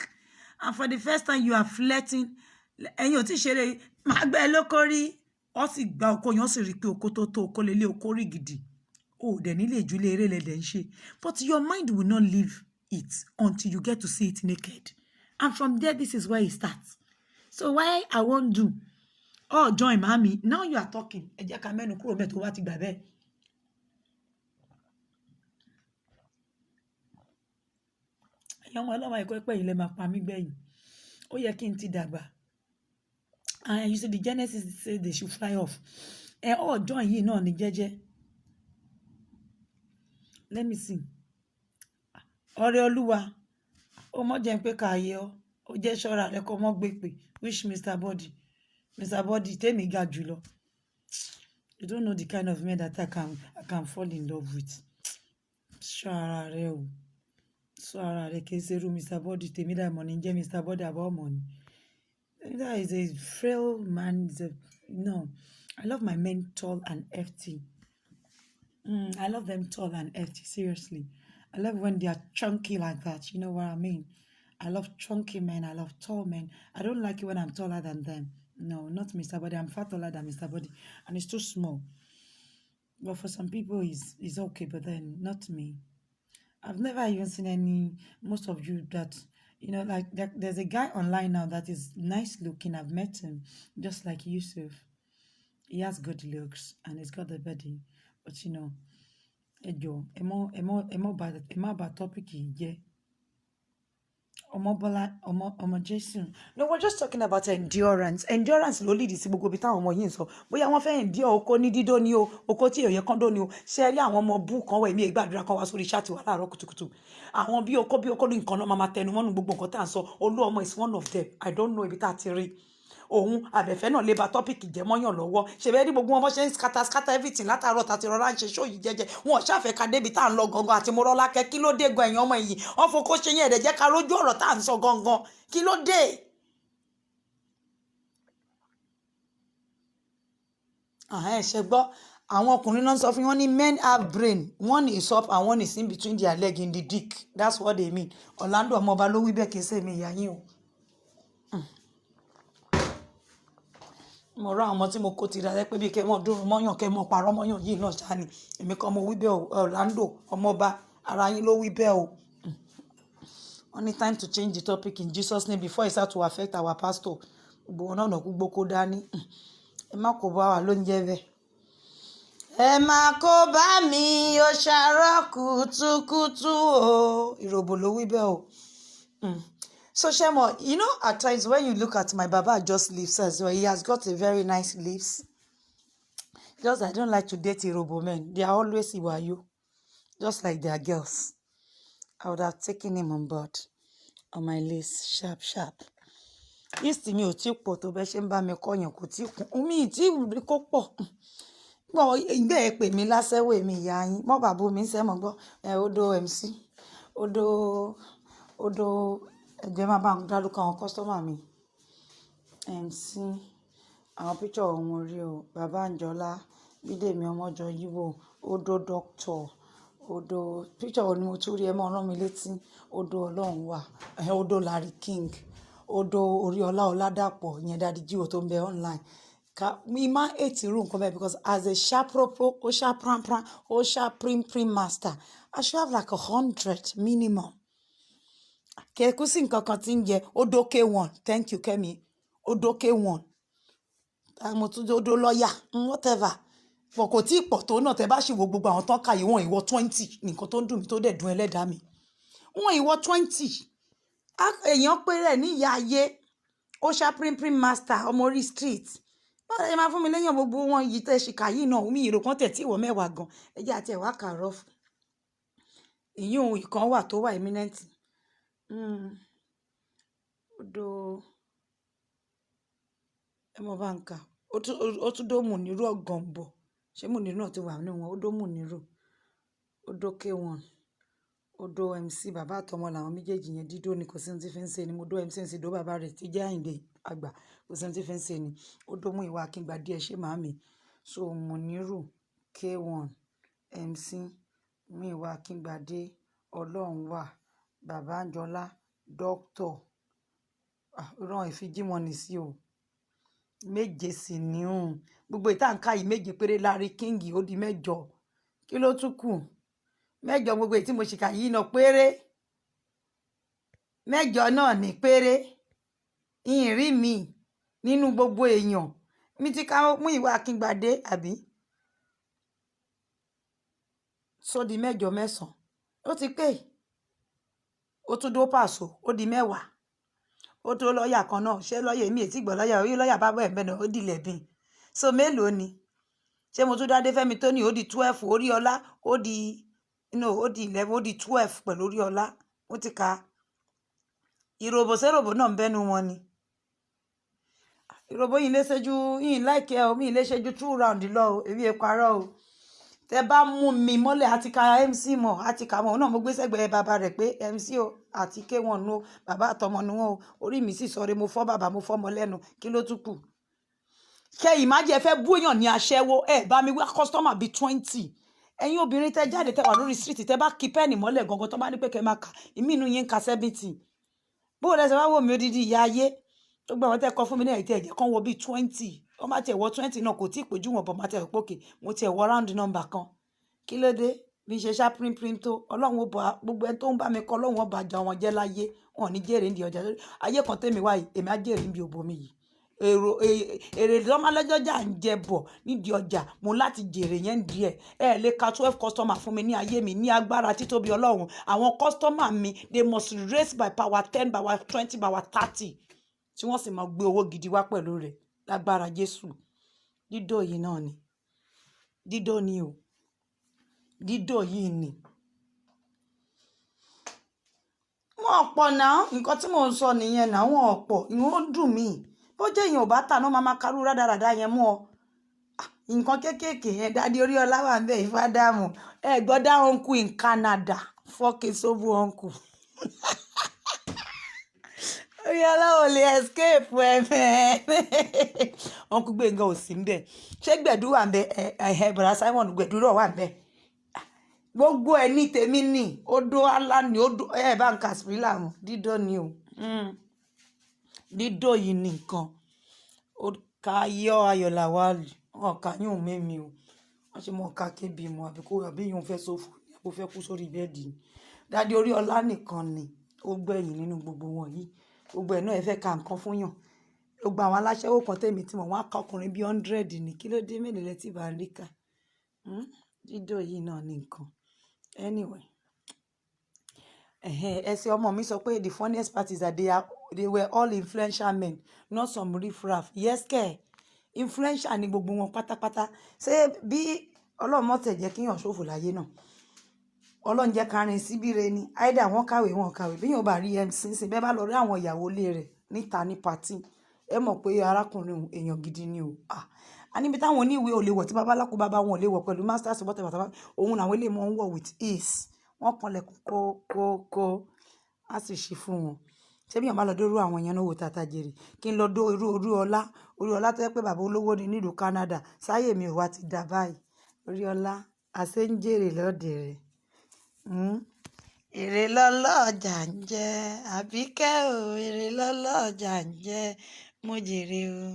and for the first time you are flirting, and you're teaching, but your mind will not leave it until you get to see it naked. And from there, this is where it starts. So why I won't do? Oh, join mommy. Now you are talking. And you see the Genesis says they should fly off. And oh, join you no ni jeje. Let me see. Ore Oluwa. O mo je pe ka ye o. O je sora re ko mo gbe pe. Wish Mr. Body. Mr. Body tell me ga julo. You don't know the kind of men that I can fall in love with. Sora re o. Sora re ke seru Mr. Body tell me that money je Mr. Body about money. That is a frail man. No, I love my men tall and hefty. I love them tall and hefty, seriously. I love when they are chunky like that. You know what I mean? I love chunky men. I love tall men. I don't like it when I'm taller than them. No, not Mr. Body. I'm far taller than Mr. Body. And it's too small. But for some people, it's okay. But then, not me. I've never even seen most of you that... like there's a guy online now that is nice looking. I've met him, just like Yusuf. He has good looks and he's got the body. But about topic yeah. Jason. No, we're just talking about endurance. Endurance ló lead sí gbogbo bí táwọn ọmọ yìí ń sọ. Bóyá wọ́n fẹ́ endure oko ní dídó ni o, oko tí èyẹ kan dó ni o. Ṣé rí àwọn ọmọ bú kan wẹ̀ mí ìgbàdúrà kan wá sórí chat wà láàárọ̀ kùtùkùtù. Àwọn bí oko ní nǹkan náà máa tẹnu mọ́nú gbogbo nǹkan tá à ń sọ. Olú ọmọ is one of them. I don't know ibi tá a ti rí. Òun àbẹ̀fẹ́ náà lè ba tọ́pìkì jẹ́ mọ́yàn lọ́wọ́. Ṣèbẹ́ rí gbogbo wọn bọ́ ṣe ń scatter everything látàárọ̀ tàti rọra ń ṣe show yìí jẹ́jẹ́. Wọn ṣàfẹ́ ká débi tá à ń lọ gangan àti Mọ́rọ́lákẹ́. Kí ló dé gan ẹ̀yin ọmọ yìí? Wọ́n fokó ṣe yẹn ẹ̀dẹ̀ jẹ́ ká rójú ọ̀rọ̀ tá à ń sọ gangan. Kí ló dé? Ṣe gbọ́ àwọn ọkùnrin náà sọ fún wọn ní men have brain, one is up and one is in between their leg in the dick. That's what they mean. Orlando ọmọọba ló wí bẹ́ẹ̀ kì í ṣe mi ìyá yín o. Mo rá àwọn tí mo kó ti dáadáa pé bí kẹ́ mọ́ dúró mọ́yàn kẹ́ mọ́ parọ́ mọ́yàn yìí náà ṣáà ni. Èmi kan mo wí bẹ́ẹ̀ o. Orlando ọmọọba ara yín ló wí bẹ́ẹ̀ o. Only time to change the topic in Jesus' name before it start to affect our pastor. Gbogbo náà gbogbo kó dání. Ẹ má kó bá wa ló ń jẹ́ bẹ́ẹ̀. Ẹ má kó bá mi ó ṣàárọ̀ kùtùkùtù o. Ìròbò ló wí bẹ́ẹ̀ o. So Shemo, at times when you look at my Baba just lips as well, he has got a very nice lips. Just I don't like to date Irobo men. They are always Iwayo, just like their girls. I would have taken him on board on my list, sharp. This to me ò tí pọ̀ tó bẹ́ ṣe ń bá mi kọ́yàn kò tí kún. Omi tí rí kó pọ̀. Gbọ́ ìgbẹ́ ẹ pè mí lásẹ̀wé mi ìyá yín. Mọ́ bàbá mi ń sẹ́mọ̀ gbọ́. Odo MC. Odo ẹ̀jẹ̀ máa bá ń dárúkọ àwọn kọ́sítọ́mà mi. MC. Àwọn picture wọn orí o. Bàbá Àǹjọ́lá. Bídèmí Ọmọjọ Yíwò. Odo Doctor. Odo picture wọn ni mo tún rí ẹ mọ́ rán mi létí. Odo Ọlọ́run wà. Odo Larry King. Odo Oríọlá Ọládàpọ̀ ìyẹn Daddy Jíwò tó ń bẹ online. Mi máa hate irú nǹkan bẹ́ẹ̀ because as a sharp propo, ó sharp pran, ó sharp prim master, I should have like 100 minimum. Kẹ̀kú sí nǹkan kan tí ń jẹ odò K1 thank you Kẹ́mi odò K1 mo tún odò lọ́ọ̀yà whatever pọ̀ kò tí ì pọ̀ tó náà tẹ́ bá sì wo gbogbo àwọn tán kà yìí wọ́n ìwọ 20 nǹkan tó ń dùn mí tó dẹ̀ dùn ẹlẹ́dàá mi wọ́n ìwọ 20 èèyàn pé rẹ̀ ní ìyá ayé ó ṣá prim master ọmọ orí street báwo ni máa fún mi lẹ́yìn gbogbo wọn yìí tẹ́ ṣìkà yìí náà mi ìrò kan tẹ̀ tí ìwọ mẹ́wàá gan ẹjẹ́ àti ẹ̀wà kàrọ̀ fún ìyún ìkan wà tó wà eminent odò ẹmọ báńkà ó tún dó Mùnírù Ọ̀gànbọ̀ ṣé Mùnírù náà ti wà nínú wọn ó dó Mùnírù odò K1 odò MC bàbá àtọmọ làwọn méjèèjì yẹn dídó ni kò sí ohun tí fi ń ṣe ni mo dó MC ń sì dó bàbá rẹ̀ tí jẹ́ Àyìndé àgbà kò sí ohun tí fi ń ṣe ni ó dó mú ìwà Akíngbadé ẹ ṣé màámi so Mùnírù K1 MC mú ìwà Akíngbadé Ọlọ́run wà bàbá Ànjọlá dókítọ̀ ràn ìfijímọ̀nì sí o méje sì ní gbogbo ìtànká yìí méje péré Larry King ó di mẹ́jọ kí ló tún kù mẹ́jọ gbogbo èyí tí mo ṣìkà yìí náà péré mẹ́jọ náà ní péré ìrìn mi nínú gbogbo èèyàn mi ti ká mú ìwà Akíngbadé àbí sódi mẹ́jọ mẹ́sàn ó ti pé ó tún dó Pàṣọ ó di mẹ́wàá ó tó lọ́ọ̀yà kan náà ṣé lọ́ọ̀yà èmi ètí gbọ́ lọ́ọ̀yà orí lọ́ọ̀yà bá bẹ́ẹ̀ bẹ́ẹ̀ náà ó di 11 so mélòó ni ṣé mo tún dádé Fẹ́mi tó ní ó di 12 orí ọlá ó di 11 ó di 12 pẹ̀lú orí ọlá ó ti ka ìròbò séròbò náà ń bẹ́nu wọn ni ìròbò yìí lè ṣẹ́jú yìí láìkẹ́ o mi lè ṣẹ́jú 2 round lọ o èmi ẹ parọ́ o tẹ bá mú mi mọ́lẹ̀ àti ka MC mọ̀ àti ka mọ̀ náà mo gbé sẹ́gbẹ̀ẹ́ bàbá rẹ̀ pé MC o àti K1 o bàbá àtọmọ ni wọn o orí mi sì sọre mo fọ́ bàbá mo fọ́mọ lẹ́nu kí ló tún kù kẹ ìmájẹ fẹ́ bú èèyàn ní aṣẹ́wó ẹ bá mi wá kọ́sítọ́mà bíi 20 ẹ̀yin obìnrin tẹ jáde tẹ wà lórí street tẹ bá kí pẹ́ẹ̀nì mọ́lẹ̀ gangan tó bá ní pé kẹ máa kà ìmí inú yín ń ka 70 bó o lẹsẹ̀ wá wò mí odidi ìyá ayé tó gbọ́ àwọn tẹ́ kọ́ fún mi náà ìtẹ́ ẹ̀jẹ̀ kan wọ bíi 20 wọ́n bá tiẹ̀ wọ 20 náà kò tí ì péjú wọn bọ̀ máa tẹ̀ pókè mo tiẹ̀ wọ round number kan kí ló dé bí ṣe ṣá prim tó ọlọ́run ó bọ gbogbo ẹni tó ń bá mi kọ́ ọlọ́run ó bá jà wọn jẹ́ láyé wọn ò ní jèrè ní ọjà ayé kan tèmi wáyé èmi á jèrè níbi òbò mi yìí èrè lọ́mọlẹ́jọ́jà ń jẹ bọ̀ nídìí ọjà mo láti jèrè yẹn díẹ̀ ẹ lè ka 12 customer fún mi ní ayé mi ní agbára títóbi ọlọ́run àwọn customer mi they must raise by power 10 by power 20 by power 30 tí wọ́n sì máa gbé owó gidi wá pẹ̀lú rẹ̀ lágbára Jésù dídò yìí náà ni dídò ni o dídò yìí ni wọn ọ̀pọ̀ náà nǹkan tí mò ń sọ nìyẹn náà wọn ọ̀pọ̀ ìwọ̀n ó dùn mí bó jẹ́ èèyàn ò bá tà náà máa karú rádaràdá yẹn mú ọ nǹkan kéékèèké yẹn dádì Oríọlá wà ń bẹ ìfádàmù ẹ gbọ́dá ọ̀nkù in Canada fọ́ọ̀kì sóbù ọ̀nkù Oríọlá ò lè escape ẹ̀mẹ́ ọ̀nkù Gbénga ò sí ń bẹ ṣé Gbẹ̀dú wà ń bẹ bọ̀dá Simon Gbẹ̀dú rọ̀ wà ń bẹ gbogbo ẹ̀ ní tèmi ní odò alá ní odò bá ń kàsípìlà mọ̀ dídò ni o dídò yìí nìkan ó ká yọ ayọ̀là wà wọn ká yóò mẹ́mi o wọ́n ṣe mọ̀ ká kébi mọ́ àbí yóò fẹ́ sófò àbí fẹ́ kú sórí bẹ́ẹ̀dì ni dádì Oríọlá nìkan ni ó gbẹ̀yìn nínú gbogbo wọn yìí gbogbo ẹ̀ náà ẹ fẹ́ ka nǹkan fún yàn gbogbo àwọn aláṣẹ́wó kan tèmi tí wọ́n á ká ọkùnrin bíi 100 ní kí ló dé mélòó lẹ́tì bá ń rí ká dídò yìí náà ní nǹkan anyway ẹsẹ ọmọ mi sọ pé the funniest part is that they were all influential men not some riffraff yes kẹ influential ni gbogbo wọn pátápátá ṣé bí Ọlọ́run mọ̀tẹ̀ jẹ́ kíyàn ṣòfò láyé náà Ọlọ́run jẹ́ kárin síbíre ni àìdá wọn kàwé bí yóò bá rí MC sí bẹ́ẹ̀ bá lọ rí àwọn ìyàwó ilé rẹ̀ níta ní pàtí ẹ mọ̀ pé arákùnrin èèyàn gidi ni o a níbi táwọn oníwèé ò lè wọ̀ tí babaláku bàbá wọn ò lè wọ̀ pẹ̀lú masters bọ́tẹ̀ òun làwọn ilé wọn ń wọ̀ with ease wọ́n kanlẹ̀kùn kó a sì ṣe fún wọn ṣé bí yàn bá lọ dórú àwọn èèyàn náà wò tata jèrè kí n lọ dó irú Oríọlá tó yẹ pé bàbá olówó ni nílùú Canada sáyè mi ò wá ti dà báyìí Oríọlá àṣẹ ń jèrè lọ́dẹ̀ rẹ̀ èrè lọ́lọ́ọ̀jà ń jẹ Àbíkẹ́ o èrè lọ́lọ́ọ̀jà ń jẹ mo jèrè o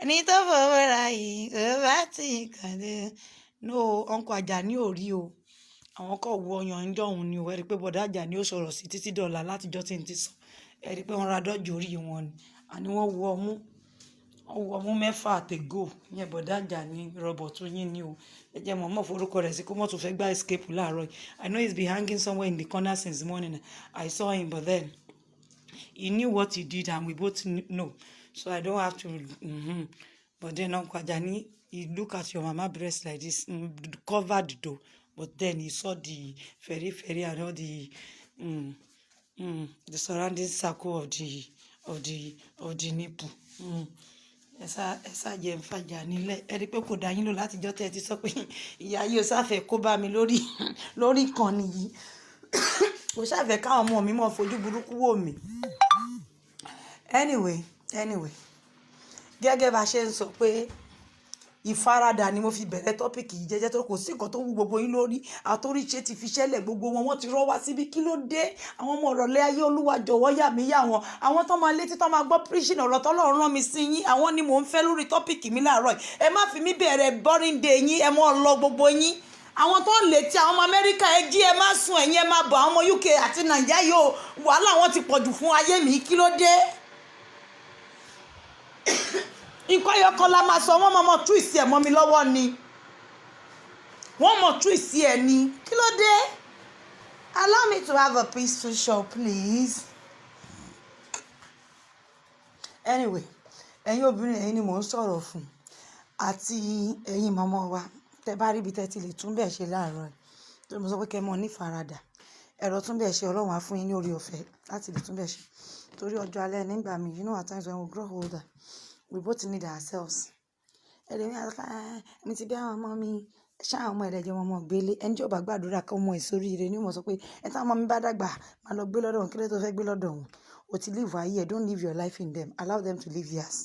ẹni tó fowó ra yìí kò bá ti kàn dé no ọkọ̀ àjà ní òrí o àwọn kò wọ ọyàn ń jọ̀hún ni ò ẹ rí pé bọ̀dá Àjàní ó sọ̀rọ̀ sí títí dọ̀la látijọ́ tí n ti sọ ẹ rí pé wọ́n ra dọ́jú orí wọn ni àní wọ́n wọ ọmú mẹ́fà àtẹ̀gò ìyẹn bọ̀dá Àjàní rọ̀bọ̀tù yín ni o ẹ jẹ́ mọ̀ọ́mọ̀ forúkọ rẹ̀ sí kó mọ̀ tó fẹ́ gba escape láàárọ̀ yìí. I know he's been hanging somewhere in the corner since the morning. I saw him, but then he knew what he did and we both know, so I don't have to but then Uncle Ajani, he look at your mama breast like this, covered though, but then he saw the fairy and all the surrounding circle of the nipple. Ẹsà jẹ́ ń fàjà nílẹ̀ ẹ rí pé kò dá yín lò látijọ́ tẹ́ ẹ ti sọ pé ìyá yìí ò sáfẹ́ kó bá mi lórí ìkànnì yìí kò sáfẹ́ káwọn ọmọ mi mọ̀ fojú burúkú wò mí. Anyway gẹ́gẹ́ bá ṣe ń sọ pé ìfaradà ni mo fi bẹ̀rẹ̀ tọ́pìkì yìí jẹ́jẹ́ tó kò sí nǹkan tó wú gbogbo yín lórí àtòríṣe ti fi ṣẹlẹ̀ gbogbo wọn ti rọ́ wá síbi kí ló dé àwọn ọmọ ọ̀rọ̀lẹ́ ayé Olúwa jọ̀wọ́ yà mí yà wọn àwọn tó máa létí tó máa gbọ́ preaching ọ̀rọ̀ tọ́lọ́run rán mi sí yín àwọn ni mò ń fẹ́ lórí tọ́pìkì mi láàárọ̀ yìí ẹ má fi mí bẹ̀rẹ̀ boring day yín ẹ mọ́ lọ gbogbo yín àwọn tó ń létí àwọn ọmọ Amẹ́ríkà ẹ jí ẹ má sùn ẹ̀yin ẹ má bọ̀ àwọn ọmọ UK àti Nàìjíríà yóò wàhálà wọn ti pọ̀jù fún ayé mi kí ló dé nǹkan yọkan la máa sọ wọ́n mọ̀ tú ìsì ẹ̀ mọ́ mi lọ́wọ́ ni wọ́n mọ̀ tú ìsì ẹ̀ ni kí ló dé. Allow me to have a peaceful show please. Anyway ẹ̀yin obìnrin ẹ̀yin ni mò ń sọ̀rọ̀ fún àti ẹ̀yin màmá wa tẹ́ bá rí ibi tẹ́ ti lè tún bẹ́ẹ̀ ṣe láàárọ̀ ẹ̀ tó mo sọ pé kẹ́ mọ́ ní faradà ẹ̀rọ tún bẹ́ẹ̀ ṣe Ọlọ́run á fún yín ní orí ọ̀fẹ́ láti lè tún bẹ́ẹ̀ ṣe torí ọjọ́ alẹ́ nígbà mi you know at times when we grow older we both need ourselves. Ẹlẹ́mi àti mi ti bí àwọn ọmọ mi ṣá àwọn ọmọ ẹ̀rẹ̀jẹ̀ wọn mọ̀ gbélé ẹni tí ò bá gbàdúrà kí ọmọ ẹ̀ sórí ire ni mo sọ pé ẹ táwọn ọmọ mi bá dàgbà máa lọ gbé lọ́dọ̀ wọn kí ló tó fẹ́ gbé lọ́dọ̀ wọn o ti live ayé ẹ don't live your life in them allow them to live theirs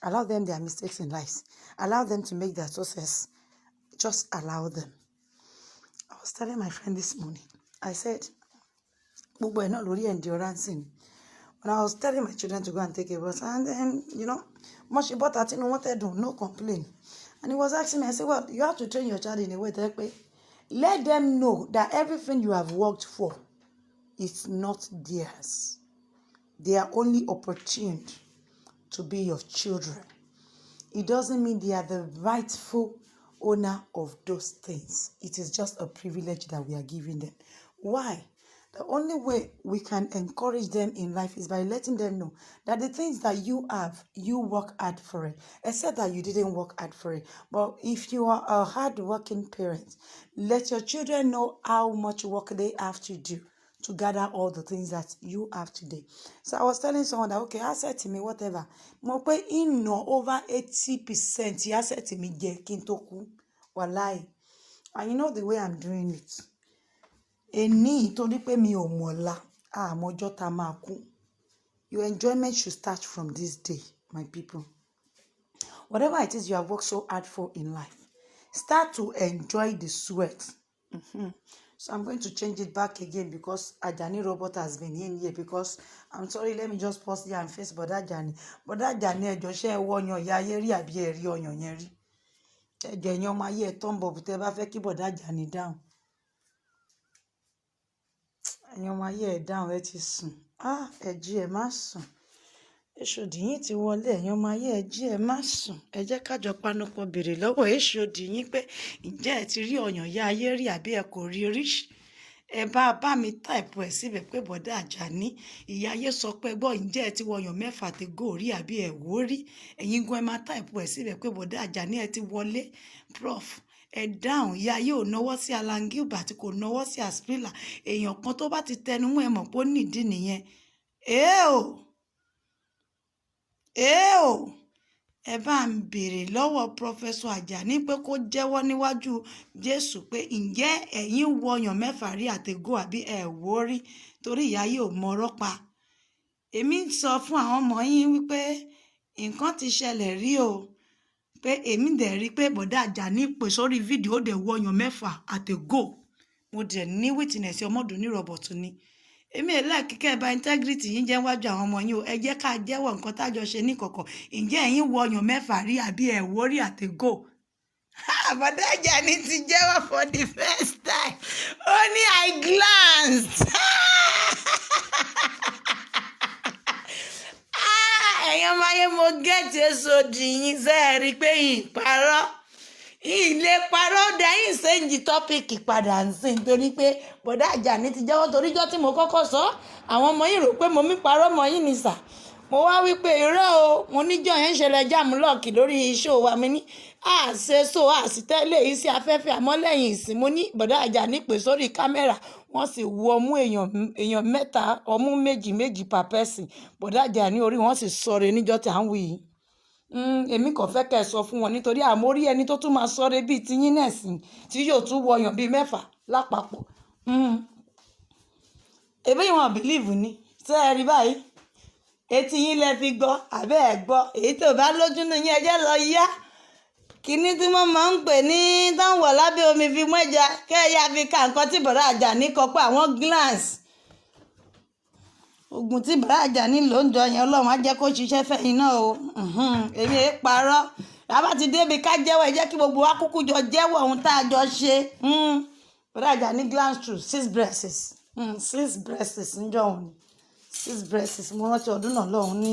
allow them their mistakes in life allow them to make their success just allow them. I was telling my friend this morning I said gbogbo ẹ̀ náà lórí endurance ni. When I was telling my children to go and take a bus, and then, much about that, no complaint. And he was asking me, I said, well, you have to train your child in a way that let them know that everything you have worked for is not theirs. They are only opportuned to be your children. It doesn't mean they are the rightful owner of those things. It is just a privilege that we are giving them. Why? The only way we can encourage them in life is by letting them know that the things that you have, you work hard for it. Except that you didn't work hard for it. But if you are a hard-working parent, let your children know how much work they have to do to gather all the things that you have today. So I was telling someone that, okay, asset to me, whatever. Mo pe over 80% asset to me jẹ́ kí n tó kú. Wallahi. And you know the way I'm doing it. Ení torí pé mi ò mọ̀la àmọ́jọ́ tá máa kú. Your enjoyment should start from this day, my people. Whatever it is you have worked so hard for in life, start to enjoy the sweat. So I'm going to change it back again because Ajani Robot has been in here because I'm sorry, let me just pause there and face Bọ̀dá Ajani. Bọ̀dá Ajani ẹjọ́ ṣe wọ ọyàn ya ayé rí àbí ẹ rí ọyàn yẹn rí. Ẹjọ́ ẹ̀yàn ọmọ ayé ẹ̀ tọ́ ń bọ̀ bùtẹ́ bá fẹ́ kí Bọ̀dá Ajani dáhùn. Ẹ̀yin ọmọ ayé ẹ̀ dáhùn ẹ ti sùn. Ẹ jí ẹ má sùn. Èṣòdì yín ti wọlé ẹ̀yin ọmọ ayé ẹ jí ẹ má sùn. Ẹ jẹ́ kájọ panupọ̀ béèrè lọ́wọ́ èṣòdì yín pé ǹjẹ́ ẹ ti rí ọyàn ya ayé rí àbí ẹ kò rí rí? Ẹ bá mi táìpù ẹ̀ síbẹ̀ pé Bọ̀dá Àjàní ìyá ayé sọ pé gbọ́ ǹjẹ́ ẹ ti wọyàn mẹ́fà ti gòrí àbí ẹ wò rí? Ẹ̀yin gan ẹ máa táìpù ẹ̀ síbẹ̀ pé Bọ̀dá Àjàní ẹ ti wọlé prof. Ẹ dáhùn ìyá ayé ò náwó sí Alan Gilbert kò náwó sí Asprilla èèyàn kan tó bá ti tẹnu mọ́ ẹ mọ̀ pé ó nídìí nìyẹn. Ẹ bá ń béèrè lọ́wọ́ Prọfẹsọ Àjàní pé kó jẹ́wọ́ níwájú Jésù pé ǹjẹ́ ẹ̀yin wọyàn mẹ́fà rí àtẹ̀gò àbí ẹ wò rí torí ìyá ayé ò mọ̀rọ̀ pa. Èmi ń sọ fún àwọn ọmọ yín wípé nǹkan ti ṣẹlẹ̀ rí o pé èmi dẹ̀ rí pé Bọ̀dá Àjàní pè sórí fídíò dẹ̀ wọyàn mẹ́fà àtẹ̀gò mo dẹ̀ ní witness Ọmọdúnní Rọ̀bọ̀tù ni. Èmi ẹ̀ láì kíkẹ́ bá integrity yín jẹ́ wájú àwọn ọmọ yín o ẹ jẹ́ ká jẹ́wọ́ nǹkan tájọ ṣe ní kọ̀kọ̀ ǹjẹ́ ẹ̀yin wọyàn mẹ́fà rí àbí ẹ wò rí àtẹ̀gò. Bọ̀dá Àjàní ti jẹ́wọ́ for the first time. Only I glanced. Ẹ̀yin ọmọ ayé mo gẹ́ẹ̀tì èso dì yín sẹ́ẹ̀rí pé ìparọ́. Ilé parọ́ dáyìn sẹ́ǹjì tọ́pìkì padà ń sìn torí pé Bọ̀dá Àjàní ti jẹ́wọ́ toríjọ́ tí mo kọ́kọ́ sọ àwọn ọmọ yìí rò pé mo mí parọ́ mọ́ yín ni sà. Mo wá wí pé irọ́ o mo níjọ́ yẹn ń ṣẹlẹ̀ jáàmù lọ́ọ̀kì lórí iṣẹ́ wa mi ní àṣìtẹ́lẹ̀ yìí sí afẹ́fẹ́ àmọ́ lẹ́yìn ìsìn mo ní Bọ̀dá Àjàní pè sórí kámẹ́rà wọ́n sì wo ọmú èèyàn mẹ́ta ọmú méjì per person Bọ̀dá Àjàní orí wọn sì sọ̀rọ̀ níjọ́ tí à ń wí yìí. Èmi kò fẹ́ kẹ́ ẹ sọ fún wọn nítorí àmórí ẹni tó tún máa sọ̀rọ̀ bíi tiyín náà sí tí yóò tún wọyàn bíi 6 lápapọ̀. Èbí wọn bìlíìfù ni ṣé ẹ rí báyìí etí yín lẹ fi gbọ́ àbẹ́ ẹ̀ gbọ́ èyí tó bá lójú nínú yín ẹjẹ́ lọ yá kíní tí wọ́n máa ń pè ní táwọn lábẹ́ omi fi mú ẹja kẹ́ẹ̀yà fi ka nǹkan tí Bọ̀dá Àjàní kọ pé àwọn glance oògùn tí Bọ̀dá Àjàní ló ń jọ yẹn Ọlọ́run á jẹ́ kó ṣiṣẹ́ fẹ́yìn náà o èmi ẹ̀ parọ́ àbá ti débi ká jẹ́wọ́ ẹ jẹ́ kí gbogbo wa kúkú jọ jẹ́wọ́ ohun tá a jọ ṣe Bọ̀dá Àjàní glance through 6 breasts 6 breasts ń jọ òun ni 6 breasts mo rántí ọdún náà lọ́hùn ní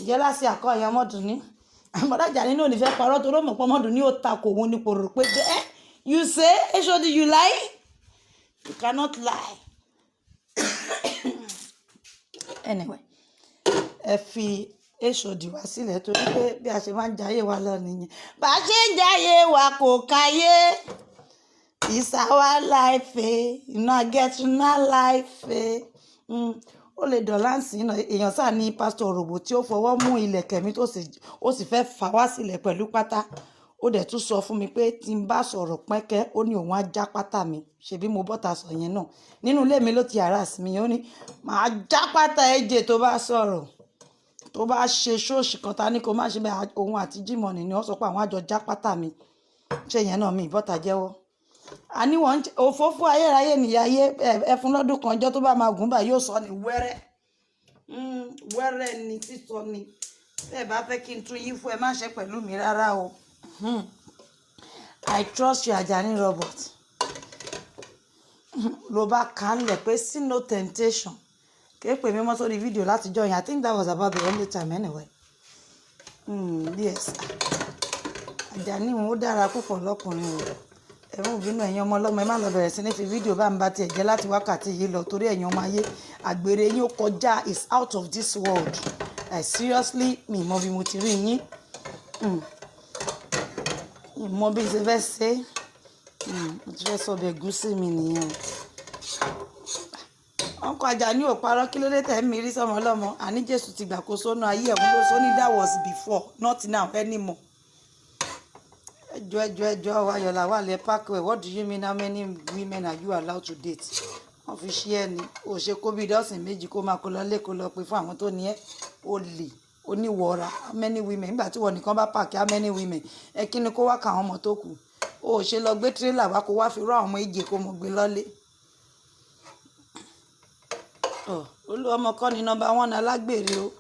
ìjẹ́lásí àkọ́yẹ ọmọdún ní Bọ̀dá Àjàní náà ò ní fẹ́ parọ́ tó lómọ̀ pọ́ ọmọdún ní ó takò òun ní pòrò pé you say HOD you lie you cannot lie anyway ẹ fi HOD wá sílẹ̀ torí pé bí a ṣe máa ń jayé wa lọ nìyẹn bá a ṣe ń jayé wa kò káyé it's our life you know I get to know life ó lè dọ̀lá sí èèyàn sáà ní pásítọ̀ òròbó tí ó fọwọ́ mú ilẹ̀kẹ̀ mi ó sì fẹ́ fà wá sílẹ̀ pẹ̀lú pátá ó dẹ̀ tún sọ fún mi pé tí n bá sọ̀rọ̀ pẹ́kẹ́ ó ní òun á já pátá mi ṣebí mo bọ́ta sọ yẹn náà nínú ilé mi ló ti harass mi ó ní màá já pátá ẹ̀jẹ̀ tó bá sọ̀rọ̀ tó bá ṣe ṣóòṣì kan ta ní kó má ṣe bẹ́ẹ̀ òun àti Jimoh ni wọ́n sọ pé àwọn àjọ já pátá mi ṣé yẹn náà mi ìbọ́ta jẹ́wọ́ àní wọ́n òfófó ayérayé nìyáyé ẹfun lọ́dún kan ọjọ́ tó bá máa gùn bá yóò sọ ní wẹ́rẹ́ wẹ́rẹ́ ni sísọ ni bẹ́ẹ̀ bá fẹ́ kí n tún yín fún ẹ má ṣe pẹ̀lú mi rárá o I trust you Àjàní Robert ló bá kánlẹ̀ pé sí no temptation kéé pè mí mọ́ sórí fídíò látijọ́ yẹn I think that was about the only time anyway yes Àjàní wọn ó dára púpọ̀ lọ́kùnrin o ẹ̀rọ òbínú ẹ̀yin ọmọ ọlọ́mọ ẹ má lọ bẹ̀rẹ̀ sí ní fi fídíò bá ń bá tiẹ̀ jẹ́ láti wákàtí yìí lọ torí ẹ̀yin ọmọ ayé àgbèrè yín ó kọjá is out of this world seriously mi mọ bí mo ti rí yín mọ bí ṣe fẹ́ ṣe mo ti fẹ́ sọ bẹ́ẹ̀ gúúsì mi nìyẹn ọkọ̀ Àjàní ò parọ́ kí ló dé tẹ̀ mí rí sọmọ ọlọ́mọ àní Jésù ti gbàkóso náà ayé ẹ̀hún ló sọ ní that was before not now anymore. ẹjọ́ Ayọ̀lá wà lẹ́ Parkway what do you mean how many women are you allowed to date wọ́n fi ṣí ẹ ní o ṣe kó bí dọ́sìn méjì kó máa kó lọ lé kó lọ pé fún àwọn tó ní ẹ o lè oníwọ̀ra how many women nígbà tí wọ́n nìkan bá pààkì how many women ẹ kí ni kó wá ka àwọn ọmọ tó kù o ṣe lọ gbé tírélà wá kó wá fi rọ àwọn ọmọ èjì kó mọ̀ gbé lọ́lé olú ọmọ kọ́ ni nọ́mbà 1 alágbèrè o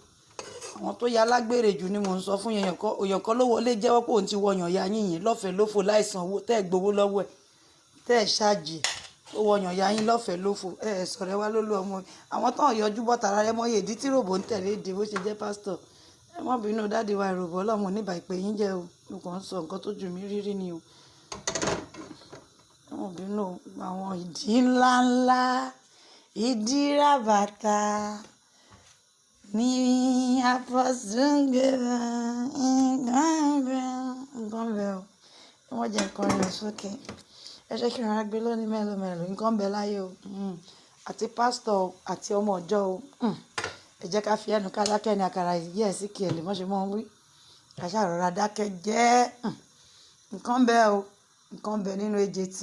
àwọn tó ya alágbèrè jù ni mò ń sọ fún èèyàn kan ló wọlé jẹ́wọ́ pé òun ti wọyàn ya yín lọ́fẹ̀ẹ́ lófo láìsan owó tẹ́ ẹ̀ gbowó lọ́wọ́ ẹ̀ tẹ́ ẹ̀ ṣáàjì ó wọyàn ya yín lọ́fẹ̀ẹ́ lófo sọ̀rọ̀ wá lólú ọmọ àwọn tó ń yọjú bọ́ tara rẹ mọ́ yèdí tí ròbó ń tẹ̀lé èdè bó ṣe jẹ́ pásítọ̀ ẹ mọ́ bínú dáàdi wa ìròbó ọlọ́mọ oníbà ìpè yín jẹ́ o mo kàn ń sọ nǹkan tó jù mí rírí ni o ẹ mọ́ bínú àwọn ìdí ńláńlá ìdí ràbàtà ní àpọ̀sùngbẹ̀rẹ̀ nǹkan bẹ̀ o wọ́n jẹ́ nǹkan rẹ̀ sókè ẹ ṣe kí n rárá gbé lónìí mẹ́lòmẹ́lò nǹkan bẹ̀ láyé o àti pásítọ̀ àti ọmọ ọjọ́ o ẹ jẹ́ ká fi ẹnu ká dákẹ́ ní àkàrà yẹ̀ sí kí ẹ lè mọ́ ṣe mọ́ wí ká ṣàrọ̀ra dákẹ́ jẹ́ nǹkan bẹ̀ o nǹkan bẹ̀ nínú AJT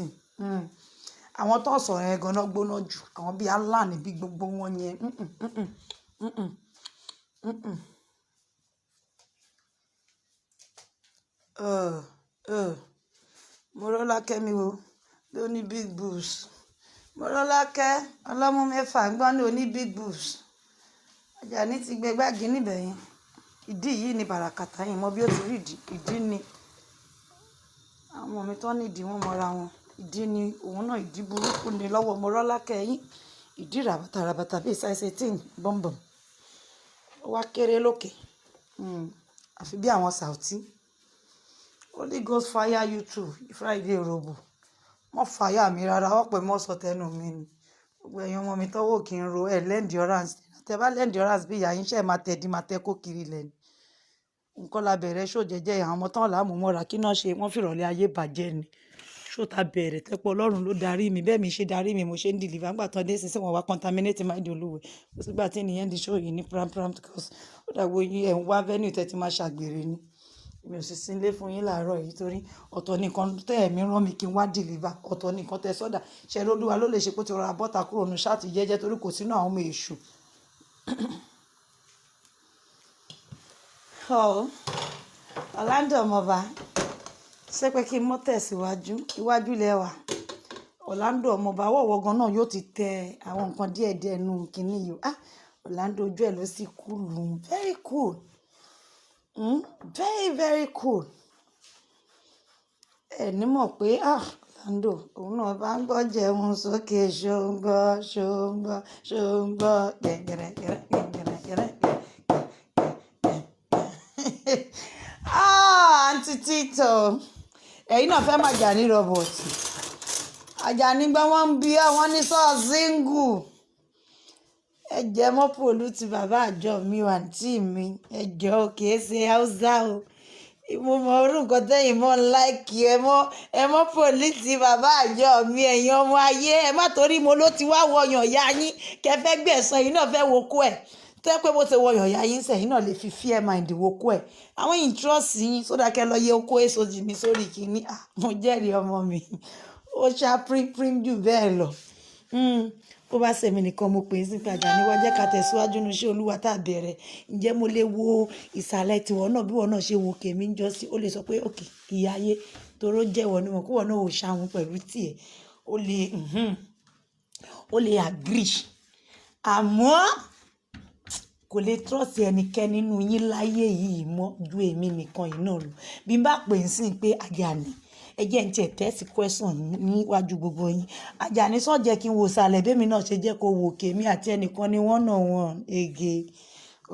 àwọn tó sọ̀rọ̀ yẹn gan-an gbóná jù àwọn bíi aláàní bí gbogbo wọn yẹn Mọ́rọ́lákẹ́ mi wo ló ní big boobs Mọ́rọ́lákẹ́ ọlọ́mú 6 ń gbọ́ ní oní big boobs Àjàní ti gbé gbági níbẹ̀ yẹn ìdí yìí ni bàràkàtà yìí mọ bí ó ti rí ìdí ni àwọn ọmọ mi tó nídìí wọn mọ́ra wọn ìdí ni òun náà ìdí burúkú ni lọ́wọ́ Mọ́rọ́lá kẹ́yìn ìdí ràbàtàràbàtà bíi size 18 bọ́m̀bọ̀m ó wá kéré lókè àfi bí àwọn Saoty Holy Ghost fire you too Friday robo mọ́ fàyà mi rárá ọ̀pẹ̀ mọ́ sọ tẹnu mi ni gbogbo ẹ̀yin ọmọ mi tọ́wọ́ kì í ro ẹ̀ lẹ́ndìọ́ránsì tẹ bá lẹ́ndìọ́ránsì bí ìyá yín ṣe máa tẹ̀dí máa tẹ́ kó kiri lẹ́nu nǹkan la bẹ̀rẹ̀ ṣó jẹ́jẹ́ àwọn ọmọ tán láàmú mọ́ra kí náà ṣe wọ́n fìrọ̀lẹ́ ayé bàjẹ́ ni ṣó ta bẹ̀rẹ̀ tẹ́pọ̀ Ọlọ́run ló darí mi bẹ́ẹ̀ mi ṣe darí mi mo ṣe ń dìlìvà ńgbà tán dé sísè wọn wá contaminate mind olúwe ó sì gbà tí nìyẹn di ṣó yìí ní pram because ó dàgbò yín ẹ̀ ń wá venue tẹ́ ti máa ṣàgbèrè ni mi ò sì sí ilé fún yín láàárọ̀ yìí torí ọ̀tọ̀ nìkan tẹ́ ẹ̀mí rán mi kí n wá dìlìvà ọ̀tọ̀ nìkan tẹ́ sọ́dà ṣe lóluwa ló lè ṣe kó ti rọra bọ́ta kúrò ní ṣáàtì jẹ́jẹ́ torí kò sínú àwọn ọmọ èṣù. Orlando ọmọọba ṣé pé kí n mọ́ tẹ̀síwájú iwájú lẹ́wà Orlando ọmọọba wọ̀wọ́ gan náà yóò ti tẹ àwọn nǹkan díẹ̀díẹ̀ nù kínní yìí Orlando ojú ẹ̀ ló sì kúlù very cool very very cool ẹ̀ ní mọ̀ pé Orlando òun náà bá ń gbọ́ jẹun sókè ṣóńgbọ́ gẹ̀gẹ̀rẹ̀ àǹtí Títò ẹ̀yin náà fẹ́ máa jà ní rọ́bọ̀tì Àjàní gbọ́ wọ́n ń bí àwọn ní sọ́ọ̀sìngù ẹ̀jẹ̀ mọ́ pòlú ti bàbá àjọ mi ò àǹtí mi ẹ̀jọ̀ kìí ṣe haúsá o mo mọ orúkọ tẹ́yìn mọ́ láìkì ẹ mọ́ pòlú ti bàbá àjọ mi ẹ̀yin ọmọ ayé ẹ má torí mo ló ti wá wọyàn ya yín kẹfẹ́ gbẹ̀sán yìí náà fẹ́ wo kó ẹ̀ tẹ́ pé bó ti wọyàn ya yín sẹ́yìn náà lè fi fear mind wo kó ẹ̀ àwọn yìí trust yín sódà kẹ́ lọ yẹ okó èso jì mí sórí kìíní mo jẹ́rìí ọmọ mi ó ṣá prim jù bẹ́ẹ̀ lọ bó bá sẹ̀mí nìkan mo pè é sí ìtajà níwájú ká tẹ̀síwájú ní iṣẹ́ Olúwa tá a bẹ̀rẹ̀ ǹjẹ́ mo lè wo ìsàlẹ̀ tiwọn náà bí wọn náà ṣe wo kèmí ń jọ sí ó lè sọ pé òkè ìyá ayé toró jẹ́wọ́ ni wọn kó wọn náà ò ṣàwọn pẹ̀lú tiẹ̀ ó lè agree àmọ́ kò lè trust ẹnikẹ́ni nínú yín láyé yìí mọ́ ju èmi nìkan yìí náà lọ bí n bá pè é sí pé Àjàní ẹ jẹ́ n tiẹ̀ tẹ́sí question níwájú gbogbo yín Àjàní sọ jẹ́ kí n wò sàlẹ̀ bẹ́ẹ̀ mi náà ṣe jẹ́ kó wò kèmí àti ẹnìkan ni wọ́n náà wọ́n ege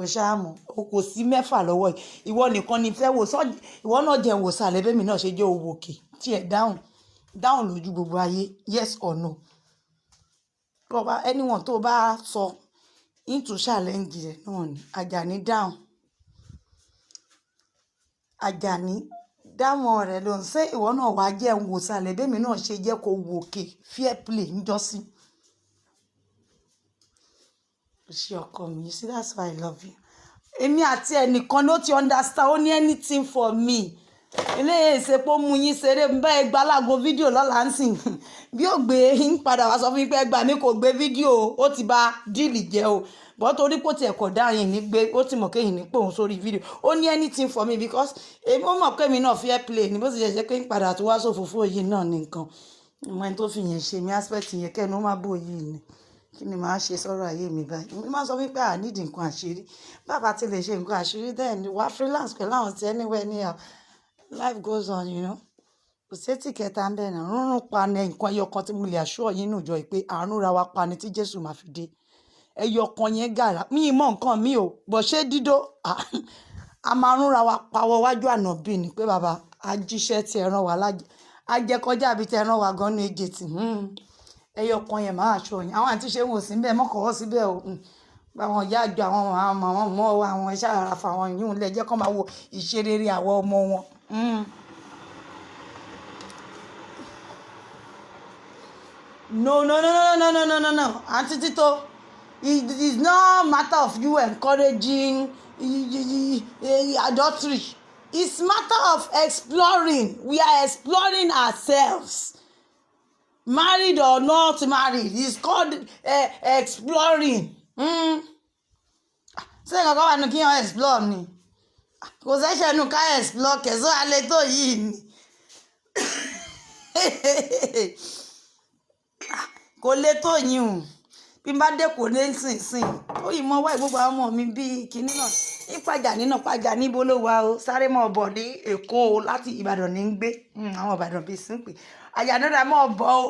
òṣàmù o kò sí mẹ́fà lọ́wọ́ ìwọ nìkan ni fẹ́ wò sọ ìwọ náà jẹ́ wò sàlẹ̀ bẹ́ẹ̀ mi náà ṣe jẹ́ owó òkè tiẹ̀ dáhùn lójú gbogbo ayé yes or no anyone tó bá sọ into challenge rẹ̀ náà ni Àjàní dáhùn Àjàní dáwọn rẹ̀ ló ń ṣe ìwọ náà wàá jẹ́ ń wò sàlẹ̀ bẹ́mi náà ṣe jẹ́ kó wò òkè fair play ńjọ́sí. ṣe ọkọ mi see that's why I love you. èmi àti ẹnìkan ló ti understand ó ní anything for me eléyìí ṣe pé ó mú yín ṣeré ń bá ẹgbàá láago fídíò lọ́la ń sìn bí ó gbé yín padà wá sọ fún yín pé ẹgbàá mi kò gbé fídíò ó ti bà díìlì jẹ́ o bọ́ torí pé ó ti ẹ̀kọ́ dá yín ní gbé ó ti mọ̀ kéyìn ní pòun sórí fídíò ó ní anything for me because èmi ó mọ̀ pé mi náà fair play ní bó ti jẹ́ pé ń padà tó wá sófófó yìí náà ní nǹkan ìmọ̀ ẹni tó fi yẹn ṣe mi aspect yẹn kẹ́nu má bò yìí ni kí ni màá ṣe sọ̀rọ̀ ayé mi báyìí mi máa sọ wípé I need nǹkan àṣírí bàbá ti lè ṣe nǹkan àṣírí then wá freelance pẹ̀lú àwọn ti anywhere anyhow life goes on kò sétí kẹta ń bẹ̀ náà rúnrún pa ní nǹkan ẹyọ kan tí mo lè assure yín nù jọ pé àrùn ra wa pa ni tí Jésù máa fi dé ẹyọ kan yẹn gàrà mi ì mọ nǹkan mi ò bọ̀ ṣé dídó a máa rúnra wa pawọ́ wájú ànábì ni pé bàbá a jíṣẹ́ tí ẹ rán wa lájẹ a jẹ kọjá àbí tẹ rán wa gan ní ejètì ẹyọ kan yẹn máa aṣọ yẹn àwọn àti ṣé wò sí bẹ́ẹ̀ mọ́kànwọ́ síbẹ̀ o àwọn ìyá àjọ àwọn ọmọ àwọn iṣẹ́ àràfà àwọn yìí ń lẹ́jẹ́ kọ́ máa wo ìṣerere àwọn ọmọ wọn. No. Auntie Tito, it is not matter of you encouraging adultery. It's matter of exploring. We are exploring ourselves. Married or not married, it's called exploring. Ṣé kankan wà ní kí wọ́n explore ni? Kò sẹ́sẹ̀ nù ká explore kẹ̀sọ́ alẹ́ tó yìí ni. Kò lè tó yín o bí n bá dé kò ní sìn ó yìí mọ wáyé gbogbo àwọn ọmọ mi bíi kinní náà ìpàjà nínú pàjà níbo ló wà o sáré mọ́ bọ̀ ní Èkó o láti Ìbàdàn ní ń gbé àwọn Ìbàdàn bíi sínpè àjànàdà mọ́ bọ̀ o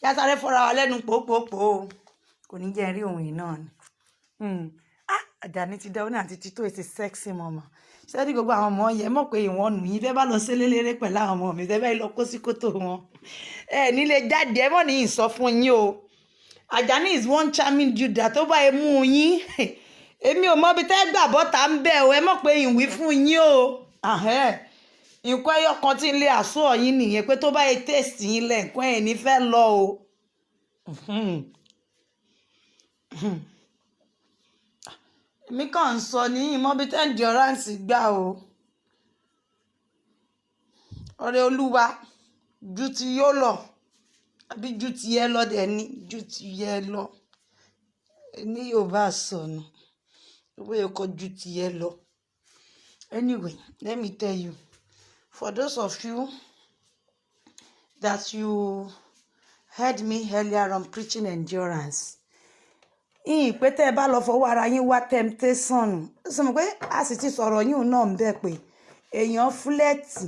yá sáré fọ́ra wa lẹ́nu pòpòpò o kò ní jẹ́ rí òun yìí náà ni Àjàní ti dáwọ́ ní àti tító èsì sexy mọ̀mọ́ sẹ́ni gbogbo àwọn ọmọ yẹn mọ̀ pé ìwọ̀n nù yín fẹ́ bá lọ sílé léré pẹ̀lú àwọn ọmọ mi fẹ́ bá lọ kó sí kótó wọn nílé jáde ẹ mọ̀ ní ìsọ fún yín o Àjàní is one charming Judah tó bá mú yín èmi ò mọ ibi tẹ́ gbà bọ́ta ń bẹ̀ o ẹ mọ̀ pé ìwí fún yín o nǹkan ẹyọ kan tí ń lé àṣọ yín nìyẹn pé tó bá yẹ tẹ́sì yín lẹ̀ nǹkan ẹ̀ ní fẹ́ lọ o. èmi kàn ń sọ ní ìmọ̀bí tẹ́ endurance gbà o ọ̀rẹ́ olúwa ju ti yóò lọ àbí ju ti yẹ lọ dẹ̀ ní ju ti yẹ lọ ní Yorùbá sọnù owó ẹ̀kọ́ ju ti yẹ lọ. Anyway, let me tell you, for those of you that you heard me earlier on preaching endurance pé tẹ́ ẹ bá lọ fọwọ́ ara yín wá temptation sọ pé a sì ti sọ̀rọ̀ yín náà ń bẹ̀ pé èèyàn fúlẹ́ẹ̀tì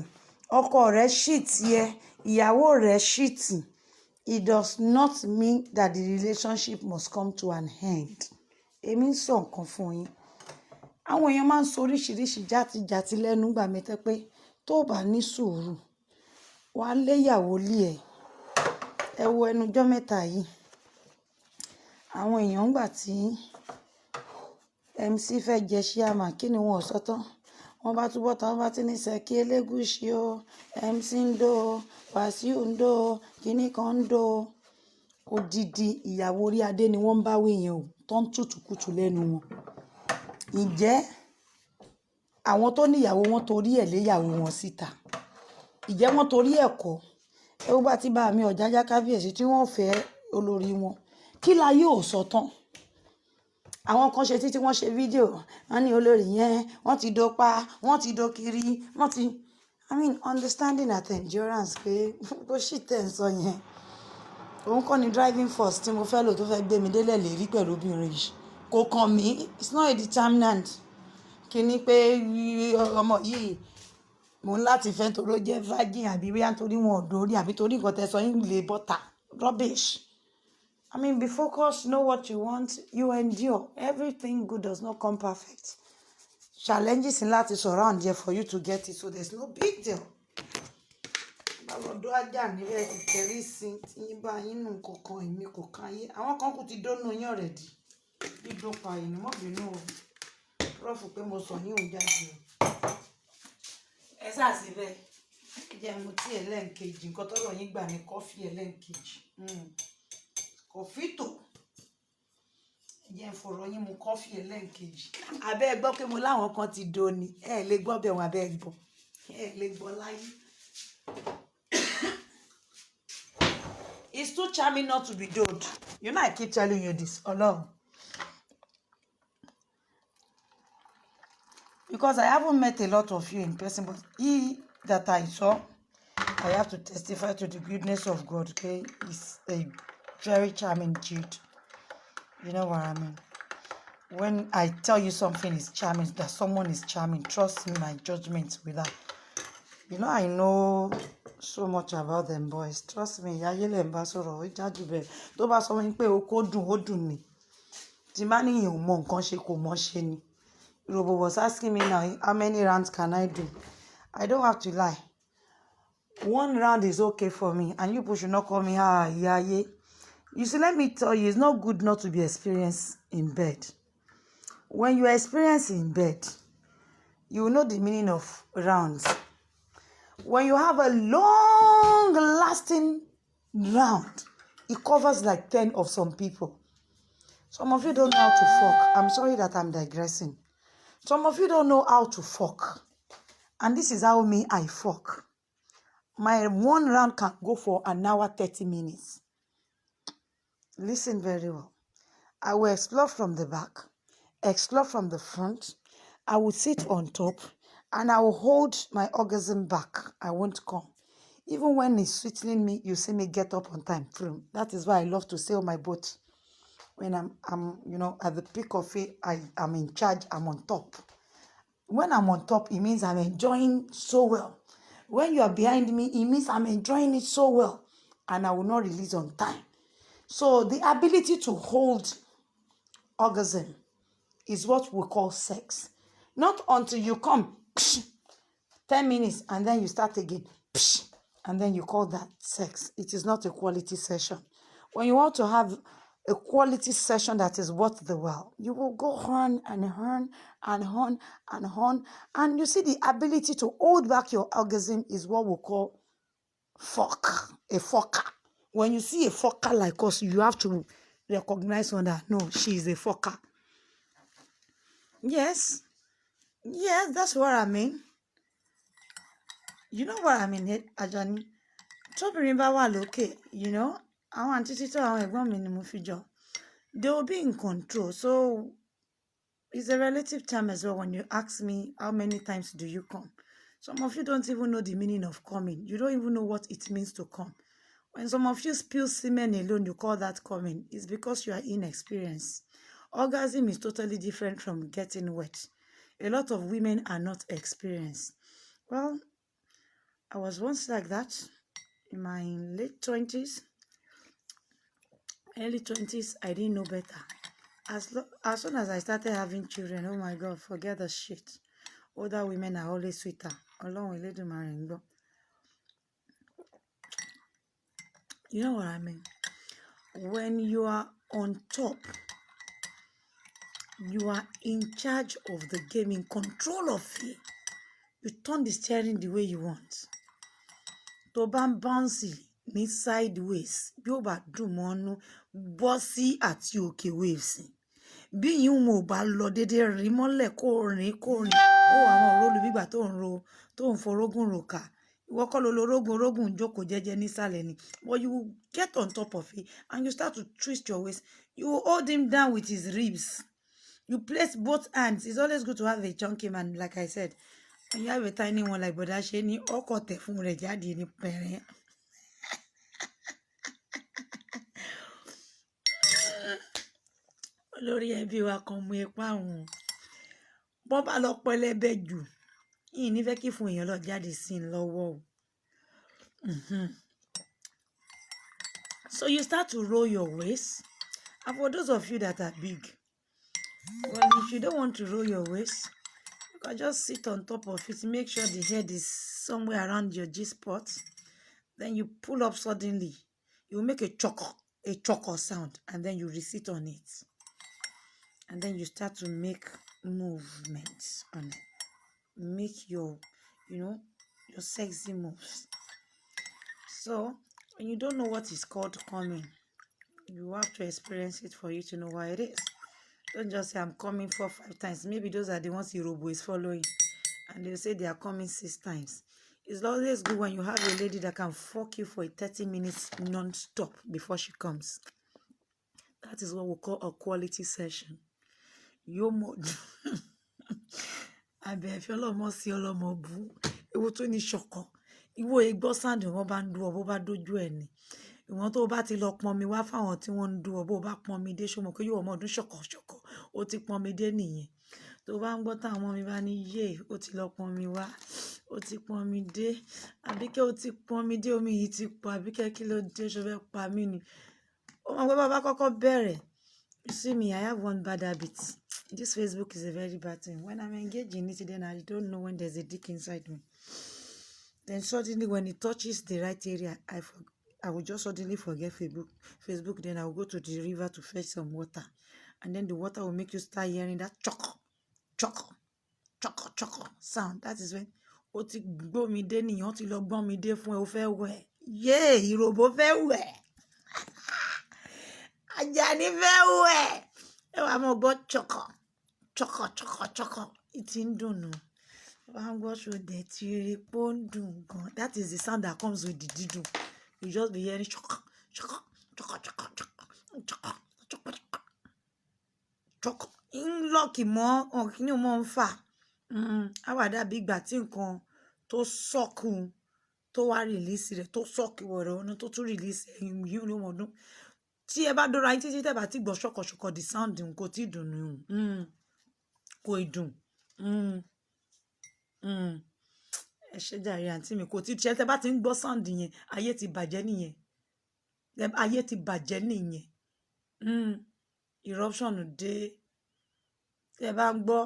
ọkọ rẹ̀ ṣìtì ẹ ìyàwó rẹ̀ ṣìtì it does not mean that the relationship must come to an end. èmi ń sọ nǹkan fún yín àwọn èèyàn máa ń sọ oríṣiríṣi játijàti lẹ́nu gbà mí tẹ́ pé tó bá ní sùúrù wàá léyàwó lé ẹ wo ẹnujọ́ mẹ́ta yìí àwọn èèyàn gbà tí MC fẹ́ jẹ ṣíàmà kí ni wọn ò sọ tán wọ́n bá túbọ̀ tán wọ́n bá ti ní Ṣẹ̀kí Elégùṣì o MC ń dó o Wàsíù ń dó o kíní kan ń dó o odidi ìyàwó orí adé ni wọ́n ń bá wéyàn o tó ń tutùkutù lẹ́nu wọn. Ǹjẹ́ àwọn tó níyàwó wọn torí ẹ̀ léyàwó wọn síta ìjẹ́ wọn torí ẹ̀ kọ́ ẹ ó bá ti bá mi Ọ̀jájá kábíyèsí tí wọ́n fẹ́ olórí wọn kí la yóò sọ tán àwọn kan ṣe títí wọ́n ṣe fídíò wọ́n ní olórí yẹn wọ́n ti dópa wọ́n ti dókiri wọ́n ti understanding at endurance pé bó ṣì tẹ̀ ń sọ yẹn òun kọ́ ni driving force tí mo fẹ́ lò tó fẹ́ gbé mi délẹ̀ lérí pẹ̀lú obìnrin yìí kò kàn mí it's not a determinant kí ni pé ọmọ yìí mo ń láti fẹ́ torí ó jẹ́ virgin àbí bóyá torí wọn ò dórí àbí torí nǹkan tẹ́ sọ yín lè bọ́ta rubbish. Be focused, know what you want, you endure. Everything good does not come perfect. Challenges in láti surround there for you to get it, so there's no big deal. Bàbọ̀dọ̀ ajá níbẹ̀ ìtẹ̀rí sí tí yín bá yín nù kankan èmi kò kan yé. Àwọn kan kò ti dónú yín already. Dídó pa ìní mọ́ bínú o. Rọ́ọ̀fù pé mo sọ yín ò jáde o. Ẹ sáà síbẹ̀. Jẹ́ mo tí ẹlẹ́ǹkejì nǹkan tọ́rọ̀ yín gbà ní kọ́fì ẹlẹ́ǹkejì. Kọfítò jẹ́ fọ̀rọ̀ yín mu kọ́fì ẹlẹ́ǹkejì abẹ́ gbọ́ pé mo láwọn kan ti do ni lè gbọ́ bẹ̀ wọ́n abẹ́ gbọ́ lè gbọ́ láyé. It's too charming not to be dode. You know I keep telling you this Ọlọ́run because I haven't met a lot of you in person but he that I saw I have to testify to the goodness of God. Okay, he's a very charming dude. You know what I mean? When I tell you something is charming, that someone is charming, trust me, my judgment with that. You know, I know so much about them boys. Trust me, Yayele Mbasoro, Ijajube. Tó bá sọ wọ́n pé o kò dùn ó dùn ni. Tí bá ní ìyẹn ò mọ nǹkan ṣe kò mọ̀ ṣe ni. Robo was asking me now, how many rounds can I do? I don't have to lie. One round is okay for me, and you people should not call me Yaye. You see, let me tell you, it's not good not to be experienced in bed. When you are experienced in bed, you will know the meaning of rounds. When you have a long-lasting round, it covers like 10 of some people. Some of you don't know how to fuck. I'm sorry that I'm digressing. Some of you don't know how to fuck. And this is how I fuck. My one round can go for an hour, 30 minutes. Listen very well. I will explore from the back, explore from the front. I will sit on top and I will hold my orgasm back. I won't come. Even when it's sweetening me, you see me get up on time. That is why I love to sail my boat. When I'm at the peak of it, I'm in charge, I'm on top. When I'm on top, it means I'm enjoying so well. When you are behind me, it means I'm enjoying it so well. And I will not release on time. So the ability to hold orgasm is what we call sex. Not until you come 10 minutes and then you start again and then you call that sex. It is not a quality session. When you want to have a quality session that is worth the while, you will go on and on and on and on. And you see, the ability to hold back your orgasm is what we call fuck, a fucker. When you see a fucker like us, you have to recognize one that, no, she is a fucker. Yes, that's what I mean. You know what I mean, Ajani? Tóbìnrin bá wà lókè, àwọn àǹtí títọ́ àwọn ẹ̀gbọ́n mi ni mo fi jọ. They will be in control. So it's a relative term as well when you ask me how many times do you come. Some of you don't even know the meaning of coming. You don't even know what it means to come. When some of you spill semen alone, you call that coming. It's because you are inexperienced. Orgasm is totally different from getting wet. A lot of women are not experienced. Well, I was once like that in my late 20s, early 20s. I didn't know better. As soon as I started having children, oh my God, forget the shit. Older women are always sweeter. Ọlọ́run Elédùmarè ń gbọ́. You know what I mean? When you are on top, you are in charge of the game, in control of it. You turn the steering the way you want. Tó bá ń bouncy ní sideways, bí ó bá dùn mọ́nú, bọ́ sí àti òkè waves. Bí yín mo bá lọ dédé rí mọ́lẹ̀ kó rìn ó àwọn òróòlù bígbà tó ń forógùn ròkà. Ìwọ kọ́ ló orógùn jókòó jẹ́jẹ́ nísàlẹ̀ ni. But you will get on top of it and you start to twist your waist. You will hold him down with his ribs. You place both hands. It's always good to have a chunky man, like I said. When you have a tiny one like Brother Sheni, ọkọ̀ tẹ̀ fún rẹ̀ jáde ní pẹ̀rẹ̀. Olórí ẹbí wa kan mú ipá àwọn. Bọ́n bá lọ pẹlẹbẹ jù, yìí ní fẹ́ kí fún èèyàn lọ jáde sí i lọ́wọ́ o. So you start to roll your waist. And for those of you that are big, well, if you don't want to roll your waist, you can just sit on top of it. Make sure the head is somewhere around your G-spot. Then you pull up suddenly. You make a choker sound, and then you resit on it. And then you start to make movements on it. Make your sexy moves. So when you don't know what is called coming, you have to experience it for you to know why it is. Don't just say I'm coming 4 or 5 times. Maybe those are the ones Yoruba is following, and they'll say they are coming 6 times. It's always good when you have a lady that can fuck you for 30 minutes non-stop before she comes. That is what we call a quality session. Yo mo àbẹ̀ ẹ̀fẹ́ ọlọ́mọ sí ọlọ́mọ bú ewu tó ní ṣọ̀kọ̀ ìwọ igbó sáǹdì wọn bá ń dú ọ bó bá dójú ẹ̀ ni ìwọ̀n tó bá ti lọ pọnmi wá fáwọn tí wọ́n ń dú ọ bó bá pọnmi dé ṣọmọ pé yóò mọ ọdún ṣọ̀kọ̀ ó ti pọnmi dé nìyẹn tó bá ń gbọ́ táwọn ọmọ mi bá ní yé ó ti lọ pọnmi wá ó ti pọnmi dé àbíkẹ́ ó ti pọnmi dé omi yìí ti pọ̀ àbíkẹ́ kí ló dé ṣó fẹ́ pa mí ni ó mọ̀ pé bàbá kọ́kọ́ bẹ̀rẹ̀. You see me, I have one bad habit. This Facebook is a very bad thing. When I'm engaged in it, then I don't know when there's a dick inside me. Then suddenly, when it touches the right area, I will just suddenly forget Facebook. Then I will go to the river to fetch some water. And then the water will make you start hearing that chock sound. That is when ó ti gbó mi dé nìyẹn, ó ti lọ gbọ́n mi dé fún ẹ, ó fẹ́ wẹ̀. Yéè, ìròbó fẹ́ wẹ̀. Ajani fẹ́ wẹ̀. Ẹ wá mọ̀ gbọ́ chọ́kọ̀. Ìtì ń dùn nù. Wá ń gbọ́ ṣo dẹ̀ tí rí pó ń dùn gan. That is the sound that comes with the dídùn. You just be hearing chọ́kọ̀. ń lọ́ọ̀kì mọ́ ọ̀kíní mọ́ ń fà. Á wà dàbí ìgbà tí nǹkan tó sọ́kùn tó wá rìlíìsì rẹ̀ tó sọ́ọ̀kì wọ̀rọ̀ ọ̀nà tó tún rìlíìsì ẹ̀yìn yìí ló mọ̀ ọdún. Tí ẹ bá dọ́ra yín títí tẹ́ bá ti gbọ́ ṣọ̀kọ̀ the sound kò tí dùn nù. Kò ì dùn. ẹ ṣe jàre àǹtí mi kò tí ṣe tẹ bá ti ń gbọ́ sound yẹn ayé ti bàjẹ́ nìyẹn ayé ti bàjẹ́ nìyẹn eruption dé tẹ bá ń gbọ́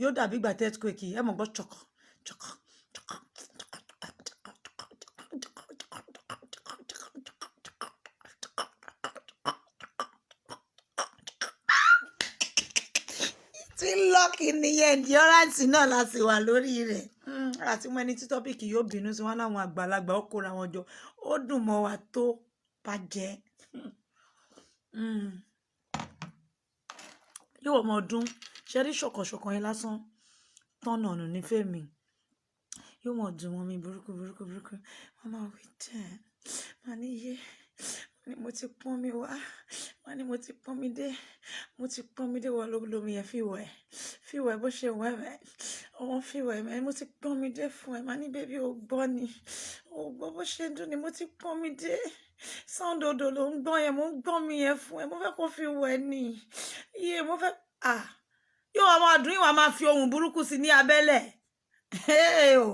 yóò dàbí ìgbà earthquake ẹ mọ̀ gbọ́ chọkọ chọkọ chọkọ. tí lọ́ọ̀kì nìyẹn endurance náà láti wà lórí rẹ̀ àti mọ ẹni tí tọ́pìkì yóò bínú sí wọn láwọn àgbàlagbà ó kóra wọn jọ ó dùn mọ́ wa tó bàjẹ́ yóò mọ ọdún ṣe rí ṣọ̀kọ̀ṣọ̀kan yẹn lásán tọ́nà ọ̀nà ní fèmí yóò mọ dùn mọ́ mi burúkú burúkú burúkú wọn máa wí tẹ̀ máa ní yé mo ti pọ́n mi wá wọn ni mo ti pọ́n mi dé wọ lómi yẹn fìwẹ̀ bó ṣe wẹ̀ mẹ́ ọmọ fìwẹ̀ mẹ́ mo ti pọ́n mi dé fún ẹ máa ní bébí o gbọ́ ni o gbọ́ bó ṣe dùn ni mo ti pọ́n mi dé sọ́ńdòdò ló ń gbọ́ yẹn mo ń gbọ́ mi yẹn fún ẹ mo fẹ́ kó fi wẹ̀ ni iye mo fẹ́ yóò wá máa dùn ìwà máa fi ohun burúkú sí ní abẹ́lẹ̀ o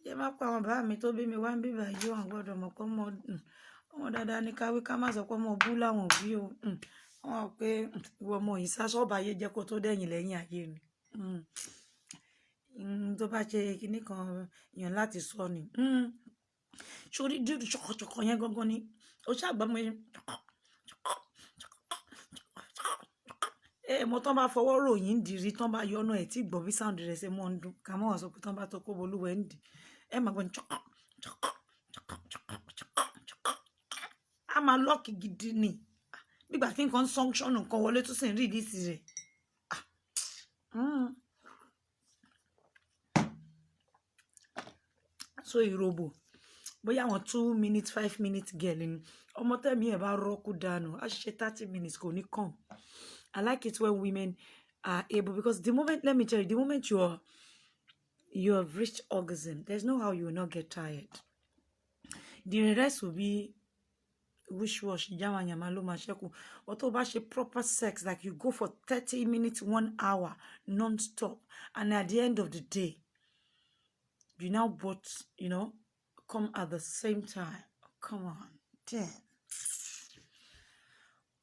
yẹ má pa àwọn bàbá mi tó bí mi wá ń bíbà yìí wọn gbọ́dọ̀ mọ̀ pé ọmọ dáadáa ní káwí ká má sọ pé ọmọ bú láwọn bí o wọn pé ìwọ ọmọ yìí sáṣọ́ọ̀bù ayé jẹ́ kó tó dẹ̀yìn lẹ́yìn ayé ni tó bá ṣe kinní kan yàn láti sọ ni sórí dídùn ṣọkọṣọkọ yẹn gangan ni ó ṣàgbọ́n mi mo tán bá fọwọ́ ròyìn dìrí tán bá yọnu ẹ̀ tí gbọ́ bí sound rẹ̀ ṣe mọ́ ń dún ká mọ́ wọn sọ pé tán bá tó kó bolúwẹ̀ ń dì ẹ máa gbọ́ ní ṣọkọ ṣọkọ ṣọkọ ṣọkọ ṣọkọ ṣọkọ a máa lọ́ọ̀kì gidi ni nígbà tí nǹkan sọ́ńṣọ́nù nǹkan wọlé tó sì ń rí ìdísì rẹ̀ so ìròbò bóyá àwọn 2 minutes 5 minutes girl ni ọmọ tẹ̀mí ẹ̀ bá rọ́ọ̀kù dànù á ṣe 30 minutes kò ní kàn. I like it when women are able, because the moment, let me tell you, the moment you have reached orgasm, there's no how you will not get tired. The rest will be wish-wash, yama lo ma sheku. But tó bá ṣe proper sex, like you go for 30 minutes, 1 hour, non-stop, and at the end of the day, you now both, come at the same time. Come on, damn.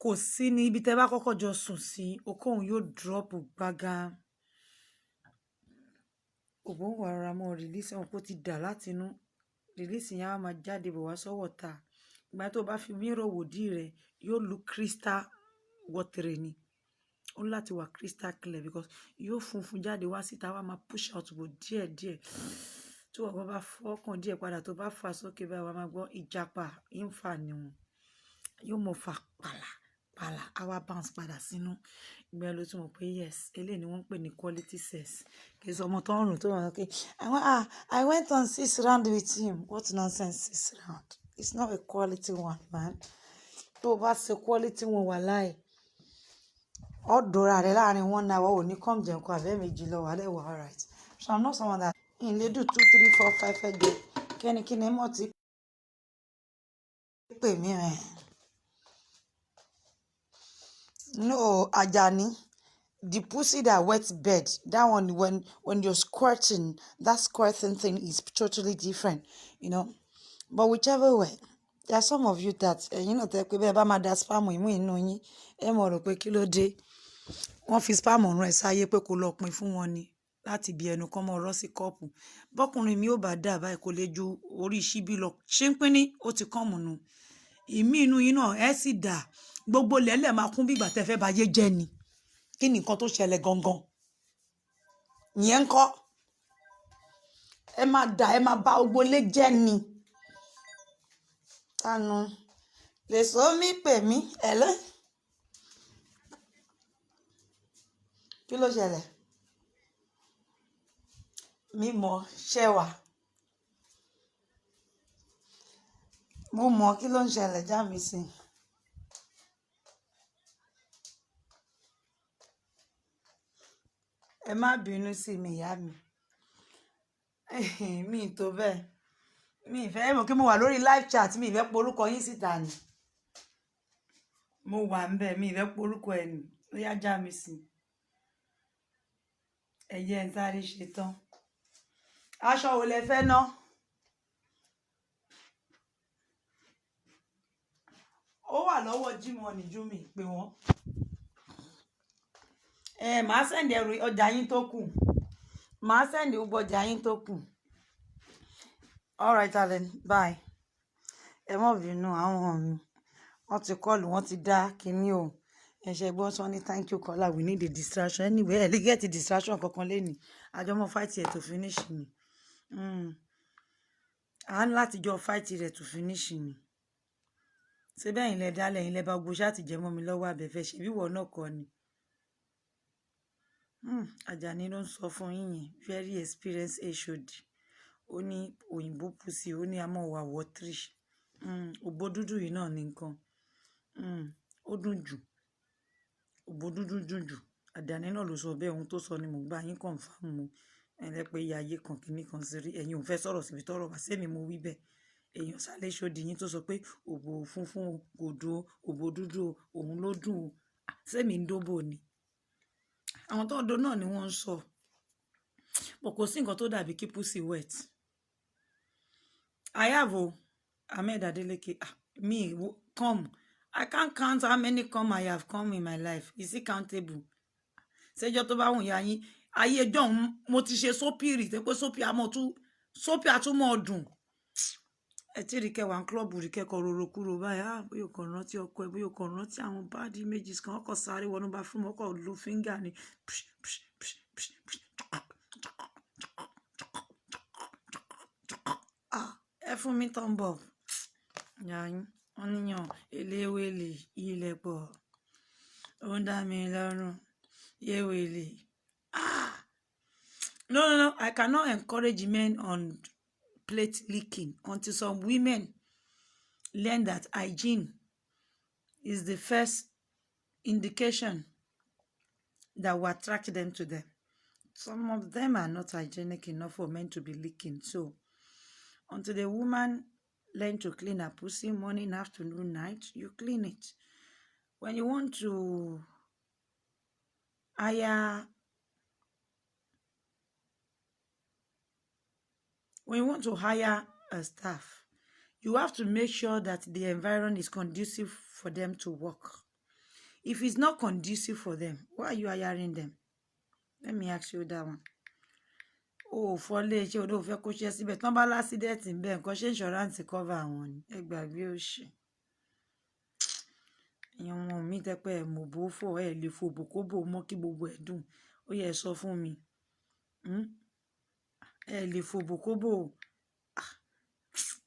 Kò sí ní ibi tẹ́ bá kọ́kọ́ jọ sùn sí okòhun yóò drop gbága òbó ń wà rárá mọ́ release wọn kó ti dà látinú release yẹn á máa jáde bọ̀ wá sọ́wọ́ ta ìgbà tó bá fi mírọ̀ wòdì rẹ̀ yóò lu crystal water ni ó láti wà crystal clear because yóò funfun jáde wá síta wá máa push out bò díẹ̀díẹ̀ tí wọ́n bá fọ́kàn díẹ̀ padà tó bá fà sókè báyìí wá máa gbọ́ ìjàpá ìfà ni wọn yóò mọ̀ fà pàlà àwa bounce padà sínú ìgbà ló tún mọ̀ pé yes eléyìí ni wọ́n ń pè ní quality sex kì í sọ ọmọ tó ń rùn tó wà lókè I went on 6 rounds with him. What nonsense 6 rounds? It's not a quality one, man. Tó o bá ṣe quality one wà láì ọ̀dọ́ra rẹ̀ láàrin 1 hour ò ní come jẹun kó abẹ́ méjì lọ wà lẹ́wọ̀ alright. So I'm not someone that in lè do 2 3 4 5 ẹgbẹ́ kẹ́nikẹ́ni mọ̀ tí pè mí rẹ̀. No, Ajani, the pussy that wets bed, that one when you're squirting, that squirting thing is totally different, But whichever way, there are some of you that, tẹ́ pé bẹ́ẹ̀ bá máa da spam ìmú inú yín, ẹ mọ̀ rò pé kí ló dé. Wọ́n fi spam ọ̀run ẹ̀ sáyé pé kó lọ pin fún wọn ni láti bí ẹnu kan mọ́ ọ̀rọ̀ sí kọ́ọ̀pù. Bọ́kùnrin mi ò bá dà báyìí kò lè ju orí ṣíbí lọ. Ṣé ń pín ní ó ti kàn múnú. Ìmí inú yín náà ẹ sì dà. Gbogbo lẹ́lẹ̀ máa kún bí ìgbà tẹ́ fẹ́ bá yé jẹ́ ni. Kí ni nǹkan tó ṣẹlẹ̀ gangan? Ìyẹn ń kọ́. Ẹ máa dà ẹ máa bá gbogbo lé jẹ́ ni. Tanu lè sọ mí pè mí ẹ̀lẹ́. Kí ló ṣẹlẹ̀? Mímọ̀ ṣẹ́wà. Mo mọ̀ kí ló ń ṣẹlẹ̀ já mi sí. Ẹ má bínú sí mi ìyá mi. Mi tó bẹ́ẹ̀. Mi ìfẹ́ mọ̀ kí mo wà lórí live chat mi ìfẹ́ porúkọ yín síta ni. Mo wà ń bẹ̀ mi ìfẹ́ porúkọ ẹ̀ ni. Ó yá já mi sí. Ẹ̀yẹ ń sáré ṣe tán. Aṣọ wo lẹ fẹ́ ná? Ó wà lọ́wọ́ Jímọ̀ ní Júmi pé wọ́n. Màá sẹ́ndì ẹrù ọjà yín tó kù. Màá sẹ́ndì gbogbo ọjà yín tó kù. All right, darling. Bye. Ẹ mọ̀ bínú àwọn mi. Wọ́n ti kọlù, wọ́n ti dá kinní o. Ẹ ṣe gbọ́ sọ ní thank you caller, we need a distraction. Anyway, ẹ lè get distraction kankan lẹ́nìí. Àjọmọ́ fight ẹ̀ tó finish ni. À ń láti jọ fight rẹ̀ tó finish ni. Ṣé bẹ́ẹ̀ ilẹ̀ dálẹ̀ ilẹ̀ bá gbó ṣáàtì jẹ́ mọ́ mi lọ́wọ́ abẹ́fẹ́ ṣe bíwọ̀ náà kọ́ ni. Àjàní ló ń sọ fún yín yẹn very experienced HOD. Ó ní òyìnbó pussy, ó ní àmọ́ wà wọ́tírì. Òbó dúdú yìí náà ní nǹkan. Ó dùn jù. Òbó dúdú dùn jù. Àjàní náà ló sọ bẹ́ẹ̀, ohun tó sọ ni mò ń gbà yín confirm mu. Ẹlẹ́pẹ́ iye ayé kan kìíní kan sí rí. Ẹ̀yin ò fẹ́ sọ̀rọ̀ síbi tọ́rọ̀ wá sẹ́mi mo wí bẹ́ẹ̀. Èèyàn sálẹ̀ ṣòdì yín tó sọ pé òbò funfun kò dùn, òbò dúdú òun ló dùn o. Sẹ́mi ń dóbò ni. Àwọn tó ń do náà ni wọ́n ń sọ. But kò sí nǹkan tó dàbí kí pussy wet. I have Ahmed Adeleke. Me, come. I can't count how many come I have come in my life. Is it countable? Ṣéjọ́ tó bá wùn ya yín. Ayé ẹjọ́ mo ti ṣe sópìrì tẹ́ pé sópì àtúmọ̀ ọdún. Ẹ tí rí kẹwàá club rí kẹ́kọ̀ọ́ roro kúrò báyìí. Bóyá kò rántí ọkọ ẹ, bóyá kò rántí àwọn bad images kan, ọkọ̀ sáré wọnú bá fún ọkọ̀ lo finger ni. Ẹ fún mi thumb up. Yàyín, wọ́n níyàn eléwèlè ilẹ̀ pọ̀. Ó ń dá mi lọ́rùn. Yéwèlè. No. I cannot encourage men on plate licking until some women learn that hygiene is the first indication that will attract them to them. Some of them are not hygienic enough for men to be licking. So, until the woman learn to clean her pussy morning, afternoon, night, you clean it. When you want to hire a staff, you have to make sure that the environment is conducive for them to work. If it's not conducive for them, why are you hiring them? Let me ask you that one. For late, you don't feel cautious, but no bad accident in bank, because insurance cover one. Gbàgbé òṣì. Ìyẹn wọn mi tẹ́ pé mo bò fò ẹ lè fò bò kó bò mọ́ kí gbogbo ẹ̀ dùn. Ó yẹ sọ fún mi. Ẹ lè fò bò kó bò.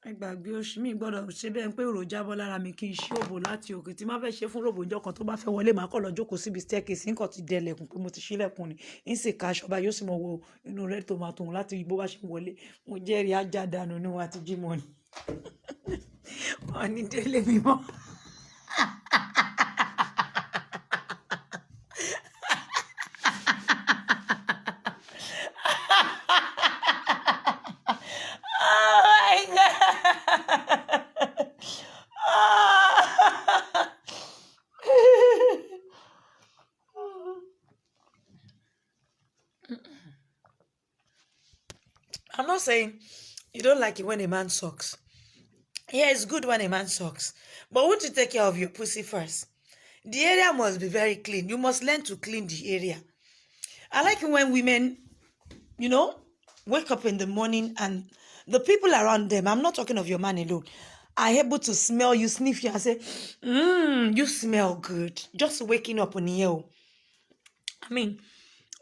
Gbàgbé òṣì mi gbọ́dọ̀ ṣe bẹ́ẹ̀ pé òrò jábọ́ lára mi kí n ṣí òbò láti òkè tí má fẹ́ ṣe fún ròbò ìjọ kan tó bá fẹ́ wọlé máa kọ́ lọ jókòó síbi staircase nǹkan ti dẹlẹ̀kùn pé mo ti ṣílẹ̀kùn ni ń sì ka aṣọ bá yóò sì mọ wo inú red tomato òun láti bó bá ṣe wọlé mo jẹ́rìí ajá dànù ní wọn àti Jímọ̀ ni wọn ní délé mi mọ́. I'm not saying you don't like it when a man sucks. Yeah, it's good when a man sucks. But won't you take care of your pussy first? The area must be very clean. You must learn to clean the area. I like it when women, wake up in the morning and the people around them, I'm not talking of your man alone, are able to smell you, sniff you and say, you smell good. Just waking up on you. I mean,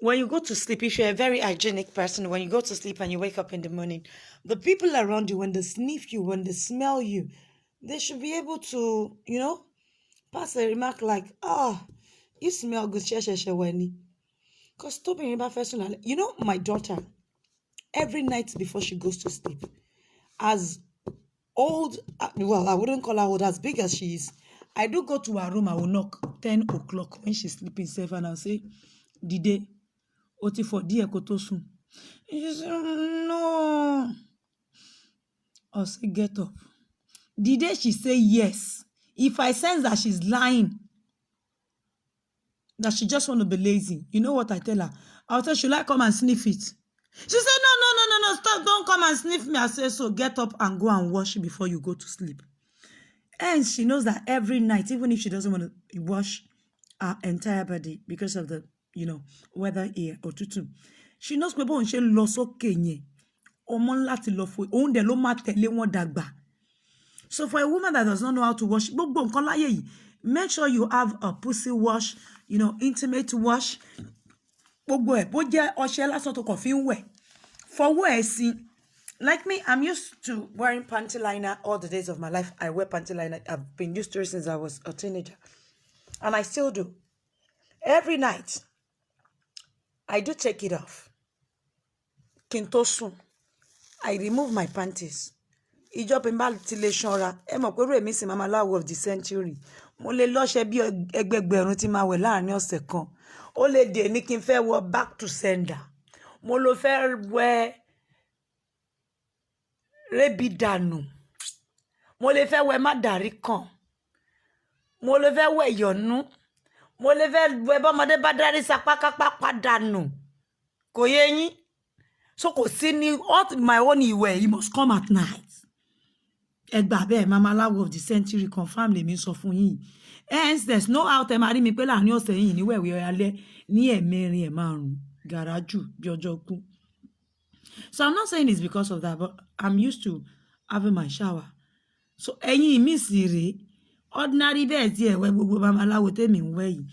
when you go to sleep, if you're a very hygienic person, when you go to sleep and you wake up in the morning, the people around you, when they sniff you, when they smell you, they should be able to, pass a remark like, you smell good, because my daughter, every night before she goes to sleep, as old, well, I wouldn't call her old, as big as she is, I do go to her room, I will knock 10 o'clock when she's sleeping safe, and I'll say, Dide, oti for die kotosun. She said, no. I'll say, get up. The day she say yes, if I sense that she's lying, that she just want to be lazy, you know what I tell her? I'll tell her, should I come and sniff it? She said, no, stop, don't come and sniff me. I said, so get up and go and wash before you go to sleep. And she knows that every night, even if she doesn't want to wash her entire body because of the, weather here or tutu, she knows pé bóun ṣe ń lọ sókè yẹn, ọmọ láti lọ fún òun dẹ̀ ló máa tẹ̀lé wọn dàgbà. So for a woman that does not know how to wash, gbogbo nǹkan láyé yìí, make sure you have a pussy wash, intimate wash. Gbogbo ẹ̀ bó jẹ́ ọṣẹ lásán tó kàn fi ń wẹ̀. Fọwọ́ ẹ̀ sí. Like me, I'm used to wearing panty liner all the days of my life. I wear panty liner. I've been used to it since I was a teenager. And I still do. Every night, I do take it off. Kí n tó sùn, I remove my panties. Ìjọba ń bá ti lè ṣanra. Ẹ mọ̀ pé rèmi sì mama láwo of the century. Mo lè lọ́ṣẹ bí ẹgbẹgbẹ̀rún tí máa wẹ̀ láàrin ọ̀sẹ̀ kan. Ó lè dè ní kí n fẹ́ wọ back to sender. Mo lọ fẹ́ wẹ̀ rébi dànù. Mo lè fẹ́ wẹ̀ má dàrí kan. Mo lè fẹ́ wẹ̀ yọ̀nú. Mo lè fẹ́ wẹ̀ bọ́mọdé bá dárí sapákápá dànù. Kò yé yín. So kò sí ní all my own ìwẹ̀, you must come at night. Ẹgbà bẹ́ẹ̀ mama láwo of the century confirm lèmi sọ fún yín. Hence there's no how tẹ́ máa rí mi pé láàrin ọ̀sẹ̀ yìí ní wẹ̀wẹ̀ alẹ́ ní ẹ̀mẹrin ẹ̀márùn gàrájù bí ọjọ́ kú. So I'm not saying it's because of that, but I'm used to having my shower. So ẹ̀yin mi sì rèé, ordinary bẹ́ẹ̀ tí ẹ̀wẹ̀ gbogbo babaláwo tèmi ń wẹ̀ yìí.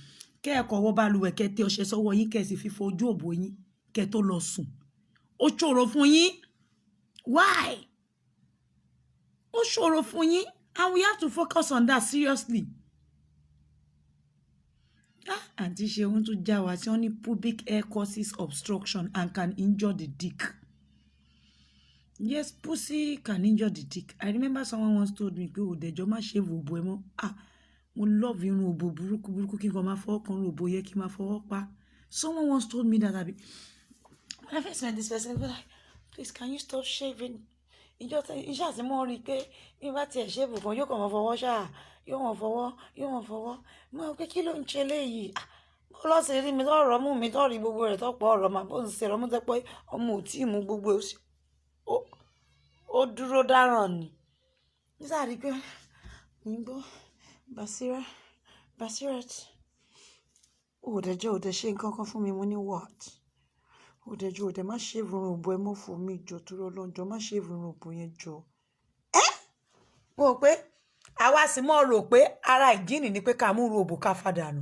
Kẹ́ ẹ kọ́wọ́ balùwẹ̀ kẹ́ tẹ ọṣẹ sọ́wọ́ yín kẹ́ sì fi fojú òbò yín kẹ́ tó lọ sùn. Ó ṣòro fún yín. Why? Ó ṣòro fún yín. And we have to focus on that seriously. Àǹtí Ṣeun tún já wa tí wọ́n ní pubic hair causes obstruction and can injure the dick. Yes, pussy can injure the dick. I remember someone once told me pé òdẹ̀jọ́ má ṣe òbò ẹ mọ́. Mo love irun òbò burúkú kí n kàn máa fọwọ́ kan òbò yẹ kí n máa fọwọ́ pa. Someone once told me that when I first met this person, they were like, please, can you stop shaving? Iṣẹ́ àti mọ́ rí pé bí bá tiẹ̀ ṣéèbù kan yóò kàn máa fọwọ́ ṣáà, yóò máa fọwọ́. Mo rò pé kí ló ń ṣe léyìí? Bó lọ́ sí rí mi tó ọ̀rọ̀ mú mi tó rí gbogbo rẹ̀ tó pọ̀ ọ̀rọ̀ máa bó ń ṣe ọ̀rọ̀ mú tẹ́ pé ọmọ ò tí ì mú gbogbo ẹ̀ ó dúró dáràn ni. Nígbà rí pé nígbó Basirat òdẹ̀jọ́ ṣe nǹkan kan fún mi, mo ní what? Òdẹ̀ má ṣe ìrun òbò ẹ mọ́ fún mi jọ tó lọ́jọ́ má ṣe ìrun òbò yẹn jọ. Mo rò pé àwa sì mọ́ rò pé ara ìjíìnì ni pé ká mú irun òbò ká fàdánù.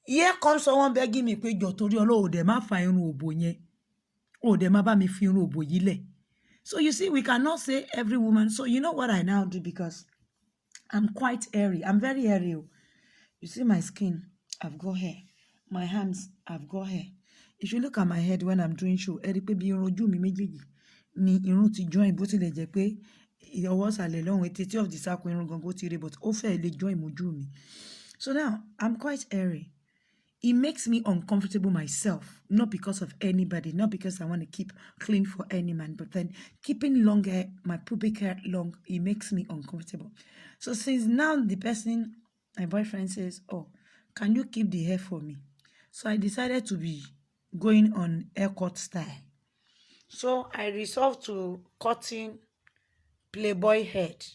Here comes someone begging me pé jọ torí Ọlọ́run òdẹ̀ má fa irun òbò yẹn. Òdẹ̀ má bá mi fi irun òbò yìí lẹ̀. So you see, we cannot say every woman. So you know what I now do, because I'm quite hairy. I'm very hairy. You see my skin, I've got hair. My hands, I've got hair. If you look at my head when I'm doing show, ẹ rí pé bí irun ojú mi méjèèjì ni irun ti join, bó tilẹ̀ jẹ́ pé ọwọ́ sàlẹ̀ lọ́hùn etí of the circle irun gangan ti rí, but ó fẹ́ lè join mojú mi. So now, I'm quite hairy. It makes me uncomfortable myself, not because of anybody, not because I want to keep clean for any man, but then keeping long hair, my pubic hair long, it makes me uncomfortable. So since now the person, my boyfriend says, oh, can you keep the hair for me? So I decided to be going on haircut style. So I resolved to cutting Playboy head.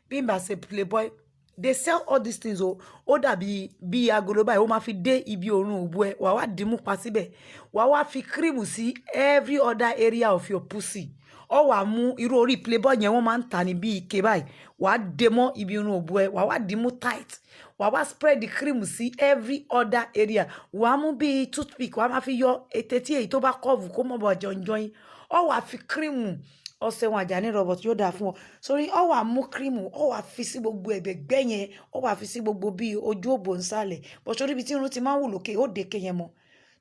Being as a Playboy, they sell all these things. Ó dàbí bí agolo báyìí, ó máa fi dé ibi orun òbò ẹ, wá wá dìímú pa síbẹ̀. Wá wá fi cream sí every other area of your pussy. Ó wá mú irú orí Playboy yẹn wọ́n máa ń tà ní bí ike báyìí. Wá dé mọ́ ibi orun òbò ẹ, wá wá dìímú tight. Wá wá spread the cream sí every other area. Wá mú bí toothpick, wá máa fi yọ ètè èyí tó bá curve kó mọ́ bọ̀ jọ̀njọ̀n. Ó wá fi cream ọṣẹ wọn Àjàní Robert yóò dáa fún ọ. Sórí ó wá mú cream, ó wá fi sí gbogbo ẹ̀gbẹ̀gbẹ́ yẹn, ó wá fi sí gbogbo bí ojú òbò nsàlẹ̀. But sórí ibi tí irun ti máa ń wù lókè, ó dèké yẹn mọ́.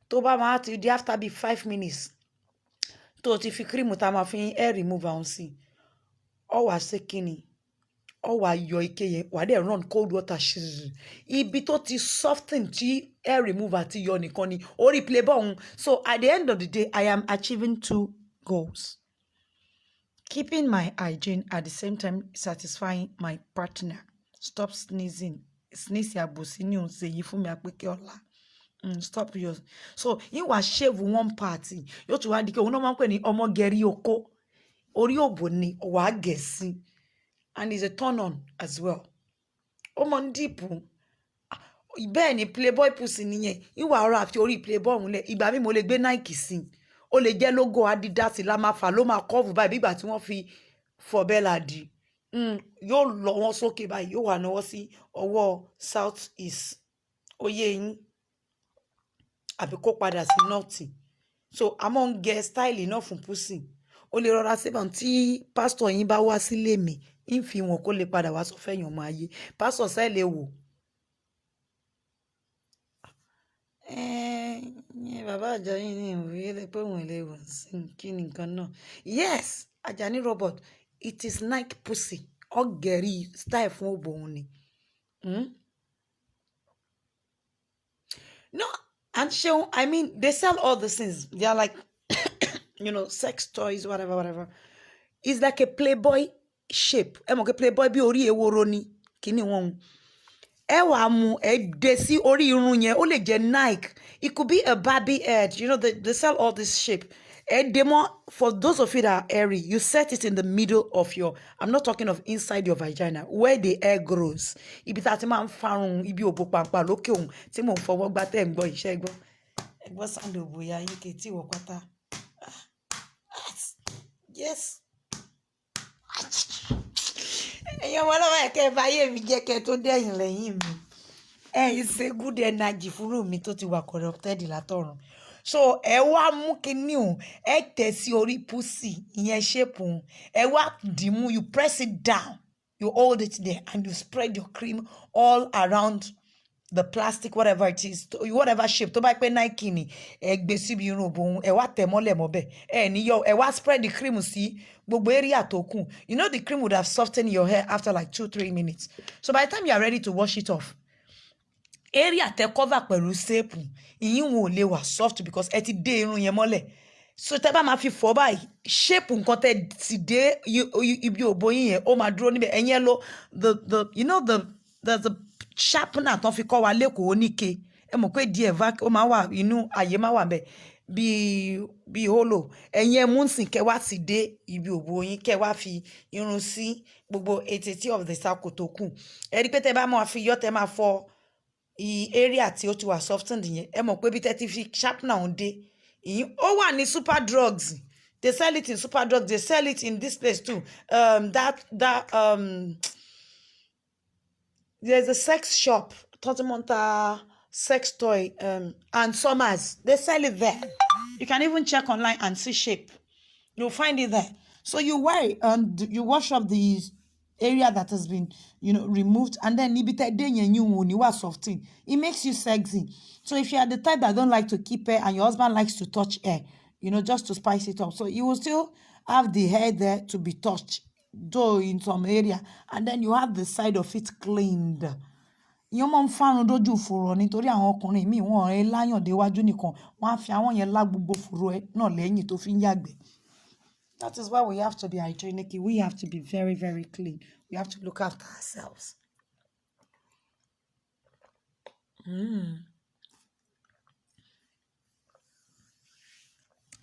Tó bá máa ti di after bí 5 minutes. Tó ti fi cream tá máa fi hair remover on sí. Ó wá ṣe kíni. Ó wá yọ ike yẹn, wá dẹ̀ run cold water. Ibi tó ti soften tí hair remover ti yọ nìkan ni orí Playboy. So at the end of the day, I am achieving 2 goals. Keeping my hygiene at the same time satisfying my partner. Stop sneezing. Sneeze ya bosi ni on se yi fún mi apeke ọ̀la. Stop yours. So you was shave one party. You to add the one man penny omo geri oko. Ori oboni wa gesi. And it's a turn on as well. Omo ndipu. Bẹ́ẹ̀ ni playboy pussy nìyẹn. Ìwà ọ̀rọ̀ àti orí playboy òun lẹ̀. Ìgbà mi mo lè gbé Nike sí. Ó lè jẹ́ logo Adidas la máa fà ló máa cover báyìí bí ìgbà tí wọ́n fi fọ̀bẹ́là dì. Yóò lọ wọn sókè báyìí. Yóò wà náwó sí ọwọ́ south east. Oyè yín. Àbí kó padà sí north. So a máa ń gẹ style náà fún pussy. Ó lè rọra síbọn tí pastor yín bá wá sílé mi. Ń fi wọn kó lè padà wá sọ fẹ́yàn ọmọ ayé. Pastor sẹ́ lè wò. Bàbá Àjàyí ní ìwé lè pé òun lè wò sí kí ni nǹkan náà. Yes, Àjàní robot. It is Nike pussy. Ọ̀gẹ̀rì style fún òbò òun ni. No, and show, I mean, they sell all these things. They are like, sex toys, whatever. It's like a Playboy shape. Okay, Playboy bí orí eworo ni. Kini won. Ẹ wá mú dé sí orí irun yẹn. Ó lè jẹ́ Nike. It could be a Barbie head. They sell all this shape. Demo, for those of you that are hairy, you set it in the middle of your, I'm not talking of inside your vagina, where the hair grows. Ibi tá ti máa ń farun, ibi òbò pàǹpà lókè òun, tí mò ń fọwọ́ gbá tẹ́ ń gbọ́ iṣẹ́ gbọ́. Ẹgbọ́n sound òbò ya yín kì í tí wọ́ pátá. Yes. Ẹ̀yin ọmọ ọlọ́wọ́ ẹ̀kẹ́ báyé mi jẹ́ kẹ́ tó dẹ̀yìn lẹ́yìn mi. It's a good energy fúnrú mi tó ti wà corrupted látọ̀run. So ẹ wá mú kíní o, ẹ tẹ̀ sí orí pussy, ìyẹn shape o. Ẹ wá dìmú, you press it down, you hold it there, and you spread your cream all around the plastic, whatever it is, whatever shape. Tó bá pé Nike ni, ẹ gbé síbi irun òbò, ẹ wá tẹ̀ mọ́lẹ̀ mọ́bẹ̀. Ẹ wá spread the cream sí gbogbo area tó kù. The cream would have softened your hair after like 2-3 minutes. So by the time you are ready to wash it off, area te cover pẹ̀lú shape, ìyín wọn ò lè wà soft because ẹ ti dé irun yẹn mọ́lẹ̀. So tẹ́ bá máa fi fọ̀ báyìí, shape nǹkan tẹ́ ti dé ibi òbò yín yẹn, ó máa dúró níbẹ̀. Ẹ̀yin lo the sharpener tán fi kọ́ wa lẹ́kọ̀ọ́ oníke. Ẹ mọ̀ pé díẹ̀ ó máa wà inú àyè máa wà ńbẹ̀ bí holo. Ẹ̀yin mú nsìn kẹ́ wá ti dé ibi òbò yín, kẹ́ wá fi irun sí gbogbo etí of the circle tó kù. Ẹ rí pé tẹ́ bá máa fi yọ́ tẹ́ máa fọ̀ area tí ó ti wà softened yẹn. Ẹ mọ̀ pé bí tẹ́ ti fi sharpener ń dé. Ó wà ní super drugs. They sell it in super drugs. They sell it in this place too. There's a sex shop, Totimonta sex toy, and Summers. They sell it there. You can even check online and see shape. You'll find it there. So you wear it and you wash up the area that has been, removed, and then soften. It makes you sexy. So if you are the type that don't like to keep hair and your husband likes to touch hair, just to spice it up, so you will still have the hair there to be touched, though in some area, and then you have the side of it cleaned. Ìyẹn máa ń fárun dójú fòrò nítorí àwọn ọkùnrin míì wọ́n ẹ láyàn déwájú nìkan wọ́n á fi àwọn yẹn lá gbogbo fòrò ẹ náà lẹ́yìn tó fi ń yàgbẹ́. That is why we have to be hygienic. We have to be very, very clean. We have to look after ourselves.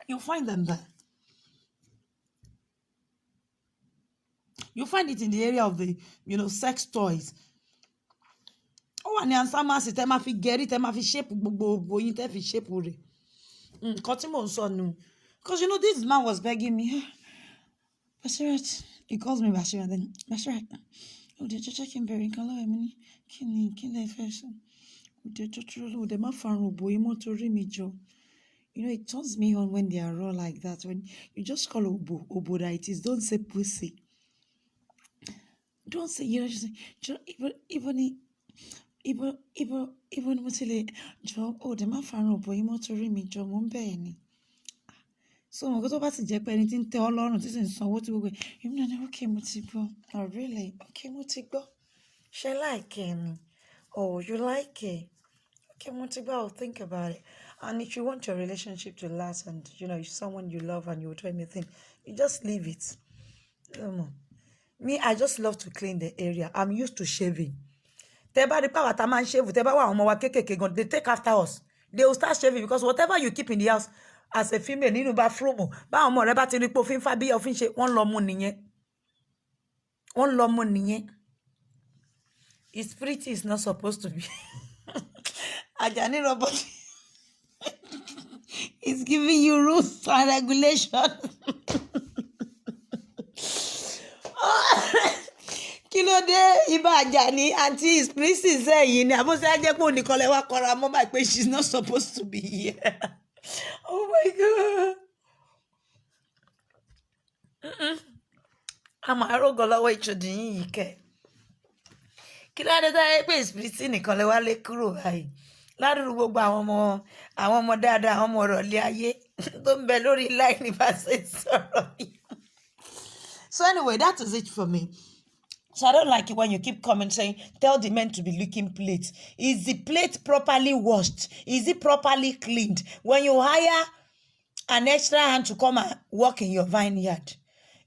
You find them there. You find it in the area of the, sex toys. Oh, and the pharmacy, tẹ́ máa fi gẹ̀rí, tẹ́ máa fi shape gbogbo yín, tẹ́ fi shape rẹ̀. Nǹkan tí mò ń sọ nù. Because this man was begging me. Basirat, he calls me Basirat. Then Basirat, they're checking very color. I mean, can they first? They ma farun òbò yín mọ́ torí mi jọ. It turns me on when they are raw like that. When you just call obo that it is, don't say pussy. Don't say, just say, even mutile job. Oh, they ma farun òbò yín mọ́ torí mi jọ. Mo ń bẹ̀ ni. So mo go tó bá sì jẹ́ pé ẹni tí ń tẹ́ Ọlọ́run tí sì ń sanwó tí gbogbo èmi náà ní okay mo ti gbọ́. Oh really? Okay mo ti gbọ́. Ṣé like ni? Oh, you like it? Okay mo ti gbọ́. I'll think about it. And if you want your relationship to last and if someone you love and you will do anything, you just leave it. Me, I just love to clean the area. I'm used to shaving. Tẹ́ bá rí pàwọ́ tá máa ń shave, tẹ́ bá wà àwọn ọmọ wa kéékèèké gan, they take after us. they will start shaving because whatever you keep in the house as a female nínú bathroom báwọn ọmọ rẹ bá ti rí pé òfin fa bí òfin ṣe wọ́n lọ mú nìyẹn. His spirit is not supposed to be. Ajani Robert is giving you rules and regulations. Kí ló dé Ìbà Ajani àǹtí his spirit is yìí ni àbó ṣe á jẹ́ pé òníkan lẹ wá kọra mọ́ báyìí pé she's not supposed to be here. Oh my God. Àmọ́ àrògọ lọ́wọ́ ìṣòdì yìí kẹ́. Kí ló dé táyé pé spirit nìkan lẹ wá lé kúrò báyìí ládùúgbò gbogbo àwọn ọmọ dáadáa àwọn ọmọ ọ̀rọ̀lẹ́ ayé tó ń bẹ lórí láì ní bá ṣe sọ̀rọ̀ yìí. So anyway, that is it for me. So I don't like it when you keep coming saying, tell the men to be licking plates. Is the plate properly washed? Is it properly cleaned? When you hire an extra hand to come and work in your vineyard,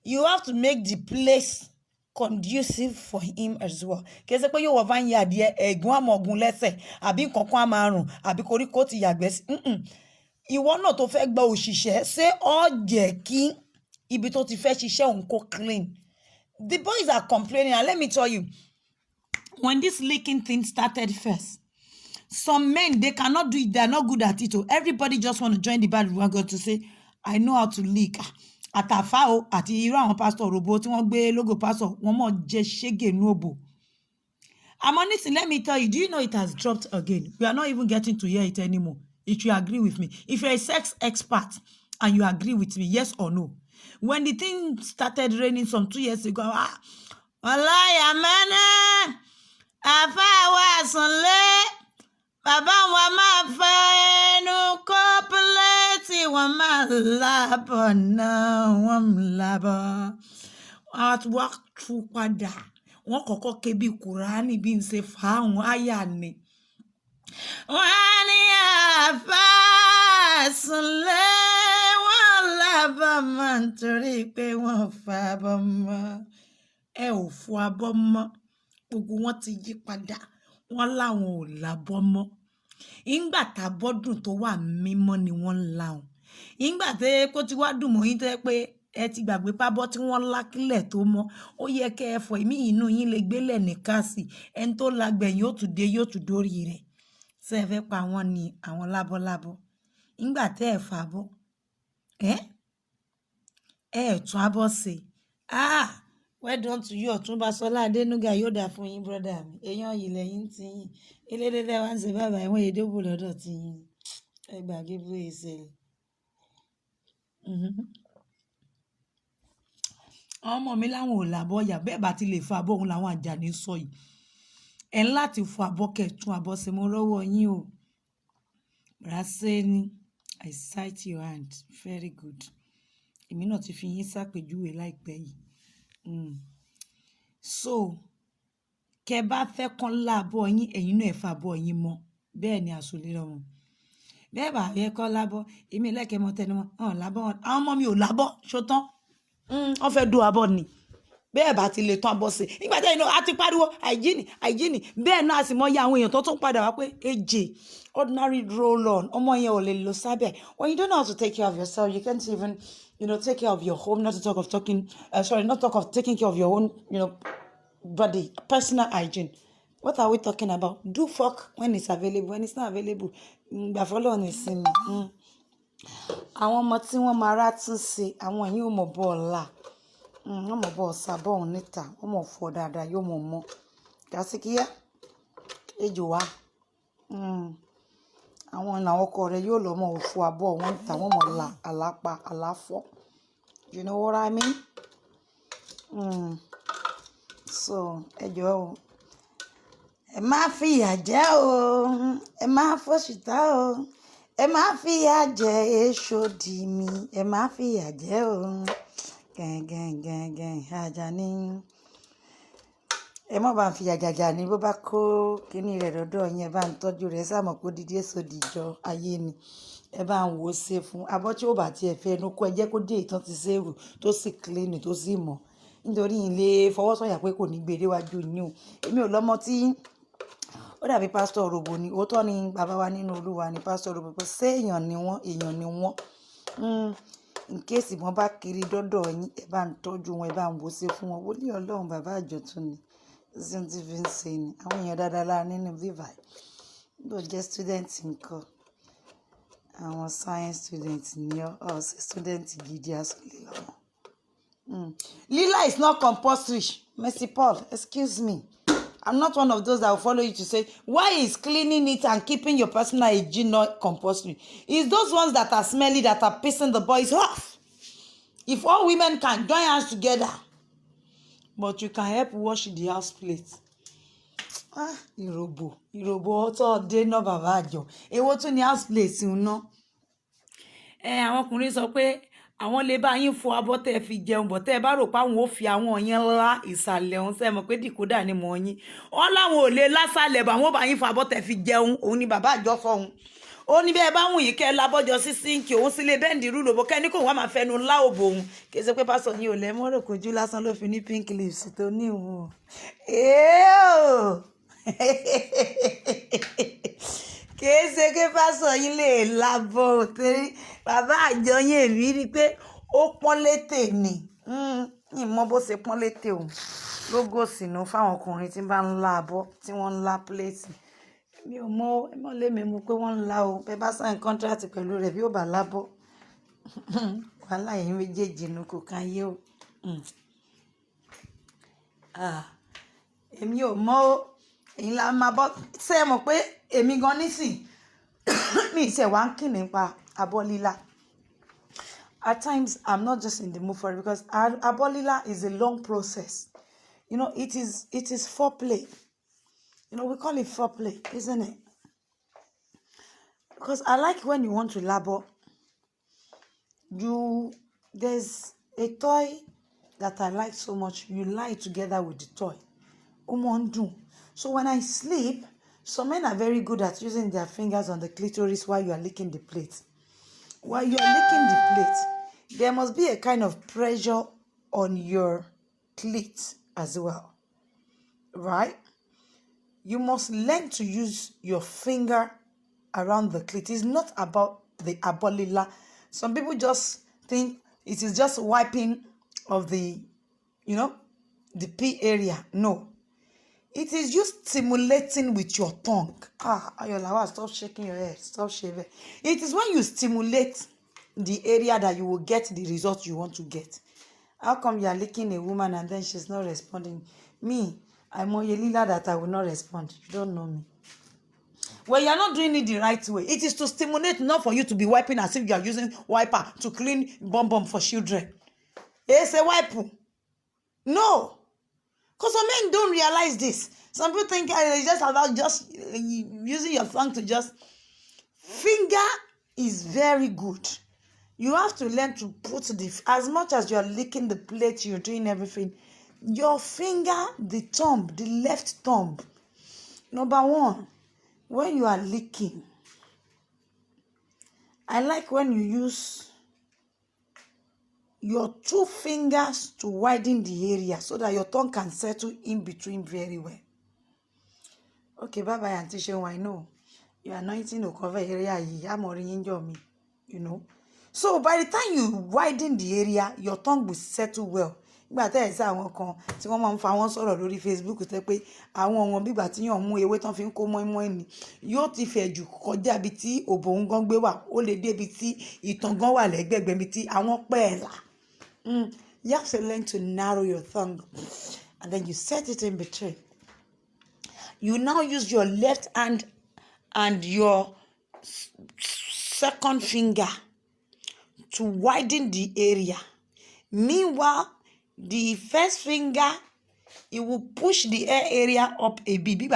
you have to make the place conducive for him as well. Kì í ṣe pé yóò wọ vineyard yẹ ẹ̀gún àmọ̀gún lẹ́sẹ̀ àbí nǹkankan á máa rùn àbí koríko ti yàgbẹ́ sí. Ìwọ náà tó fẹ́ gba òṣìṣẹ́ ṣé ó jẹ́ kí ibi tó ti fẹ́ ṣiṣẹ́ òun kó clean. The boys are complaining, and let me tell you, when this leaking thing started first, some men, they cannot do it, they're not good at it. Everybody just want to join the band. We're going to say, I know how to leak. Àtàfà àti irú àwọn pastor robo tí wọ́n gbé logo pastor wọ́n mọ̀ jẹ́ ṣége nuobo. I'm honest, let me tell you, do you know it has dropped again? We are not even getting to hear it anymore. If you agree with me, if you're a sex expert and you agree with me, yes or no? When the thing started raining some 2 years ago, Wallahi amana afa wa sunle baba wa ma fenu copulate wa ma labona wa labo at work through pada wọ́n kọ́kọ́ ké bí Kùránì bí n ṣe fa àwọn àyà ni wọ́n ní afa sunle abọ́mọ nítorí pé wọ́n fa abọ́mọ ẹ ò fọ abọ́mọ gbogbo wọn ti yí padà wọ́n láwọn ò lábọ́ mọ́ ìgbà tábọ́dùn tó wà mímọ́ ni wọ́n ń láwọn ìgbà tẹ́ kó ti wá dùn mọ́ yín tẹ́ pé ẹ ti gbàgbé pábọ́ tí wọ́n lákílẹ̀ tó mọ́ ó yẹ kẹ́ ẹ fọ ìmí inú yín lè gbélẹ̀ ní káàsì ẹni tó lágbẹ̀yìn yóò tún dé yóò tún dórí rẹ̀ ṣe ẹ fẹ́ pa wọ́n ní àwọn lábọ́lábọ́ ìgbà tẹ́ ẹ fà bọ́ tún abọ́ sí well done to you Ọ̀túnba Ṣọlá Adénúgà yóò dà fún yín brọ́dà mi èèyàn yìí lẹ́yìn tí yín elédèdè wá ń ṣe bàbá ẹ̀wọ̀n èdèbò lọ́dọ̀ tí yín ẹ gbàgbé bó ìṣẹ̀lẹ̀. Àwọn ọmọ mi láwọn ò làbọ̀ yà bẹ́ẹ̀ bá ti lè fa abọ́ òun làwọn Àjàní sọ yìí ẹ̀ ń láti fọ abọ́ kẹ̀tún abọ́ sí mo rọ́wọ́ yín o rásẹ́ ni I cite your hand very good. Èmi náà ti fi yín ṣàpèjúwe láìpẹ́ yìí. So kẹ bá fẹ́ kán lábọ́ yín ẹ̀yin náà ẹ fa abọ́ yín mọ́ bẹ́ẹ̀ ni àsọlé lọ́wọ́ bẹ́ẹ̀ bá yẹ kọ́ lábọ́ èmi lẹ́kẹ̀ẹ́ mọ́ tẹnu wọn lábọ́ wọn àwọn ọmọ mi ò lábọ́ ṣótán wọ́n fẹ́ do abọ́ ni bẹ́ẹ̀ bá ti lè tán abọ́ sí nígbà tí a ti pariwo àìjíìnì bẹ́ẹ̀ náà sì mọ́ ya àwọn èèyàn tó tún padà wá pé èjè ordinary roll on ọmọ yẹn ò lè lọ sábẹ́ when you don't know how to take care of yourself you can't even take care of your home, not to talk of taking care of your own, body, personal hygiene. What are we talking about? Do fuck when it's available. When it's not available, follow on sin. Àwọn ọmọ tí wọ́n máa rá tún ṣe, àwọn yìí ò mọ̀ bọ́ ọ̀la. Wọ́n mọ̀ bọ́ ọ̀sàbọ̀ òun níta. Wọ́n mọ̀ fọ́ dáadáa, yóò mọ̀ mọ́. Kàsíkíyá, ejò wá. Àwọn làwọn ọkọ rẹ̀ yóò lọ mọ̀ fọ́ abọ́ wọn níta. Wọ́n mọ̀ la àlápá àláfọ́. You know what I mean? So, ẹ jọ̀ọ́ o. Ẹ má fìyà jẹ o. Ẹ má fòṣìtá o. Ẹ má fìyà jẹ èso dì mí. Ẹ má fìyà jẹ o. Gẹ̀ngẹ̀ngẹ̀ngẹ̀ng Àjàní. Ẹ má bá ń fìyà jàjà ní bó bá kó kíní rẹ̀ lọ́dọ̀ yẹn bá ń tọ́jú rẹ̀ sáà mọ̀ kó dídí èso dìjọ ayé ni. Ẹ bá ń wò ó ṣe fún abọ́ tí ó bá tiẹ̀ fẹ́ ẹnu kó ẹ jẹ́ kó dé ìtàn ti ṣéèrù tó sì clean tó sì mọ̀ nítorí ilé fọwọ́sọ̀yà pé kò ní gbé déwájú yín o èmi ò lọ́mọ tí ó dàbí pásítọ̀ Òròbó ni òótọ́ ni bàbá wa nínú Olúwa ni pásítọ̀ Òròbó pé ṣé èèyàn ni wọ́n in case wọ́n bá kiri dọ́dọ̀ yín ẹ bá ń tọ́jú wọn ẹ bá ń wòsè fún wọn wòlíì Ọlọ́run bàbá àjọ̀tún ni ṣé ti fi ń ṣe ni àwọn èèyàn dáadáa lára nínú bíbá bó jẹ́ student nǹkan àwọn science student ni ọ ṣe student gidi asọ̀lẹ̀ lọ́wọ́. Lila is not compulsory. Mercy Paul, excuse me. I'm not one of those that will follow you to say, why is cleaning it and keeping your personal hygiene not compulsory? It's those ones that are smelly that are pissing the boys off. If all women can join hands together, but you can help wash the house plate. Ìròbò ọtọ́ dé náà bàbá àjọ. Èwo tún ni house plate ń ná? Àwọn ọkùnrin sọ pé àwọn lè bá yín fọ abọ́ tẹ́ fi jẹun bọ̀ tẹ́ ẹ bá rò pé àwọn ò fi àwọn yẹn lá ìsàlẹ̀ ọ̀hún sẹ́ mọ̀ pé dìkódà ni mọ̀ yín wọ́n láwọn ò lè lásàlẹ̀ bọ̀ àwọn ò bá yín fọ abọ́ tẹ́ fi jẹun òun ni bàbá àjọ sọ òun ó ní bẹ́ẹ̀ bá wùn yín kẹ́ lábọ́jọ sí síǹkì òun sílé bẹ́ǹdì rúlò bó kẹ́ ní kò wá máa fẹnu lá òbò òun kì í ṣe pé pásọ yín ò lẹ́ mọ́rò kojú lásán ló fi ní pink lips tó ní òun kì í ṣe pé pásọ yín lè lábọ́ torí bàbá àjọ yín èmi rí i pé ó pọ́n létè ni ìmọ̀ bó ṣe pọ́n létè òun lógò sínú fáwọn ọkùnrin tí bá ń lá abọ́ tí wọ́n ń lá pléètì mi ò mọ ẹ mọ̀ lé mi mú pé wọ́n ń lá o bẹ́ẹ̀ bá sign contract pẹ̀lú rẹ̀ bí ó bá lábọ́ wàhálà yẹn méjèèjì nu kò ká yé o èmi ò mọ o èyí la máa bọ́ ṣé ẹ mọ̀ pé èmi gan nísìn mi ìṣẹ̀ wá ń kì nípa abọ́ lílá. At times I'm not just in the mood for it because abọ́ lílá is a long process. You know, it is foreplay. You know, we call it foreplay, isn't it? Because I like when you want to labor, there's a toy that I like so much. You lie together with the toy. So when I sleep, some men are very good at using their fingers on the clitoris while you are licking the plate. While you are licking the plate, there must be a kind of pressure on your clit as well, right? You must learn to use your finger around the clit. It's not about the abolila. Some people just think it is just wiping of the, the P area. No. It is you stimulating with your tongue. Ayolawa, stop shaking your head. Stop shaving. It is when you stimulate the area that you will get the result you want to get. How come you are licking a woman and then she's not responding? Me, I'm Oyelila that I will not respond. You don't know me. Well, you are not doing it the right way. It is to stimulate, not for you to be wiping as if you are using wiper to clean bum for children. It's a wipe. No. Because some men don't realize this. Some people think it's just about just using your tongue to just... Finger is very good. You have to learn to put as much as you're licking the plate, you're doing everything. Your finger, the thumb, the left thumb. Number one, when you are licking, I like when you use your two fingers to widen the area so that your tongue can settle in between very well. Okay, bye-bye, Auntie Shewa. I know your anointing will cover area. You know. So by the time you widen the area, your tongue will settle well. Ìgbà tẹ́ ẹ̀ sá àwọn kan tí wọ́n máa ń fa wọn sọ̀rọ̀ lórí Facebook tẹ́ pé àwọn wọn bígbà tí yàn mú ewé tán fi ń kó mọ́ínmọ́ín ni yóò ti fẹ̀ jù kọjá ibi tí òbò ń gan gbé wà ó lè dé ibi tí ìtàn gan wà lẹ́gbẹ̀gbẹ̀ ibi tí àwọn pẹ́ ẹ̀ là. You have to learn to narrow your tongue and then you set it in between. You now use your left hand and your second finger to widen the area. Meanwhile, the first finger, it will push the air area up a bit,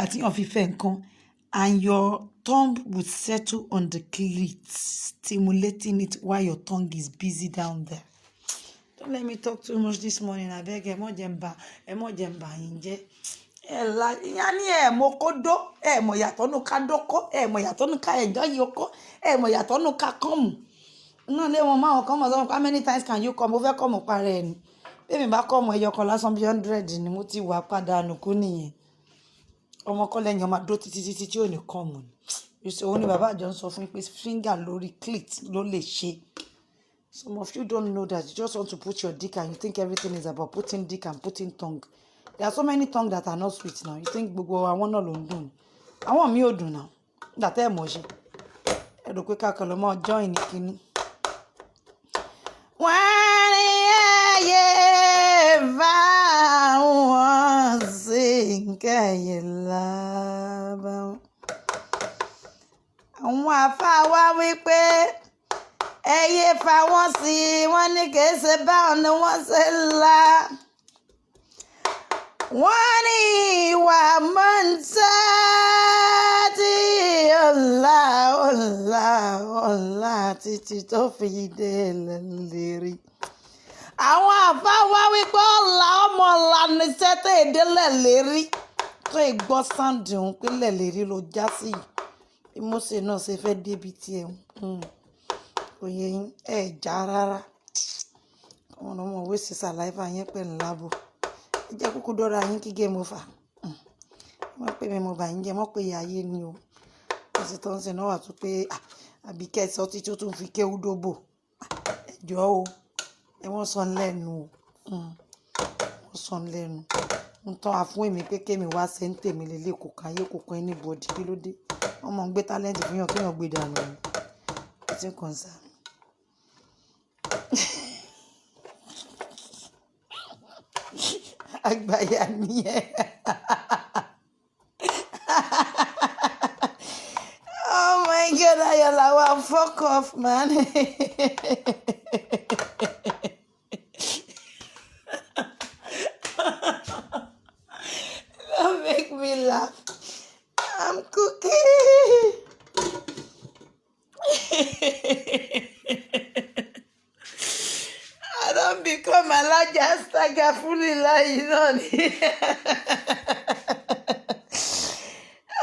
and your thumb will settle on the clit, stimulating it while your tongue is busy down there. Don't let me talk too much this morning. I beg emo jemba inje. Ela yani mo kodo, mo yato no ka doko, mo yato no ka enjoy yoko, mo yato no ka come. No le mo ma come how many times can you come over come pare ni. Be mi ba come eyo kan lásán bí 100 ni mo ti wà padà nu ku nìyẹn. ọmọ kọ́ lẹ́yìn ọmọ àdó títí tí ò ní kàn mọ́ ni. Òun ni bàbá àjọ ń sọ fún mi pé finger lórí clit ló lè ṣe. Some of you don't know that. You just want to put your dick and you think everything is about putting dick and putting tongue. There are so many tongues that are not sweet now. You think gbogbo àwọn náà ló ń dùn. Àwọn mi ò dùn náà. Nígbà tẹ́ ẹ̀ mọ̀ ṣe. Ẹ rò pé kákan lọ mọ́ join ní kíní. Wọ́n ní ayé bá wọn sí kẹ́yìn lábá. Àwọn àfáà wá wípé ẹyẹ fa wọ́n sí wọ́n ní kìí ṣe báwọn ni wọ́n ṣe la. Wọ́n ní ìwà mọ́ńtà tí ọ̀la títí tó fi dé lérí. Àwọn àfáà wá wípé ọ̀la ọmọ ọ̀la ní sẹ́tẹ̀ ìdílẹ̀ lérí tó ìgbọ́ sáǹdì òun pínlẹ̀ lérí ló já sí bí Mósè náà ṣe fẹ́ débi tiẹ̀ òye yín já rárá àwọn ọmọ òwe sí sàláìfà yẹn pẹ̀lú láàbò ẹ jẹ́ kúkú dọ́ra yín kí géèmù fà wọ́n pè mí mo bà yín jẹ́ mọ́ pé ayé ni o ó sì tó ń sìn náà wà tó pé àbí kẹsàn tí tó tún fi kéwú dóbò ẹjọ́ o ẹ wọ́n sọ lẹ́nu o wọ́n sọ lẹ́nu ń tán àfún èmi pé kémi wá ṣe ń tèmi lélẹ̀ kò kan ayé kò kan anybody kí ló dé wọ́n mọ̀ ń gbé tálẹ́ǹtì fún yàn kéèyàn gbé dànù ni it's in concern. Àgbàyà nìyẹn. Oh my God, Ayọ̀láwà, fuck off, man. Don't make me laugh. I'm cooking. I don't become a large astaga fully lying on it.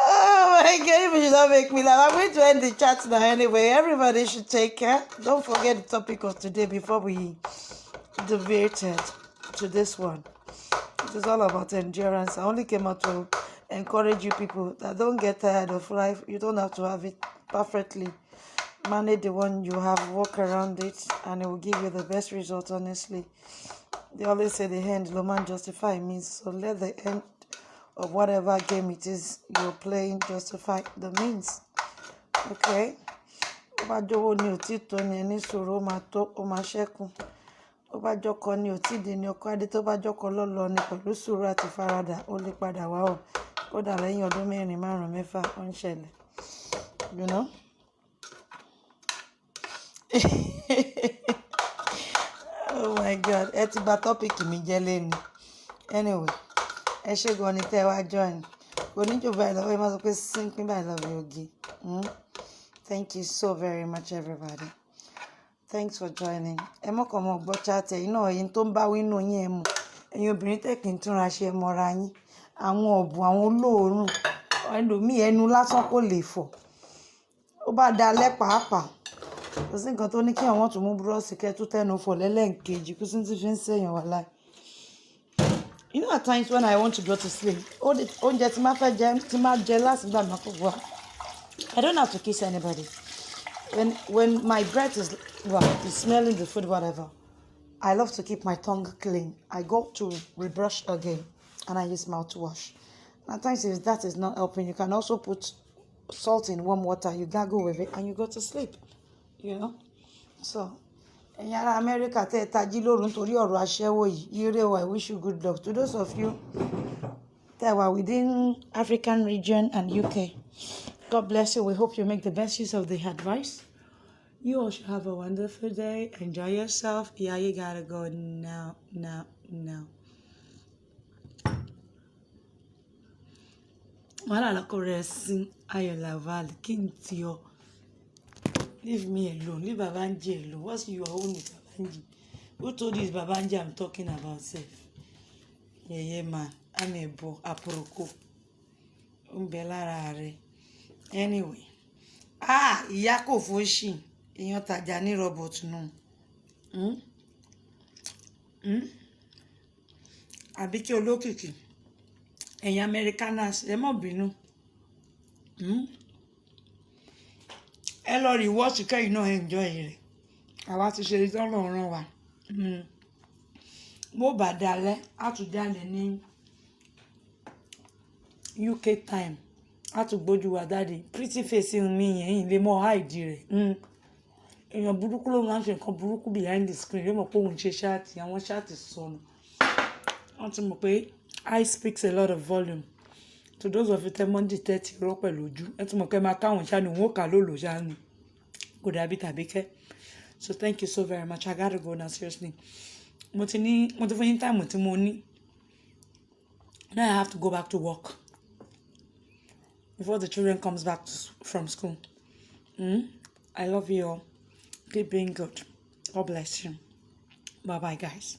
Oh my God, you should not make me laugh. I'm going to end the chat now anyway. Everybody should take care. Don't forget the topic of today before we deviated to this one. It is all about endurance. I only came out to encourage you people that don't get tired of life. You don't have to have it perfectly. Manage the one you have, work around it, and it will give you the best result, honestly. They always say the end, no man justify means. So let the end of whatever game it is you're playing justify the means. Okay? Obajowo ni otito ni eni soro ma to o ma sekun. Obajoko ni otide ni oko ade to bajoko lolo ni pẹ̀lú sùúrù àti farada ó lè padà wá o. Kódà lẹ́yìn ọdún 4, 5, 6 ó ń ṣẹlẹ̀. You know? Oh my God, ẹ ti bà topic mi jẹ́ lẹ́nu. Anyway, ẹ ṣé gan ni tẹ́ wá join. Kò ní jù báyìí lọ́wọ́ ẹ má sọ pé sinpin báyìí love you oge. Thank you so very much, everybody. Thanks for joining. Ẹ mọ́kàn mọ́ gbọ́ chat ẹ̀yin náà ẹ̀yin tó ń bá wínú yín ẹ mọ̀. Ẹ̀yin obìnrin tẹ́ kí n túnra ṣe mọ́ra yín. Àwọn ọ̀bùn àwọn olóòórùn ẹlòmíì ẹnu lásán kò lè fọ̀. Ó bá dalẹ̀ pàápàá. Kò sí nǹkan tó ní kí àwọn tún mú búrọ́ọ̀sì kẹ́ tó tẹnu fọ̀ lẹ́lẹ́ǹkejì kó sì ti fi ń ṣèyàn wá láì. You know, at times when I want to go to sleep, oúnjẹ tí máa fẹ́ jẹ tí máa jẹ láti gbà máa kó wá. I don't have to kiss anybody. When my breath is smelling the food, whatever, I love to keep my tongue clean. I go to rebrush again and I use mouthwash. At times if that is not helping, you can also put salt in warm water, you gargle with it and you go to sleep. You know? So, ẹ̀yin ará America tẹ́ tají lóru nítorí ọ̀rọ̀ aṣẹ́wó yìí, ire o, I wish you good luck. To those of you that were within African region and UK, God bless you. We hope you make the best use of the advice. You all should have a wonderful day. Enjoy yourself. Yeah, you gotta go now. Wàhálà lọkọ rẹ̀ sin Ayọ̀láwà kí n ti ọ. Leave me alone. Leave Babanji alone. What's your own with Babanji? Who told you it's Babanji I'm talking about self? Yeah, man. I'm a bo aproko. Lára rẹ̀. Anyway. Ìyá kò fòṣì. Èèyàn tajà ní robot nù. Àbí kí olókìkí. ẹ̀yin Americaners ẹ má bínú. Ẹ lọ rí wọ́ọ̀ṣì kẹ́yìn náà enjoy rẹ̀. Àwa ti ṣe ìtọ́nà ọ̀ràn wa. Bó bá dalẹ̀ á tún jáde ní UK time á tún gbójú wa dáde pretty face mi yẹn yìí lè mọ hide rẹ̀. Èèyàn burúkú ló máa ń ṣe nǹkan burúkú behind the screen yóò mọ̀ pé òun ṣe ṣáàtì àwọn ṣáàtì sọnù. Wọ́n ti mọ̀ pé I speaks a lot of volume to those of you tẹ́ mọ́ dìtẹ́tì rọ́ pẹ̀lú ojú ẹ ti mọ̀ pé máa káwọn ṣáàni òun ó kà lóòlò ṣáàni kò dàbí tàbí kẹ́. So thank you so very much. I gotta go now, seriously. Mo ti fún yín time tí mo ní. Now I have to go back to work before the children comes back from school. I love you all. Keep being good. God bless you. Bye bye, guys.